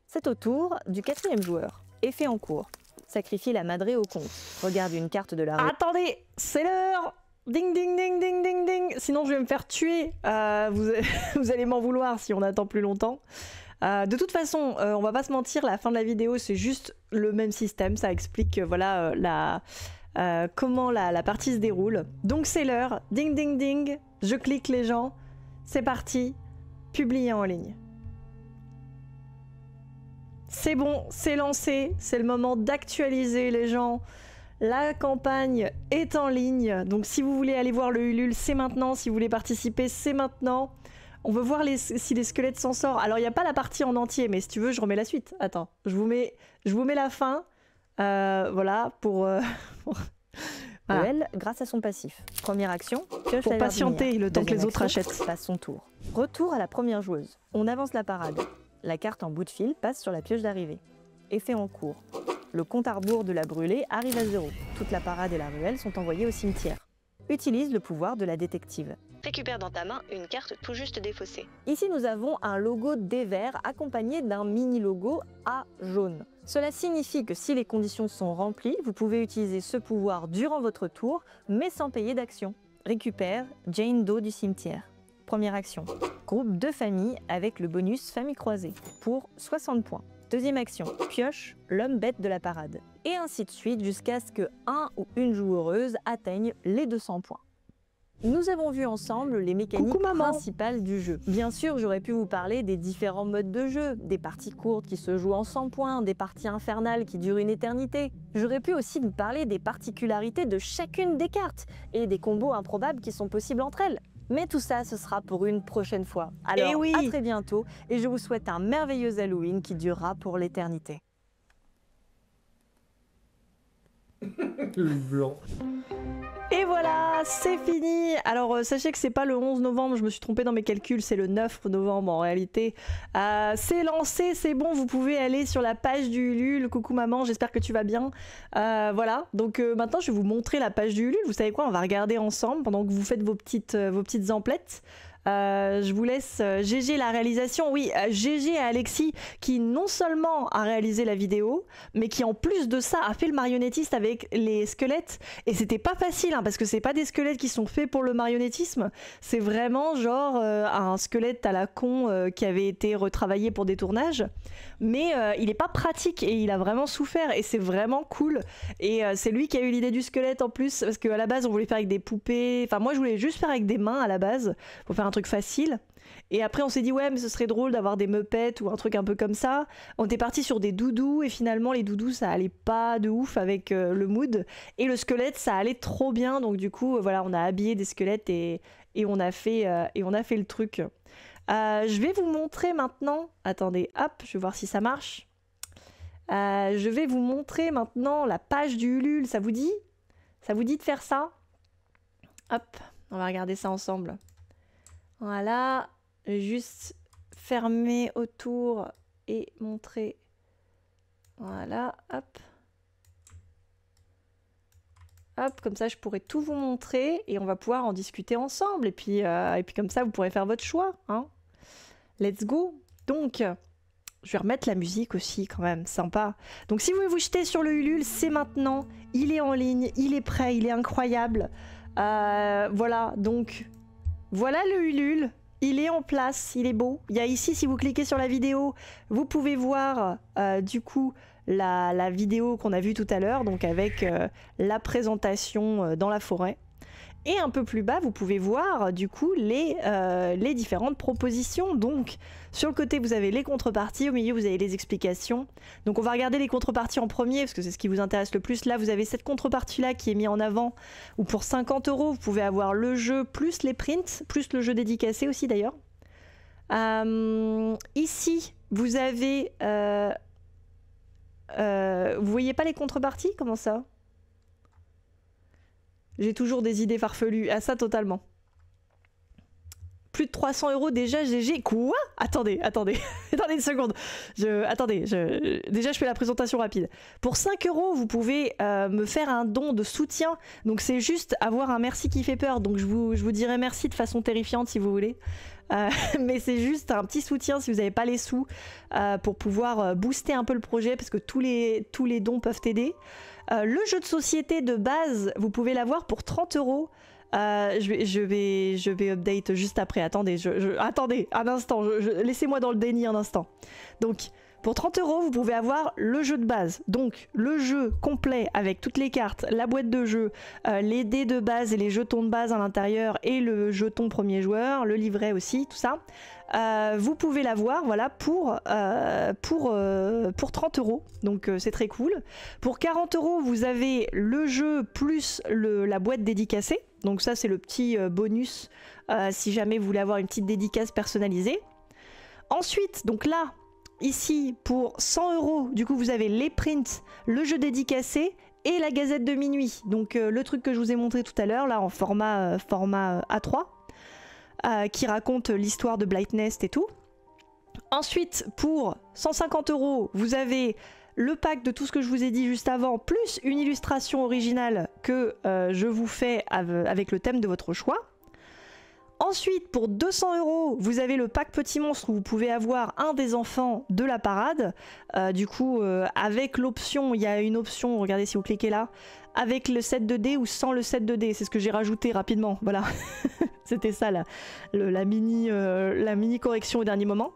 C'est au tour du 4e joueur. Effet en cours. Sacrifie la madrée au compte. Regarde une carte de la rue. Attendez, c'est l'heure. Ding ding ding ding ding ding. Sinon je vais me faire tuer. Vous allez m'en vouloir si on attend plus longtemps. De toute façon, on va pas se mentir, la fin de la vidéo c'est juste le même système. Ça explique voilà comment la partie se déroule. Donc c'est l'heure. Ding ding ding. Je clique les gens. C'est parti. Publier en ligne. C'est bon, c'est lancé. C'est le moment d'actualiser les gens. La campagne est en ligne. Donc si vous voulez aller voir le Ulule, c'est maintenant. Si vous voulez participer, c'est maintenant. On veut voir si les squelettes s'en sortent. Alors il n'y a pas la partie en entier, mais si tu veux, je remets la suite. Attends, je vous mets la fin. Voilà, pour... Voilà. Elle, grâce à son passif. Première action, pioche pour la patienter le temps que les autres achètent. Passe son tour. Retour à la première joueuse. On avance la parade. La carte en bout de fil passe sur la pioche d'arrivée. Effet en cours. Le compte à rebours de la brûlée arrive à 0. Toute la parade et la ruelle sont envoyées au cimetière. Utilise le pouvoir de la détective. Récupère dans ta main une carte tout juste défaussée. Ici, nous avons un logo D vert accompagné d'un mini-logo A jaune. Cela signifie que si les conditions sont remplies, vous pouvez utiliser ce pouvoir durant votre tour, mais sans payer d'action. Récupère Jane Doe du cimetière. Première action. Groupe de famille avec le bonus famille croisée pour 60 points. Deuxième action. Pioche l'homme bête de la parade. et ainsi de suite jusqu'à ce que un ou une joueuse atteigne les 200 points. Nous avons vu ensemble les mécaniques principales du jeu. Bien sûr, j'aurais pu vous parler des différents modes de jeu, des parties courtes qui se jouent en 100 points, des parties infernales qui durent une éternité. J'aurais pu aussi vous parler des particularités de chacune des cartes et des combos improbables qui sont possibles entre elles. Mais tout ça, ce sera pour une prochaine fois. Alors, à très bientôt et je vous souhaite un merveilleux Halloween qui durera pour l'éternité. Le blanc. Et voilà, c'est fini. Alors sachez que c'est pas le 11 novembre, je me suis trompée dans mes calculs, c'est le 9 novembre en réalité. C'est lancé, c'est bon, vous pouvez aller sur la page du Ulule. Coucou maman, j'espère que tu vas bien. Voilà, donc maintenant je vais vous montrer la page du Ulule. Vous savez quoi, on va regarder ensemble pendant que vous faites vos petites emplettes. Je vous laisse GG la réalisation. Oui, GG à Alexis qui non seulement a réalisé la vidéo, mais qui en plus de ça a fait le marionnettiste avec les squelettes. Et c'était pas facile hein, parce que c'est pas des squelettes qui sont faits pour le marionnettisme. C'est vraiment genre un squelette à la con qui avait été retravaillé pour des tournages. Mais il est pas pratique et il a vraiment souffert et c'est vraiment cool. Et c'est lui qui a eu l'idée du squelette en plus parce qu'à la base on voulait faire avec des poupées. Enfin moi je voulais juste faire avec des mains à la base pour faire un truc facile. Et après on s'est dit ouais mais ce serait drôle d'avoir des meupettes ou un truc un peu comme ça. On était parti sur des doudous et finalement les doudous ça allait pas de ouf avec le mood. Et le squelette ça allait trop bien donc du coup voilà on a habillé des squelettes et on a fait le truc. Je vais vous montrer maintenant, attendez hop je vais voir si ça marche. Je vais vous montrer maintenant la page du Ulule, ça vous dit? Ça vous dit de faire ça? Hop, on va regarder ça ensemble. Voilà, juste fermer autour et montrer. Voilà, hop. Hop, comme ça je pourrais tout vous montrer et on va pouvoir en discuter ensemble. Et puis comme ça vous pourrez faire votre choix. Hein. Let's go. Donc, je vais remettre la musique aussi quand même, sympa. Donc si vous voulez vous jeter sur le Ulule, c'est maintenant. Il est en ligne, il est prêt, il est incroyable. Voilà, donc... Voilà le Ulule, il est en place, il est beau. Il y a ici, si vous cliquez sur la vidéo, vous pouvez voir du coup la vidéo qu'on a vue tout à l'heure, donc avec la présentation dans la forêt. Et un peu plus bas, vous pouvez voir du coup les différentes propositions. Donc sur le côté, vous avez les contreparties, au milieu, vous avez les explications. Donc on va regarder les contreparties en premier, parce que c'est ce qui vous intéresse le plus. Là, vous avez cette contrepartie-là qui est mise en avant, où pour 50 €, vous pouvez avoir le jeu plus les prints, plus le jeu dédicacé aussi d'ailleurs. Ici, vous avez... vous voyez pas les contreparties? Comment ça? J'ai toujours des idées farfelues. Ah ça, totalement. Plus de 300 € déjà, GG. Quoi? Attendez. Attendez une seconde. Déjà, je fais la présentation rapide. Pour 5 €, vous pouvez me faire un don de soutien. Donc, c'est juste avoir un merci qui fait peur. Donc, je vous dirai merci de façon terrifiante si vous voulez. Mais c'est juste un petit soutien si vous n'avez pas les sous pour pouvoir booster un peu le projet parce que tous les dons peuvent aider. Le jeu de société de base, vous pouvez l'avoir pour 30 €. Je vais update juste après. Attendez, attendez un instant. Laissez-moi dans le déni un instant. Donc, pour 30 €, vous pouvez avoir le jeu de base. Donc, le jeu complet avec toutes les cartes, la boîte de jeu, les dés de base et les jetons de base à l'intérieur et le jeton premier joueur, le livret aussi, tout ça. Vous pouvez l'avoir voilà, pour 30 €. Donc, c'est très cool. Pour 40 €, vous avez le jeu plus la boîte dédicacée. Donc ça, c'est le petit bonus si jamais vous voulez avoir une petite dédicace personnalisée. Ensuite, donc là... Ici, pour 100 €, du coup, vous avez les prints, le jeu dédicacé et la gazette de minuit. Donc, le truc que je vous ai montré tout à l'heure, là, en format A3, qui raconte l'histoire de Blightnest et tout. Ensuite, pour 150 €, vous avez le pack de tout ce que je vous ai dit juste avant, plus une illustration originale que je vous fais avec le thème de votre choix. Ensuite, pour 200 €, vous avez le pack Petit Monstre où vous pouvez avoir un des enfants de la parade. Du coup, avec l'option, il y a une option, regardez si vous cliquez là, avec le set de dés ou sans le set de dés. C'est ce que j'ai rajouté rapidement, voilà. C'était ça la mini correction au dernier moment.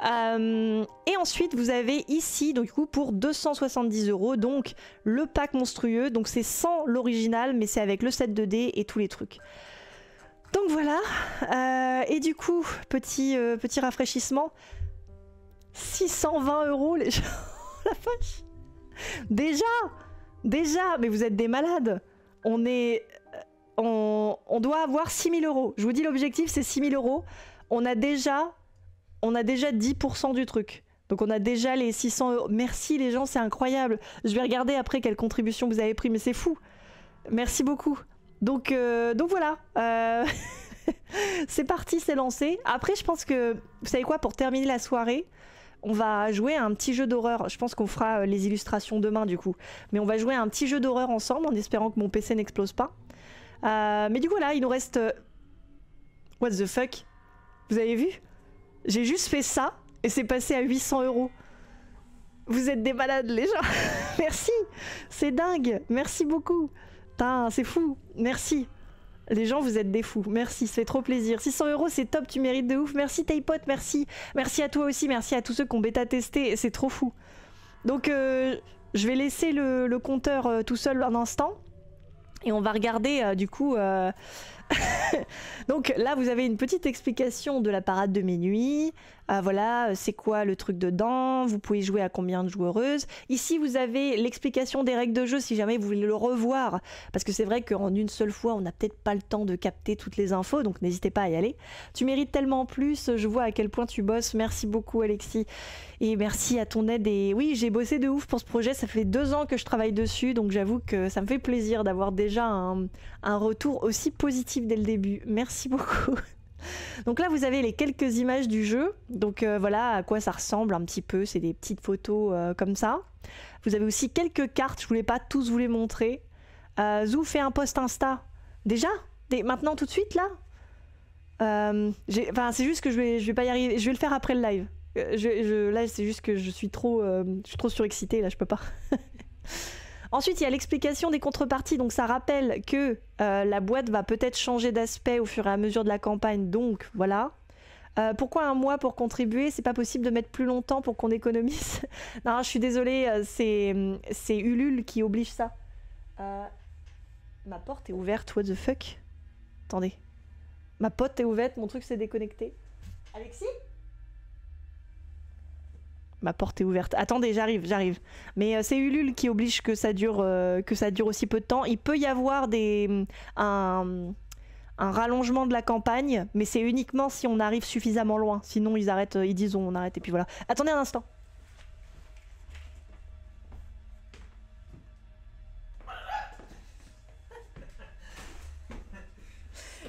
Et ensuite, vous avez ici, donc, du coup, pour 270 €, donc le pack monstrueux. Donc c'est sans l'original, mais c'est avec le set 2D et tous les trucs. Donc voilà. Et du coup, petit rafraîchissement. 620 € les gens. La vache. Déjà, mais vous êtes des malades. On doit avoir 6 000 €. Je vous dis, l'objectif, c'est 6 000 €. On a déjà 10% du truc. Donc on a déjà les 600 €. Merci les gens, c'est incroyable. Je vais regarder après quelle contribution vous avez pris, mais c'est fou. Merci beaucoup. Donc voilà. C'est parti, c'est lancé. Après, je pense que, vous savez quoi, pour terminer la soirée, on va jouer à un petit jeu d'horreur. Je pense qu'on fera les illustrations demain du coup. Mais on va jouer à un petit jeu d'horreur ensemble en espérant que mon PC n'explose pas. Mais du coup là, il nous reste... What the fuck? Vous avez vu? J'ai juste fait ça et c'est passé à 800 €. Vous êtes des malades les gens. Merci. C'est dingue. Merci beaucoup. Putain, c'est fou. Merci. Les gens, vous êtes des fous. Merci, ça fait trop plaisir. 600 € c'est top, tu mérites de ouf. Merci Taypot, merci. Merci à toi aussi, merci à tous ceux qui ont bêta testé. C'est trop fou. Donc, je vais laisser le compteur tout seul un instant. Et on va regarder, du coup... Donc là, vous avez une petite explication de la parade de minuit. Voilà, c'est quoi le truc dedans. Vous pouvez jouer à combien de joueuses. Ici, vous avez l'explication des règles de jeu si jamais vous voulez le revoir. Parce que c'est vrai qu'en une seule fois, on n'a peut-être pas le temps de capter toutes les infos. Donc n'hésitez pas à y aller. Tu mérites tellement plus. Je vois à quel point tu bosses. Merci beaucoup, Alexis. Et merci à ton aide. Et oui, j'ai bossé de ouf pour ce projet. Ça fait 2 ans que je travaille dessus. Donc j'avoue que ça me fait plaisir d'avoir déjà un retour aussi positif dès le début. Merci beaucoup. Donc là, vous avez les quelques images du jeu. Donc voilà à quoi ça ressemble un petit peu. C'est des petites photos comme ça. Vous avez aussi quelques cartes. Je voulais pas tous vous les montrer. Zou fait un post Insta. Déjà? Maintenant, tout de suite, là? Enfin, c'est juste que je vais pas y arriver. Je vais le faire après le live. Là, c'est juste que je suis trop surexcitée. Là, je peux pas. Ensuite, il y a l'explication des contreparties. Donc, ça rappelle que la boîte va peut-être changer d'aspect au fur et à mesure de la campagne. Donc, voilà. Pourquoi un mois pour contribuer? C'est pas possible de mettre plus longtemps pour qu'on économise? Non, je suis désolée. C'est Ulule qui oblige ça. Ma porte est ouverte. What the fuck? Attendez. Ma porte est ouverte. Mon truc s'est déconnecté. Alexis? Ma porte est ouverte. Attendez, j'arrive. Mais c'est Ulule qui oblige que ça dure aussi peu de temps. Il peut y avoir un rallongement de la campagne, mais c'est uniquement si on arrive suffisamment loin. Sinon, ils arrêtent, ils disent on arrête et puis voilà. Attendez un instant.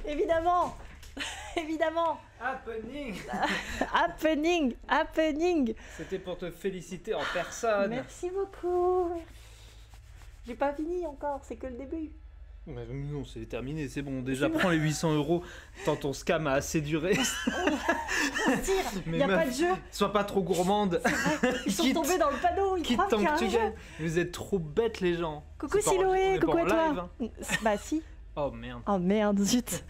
Évidemment. Évidemment. Happening. C'était pour te féliciter en personne. Merci beaucoup. J'ai pas fini encore, c'est que le début. Mais non, c'est terminé, c'est bon. Déjà, prends les 800 €. Tant ton scam a assez duré. Il n'y a pas de jeu. Sois pas trop gourmande. Ils sont tombés dans le panneau. Ils croient qu'il y a un jeu. Vous êtes trop bêtes, les gens. Coucou Siloé, coucou à toi. Live, hein. Bah si. Oh merde. Oh merde, zut.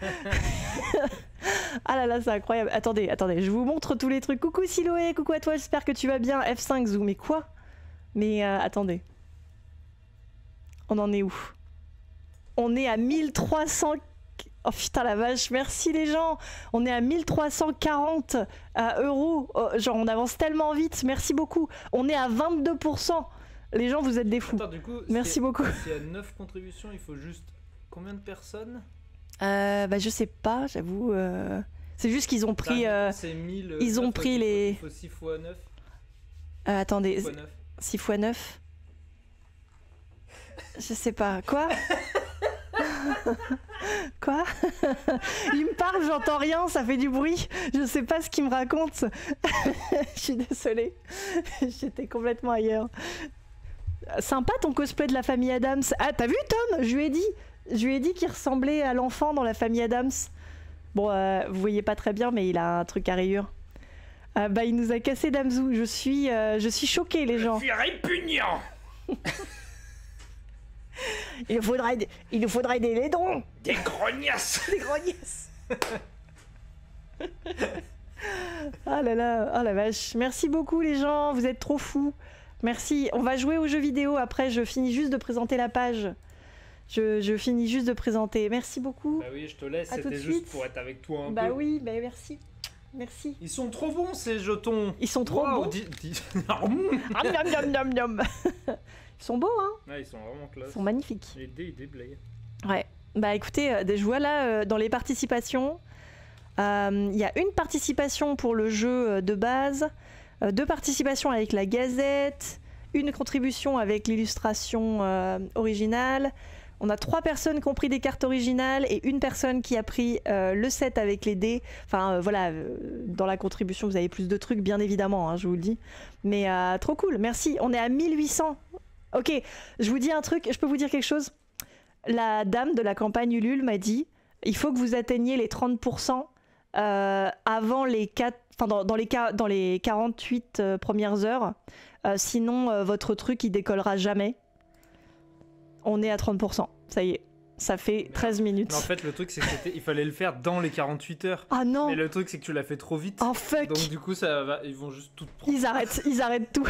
Ah là là, c'est incroyable. Attendez, je vous montre tous les trucs. Coucou Siloé, coucou à toi, j'espère que tu vas bien. F5 Zou, mais quoi? Mais attendez. On en est où? On est à 1300... Oh putain la vache, merci les gens. On est à 1340 €. Oh, genre on avance tellement vite, merci beaucoup. On est à 22%. Les gens, vous êtes des fous. Attends, du coup, merci beaucoup. S'il y a 9 contributions, il faut juste... Combien de personnes? Bah je sais pas, j'avoue. C'est juste qu'ils ont pris... c'est 1000, ils ont pris les... Il faut 6 x 9. Attendez, 6 x 9. 6 x 9. Je sais pas. Quoi? Quoi? Il me parle, j'entends rien, ça fait du bruit. Je sais pas ce qu'il me raconte. Je suis désolée. J'étais complètement ailleurs. Sympa ton cosplay de la famille Adams. Ah, t'as vu Tom? Je lui ai dit qu'il ressemblait à l'enfant dans la famille Adams. Bon, vous voyez pas très bien, mais il a un truc à rayures. Bah, il nous a cassé Damzou. Je suis choquée, les gens. Je suis répugnant. Il nous faudrait des laidrons. Des grognasses. Des grognasses. Ah là là, oh la vache. Merci beaucoup les gens, vous êtes trop fous. Merci. On va jouer aux jeux vidéo après, je finis juste de présenter la page. Je finis juste de présenter. Merci beaucoup. Bah oui, je te laisse, À tout c'était de juste suite. pour être avec toi un Bah peu. oui, bah merci. Merci. Ils sont trop bons ces jetons. Ils sont trop Waouh, bons. Miam, miam, miam, miam. Ils sont beaux, hein. Ouais, ils sont vraiment classe. Ils sont magnifiques. Les dés, ils déblayent. Ouais. Bah écoutez, je vois là dans les participations, il y a une participation pour le jeu de base, 2 participations avec la gazette, une contribution avec l'illustration originale. On a 3 personnes qui ont pris des cartes originales et une personne qui a pris le set avec les dés. Enfin voilà, dans la contribution vous avez plus de trucs bien évidemment, hein, je vous le dis. Mais trop cool, merci. On est à 1800. Ok, je vous dis un truc, je peux vous dire quelque chose? La dame de la campagne Ulule m'a dit il faut que vous atteigniez les 30% avant les 4, enfin dans les 48 premières heures. Sinon votre truc il décollera jamais. On est à 30%, ça y est, ça fait 13 minutes. Mais en fait, le truc, c'est qu'il fallait le faire dans les 48 heures. Ah non. Mais le truc, c'est que tu l'as fait trop vite. Oh fuck. Donc du coup, ça va, ils vont juste tout prendre. Ils arrêtent tout.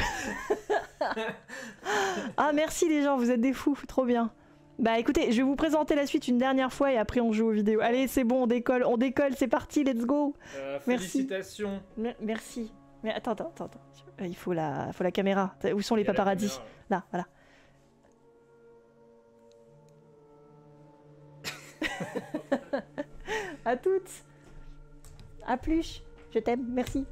Ah merci les gens, vous êtes des fous, trop bien. Bah écoutez, je vais vous présenter la suite une dernière fois et après on joue aux vidéos. Allez, c'est bon, on décolle, c'est parti, let's go. Merci. Félicitations. Merci. Mais attends. Il faut la caméra. Où sont les Il y a la paparazzis? caméra, Là, voilà. À toutes. À plus. Je t'aime. Merci.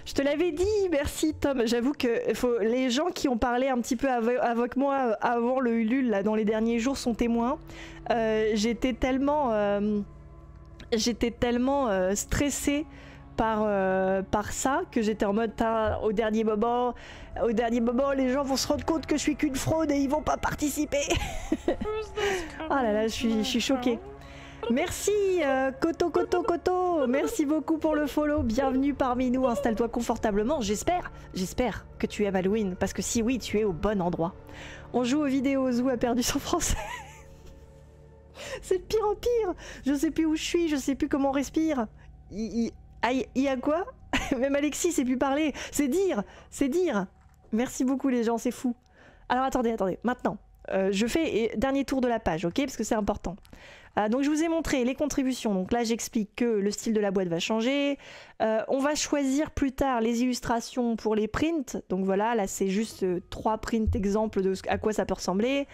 Je te l'avais dit, merci Tom. J'avoue que les gens qui ont parlé un petit peu avec moi avant le Ulule là, dans les derniers jours sont témoins. J'étais tellement stressée par ça que j'étais en mode au dernier moment les gens vont se rendre compte que je suis qu'une fraude et ils vont pas participer. Oh là là, je suis choquée. Merci Koto, merci beaucoup pour le follow, bienvenue parmi nous, installe-toi confortablement, j'espère que tu aimes Halloween, parce que si oui, tu es au bon endroit. On joue aux vidéos, Zou a perdu son français. C'est de pire en pire, je sais plus où je suis, je sais plus comment on respire. Il y a quoi? Même Alexis sait plus parler, c'est dire. Merci beaucoup les gens, c'est fou. Alors attendez, maintenant, je fais dernier tour de la page, ok, parce que c'est important. Donc je vous ai montré les contributions, donc là j'explique que le style de la boîte va changer, on va choisir plus tard les illustrations pour les prints, donc voilà, là c'est juste 3 prints exemples de à quoi ça peut ressembler,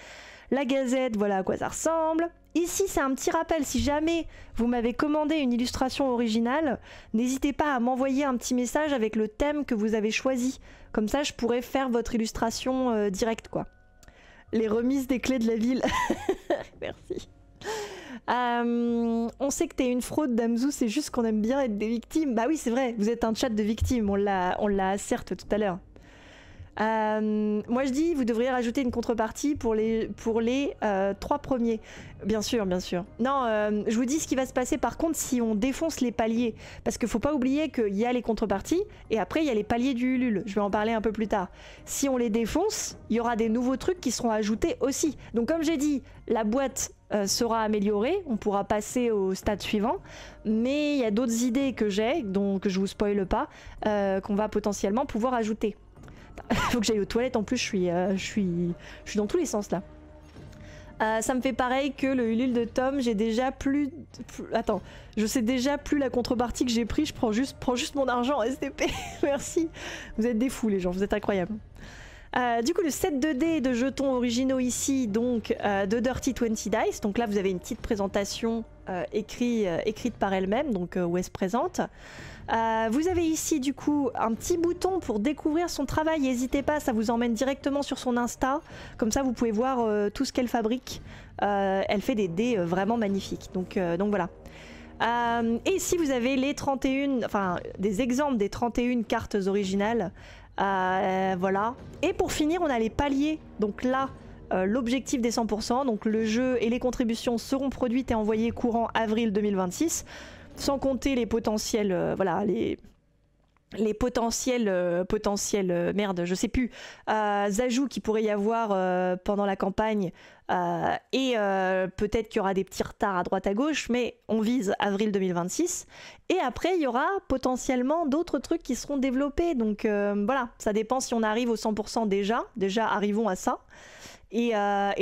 la gazette, voilà à quoi ça ressemble. Ici c'est un petit rappel, si jamais vous m'avez commandé une illustration originale, n'hésitez pas à m'envoyer un petit message avec le thème que vous avez choisi, comme ça je pourrais faire votre illustration directe quoi. Les remises des clés de la ville, merci. On sait que t'es une fraude Damzou, c'est juste qu'on aime bien être des victimes. Bah oui c'est vrai, vous êtes un chat de victimes, on l'a certes tout à l'heure. Moi je dis vous devriez rajouter une contrepartie pour les 3 premiers. Bien sûr. Non, je vous dis ce qui va se passer par contre si on défonce les paliers. Parce qu'il faut pas oublier qu'il y a les contreparties et après il y a les paliers du Ulule. Je vais en parler un peu plus tard. Si on les défonce, il y aura des nouveaux trucs qui seront ajoutés aussi. Donc comme j'ai dit, la boîte sera améliorée, on pourra passer au stade suivant. Mais il y a d'autres idées que j'ai, donc je vous spoile pas, qu'on va potentiellement pouvoir ajouter. Faut que j'aille aux toilettes en plus, je suis dans tous les sens là. Ça me fait pareil que le Ulule de Tom, j'ai déjà attends, je sais déjà plus la contrepartie que j'ai pris, je prends juste mon argent en STP. Merci, vous êtes des fous les gens, vous êtes incroyables. Du coup le set 2D de jetons originaux ici, donc de Dirty 20 Dice, donc là vous avez une petite présentation écrite par elle-même, donc où elle se présente. Vous avez ici du coup un petit bouton pour découvrir son travail, n'hésitez pas, ça vous emmène directement sur son Insta, comme ça vous pouvez voir tout ce qu'elle fabrique. Elle fait des dés vraiment magnifiques, donc voilà. Et ici vous avez les 31, enfin des exemples des 31 cartes originales, voilà. Et pour finir on a les paliers, donc là l'objectif des 100%, donc le jeu et les contributions seront produites et envoyées courant avril 2026. Sans compter les potentiels, voilà, les potentiels merde, je sais plus, ajouts qu'il pourrait y avoir pendant la campagne, et peut-être qu'il y aura des petits retards à droite à gauche, mais on vise avril 2026. Et après, il y aura potentiellement d'autres trucs qui seront développés. Donc voilà, ça dépend si on arrive au 100% déjà. Déjà, arrivons à ça. Et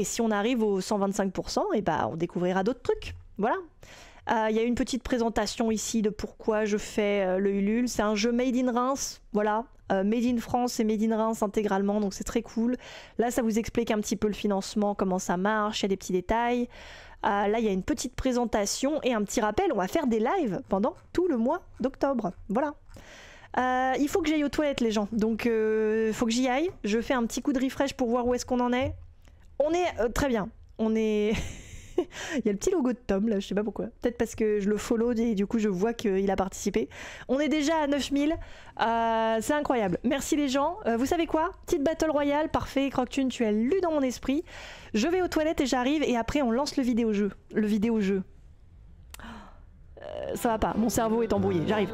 si on arrive au 125%, et bah, on découvrira d'autres trucs. Voilà. Il y a une petite présentation ici de pourquoi je fais le Ulule. C'est un jeu made in Reims, voilà. Made in France et made in Reims intégralement, donc c'est très cool. Là, ça vous explique un petit peu le financement, comment ça marche, il y a des petits détails. Là, il y a une petite présentation et un petit rappel, on va faire des lives pendant tout le mois d'octobre. Voilà. Il faut que j'aille aux toilettes, les gens, donc il faut que j'y aille. Je fais un petit coup de refresh pour voir où est-ce qu'on en est. On est très bien, on est... Il y a le petit logo de Tom là, je sais pas pourquoi. Peut-être parce que je le follow et du coup je vois qu'il a participé. On est déjà à 9000. C'est incroyable. Merci les gens. Vous savez quoi? Petite battle royale, parfait. Croctune, tu as lu dans mon esprit. Je vais aux toilettes et j'arrive et après on lance le vidéo-jeu. Ça va pas, mon cerveau est embrouillé. J'arrive.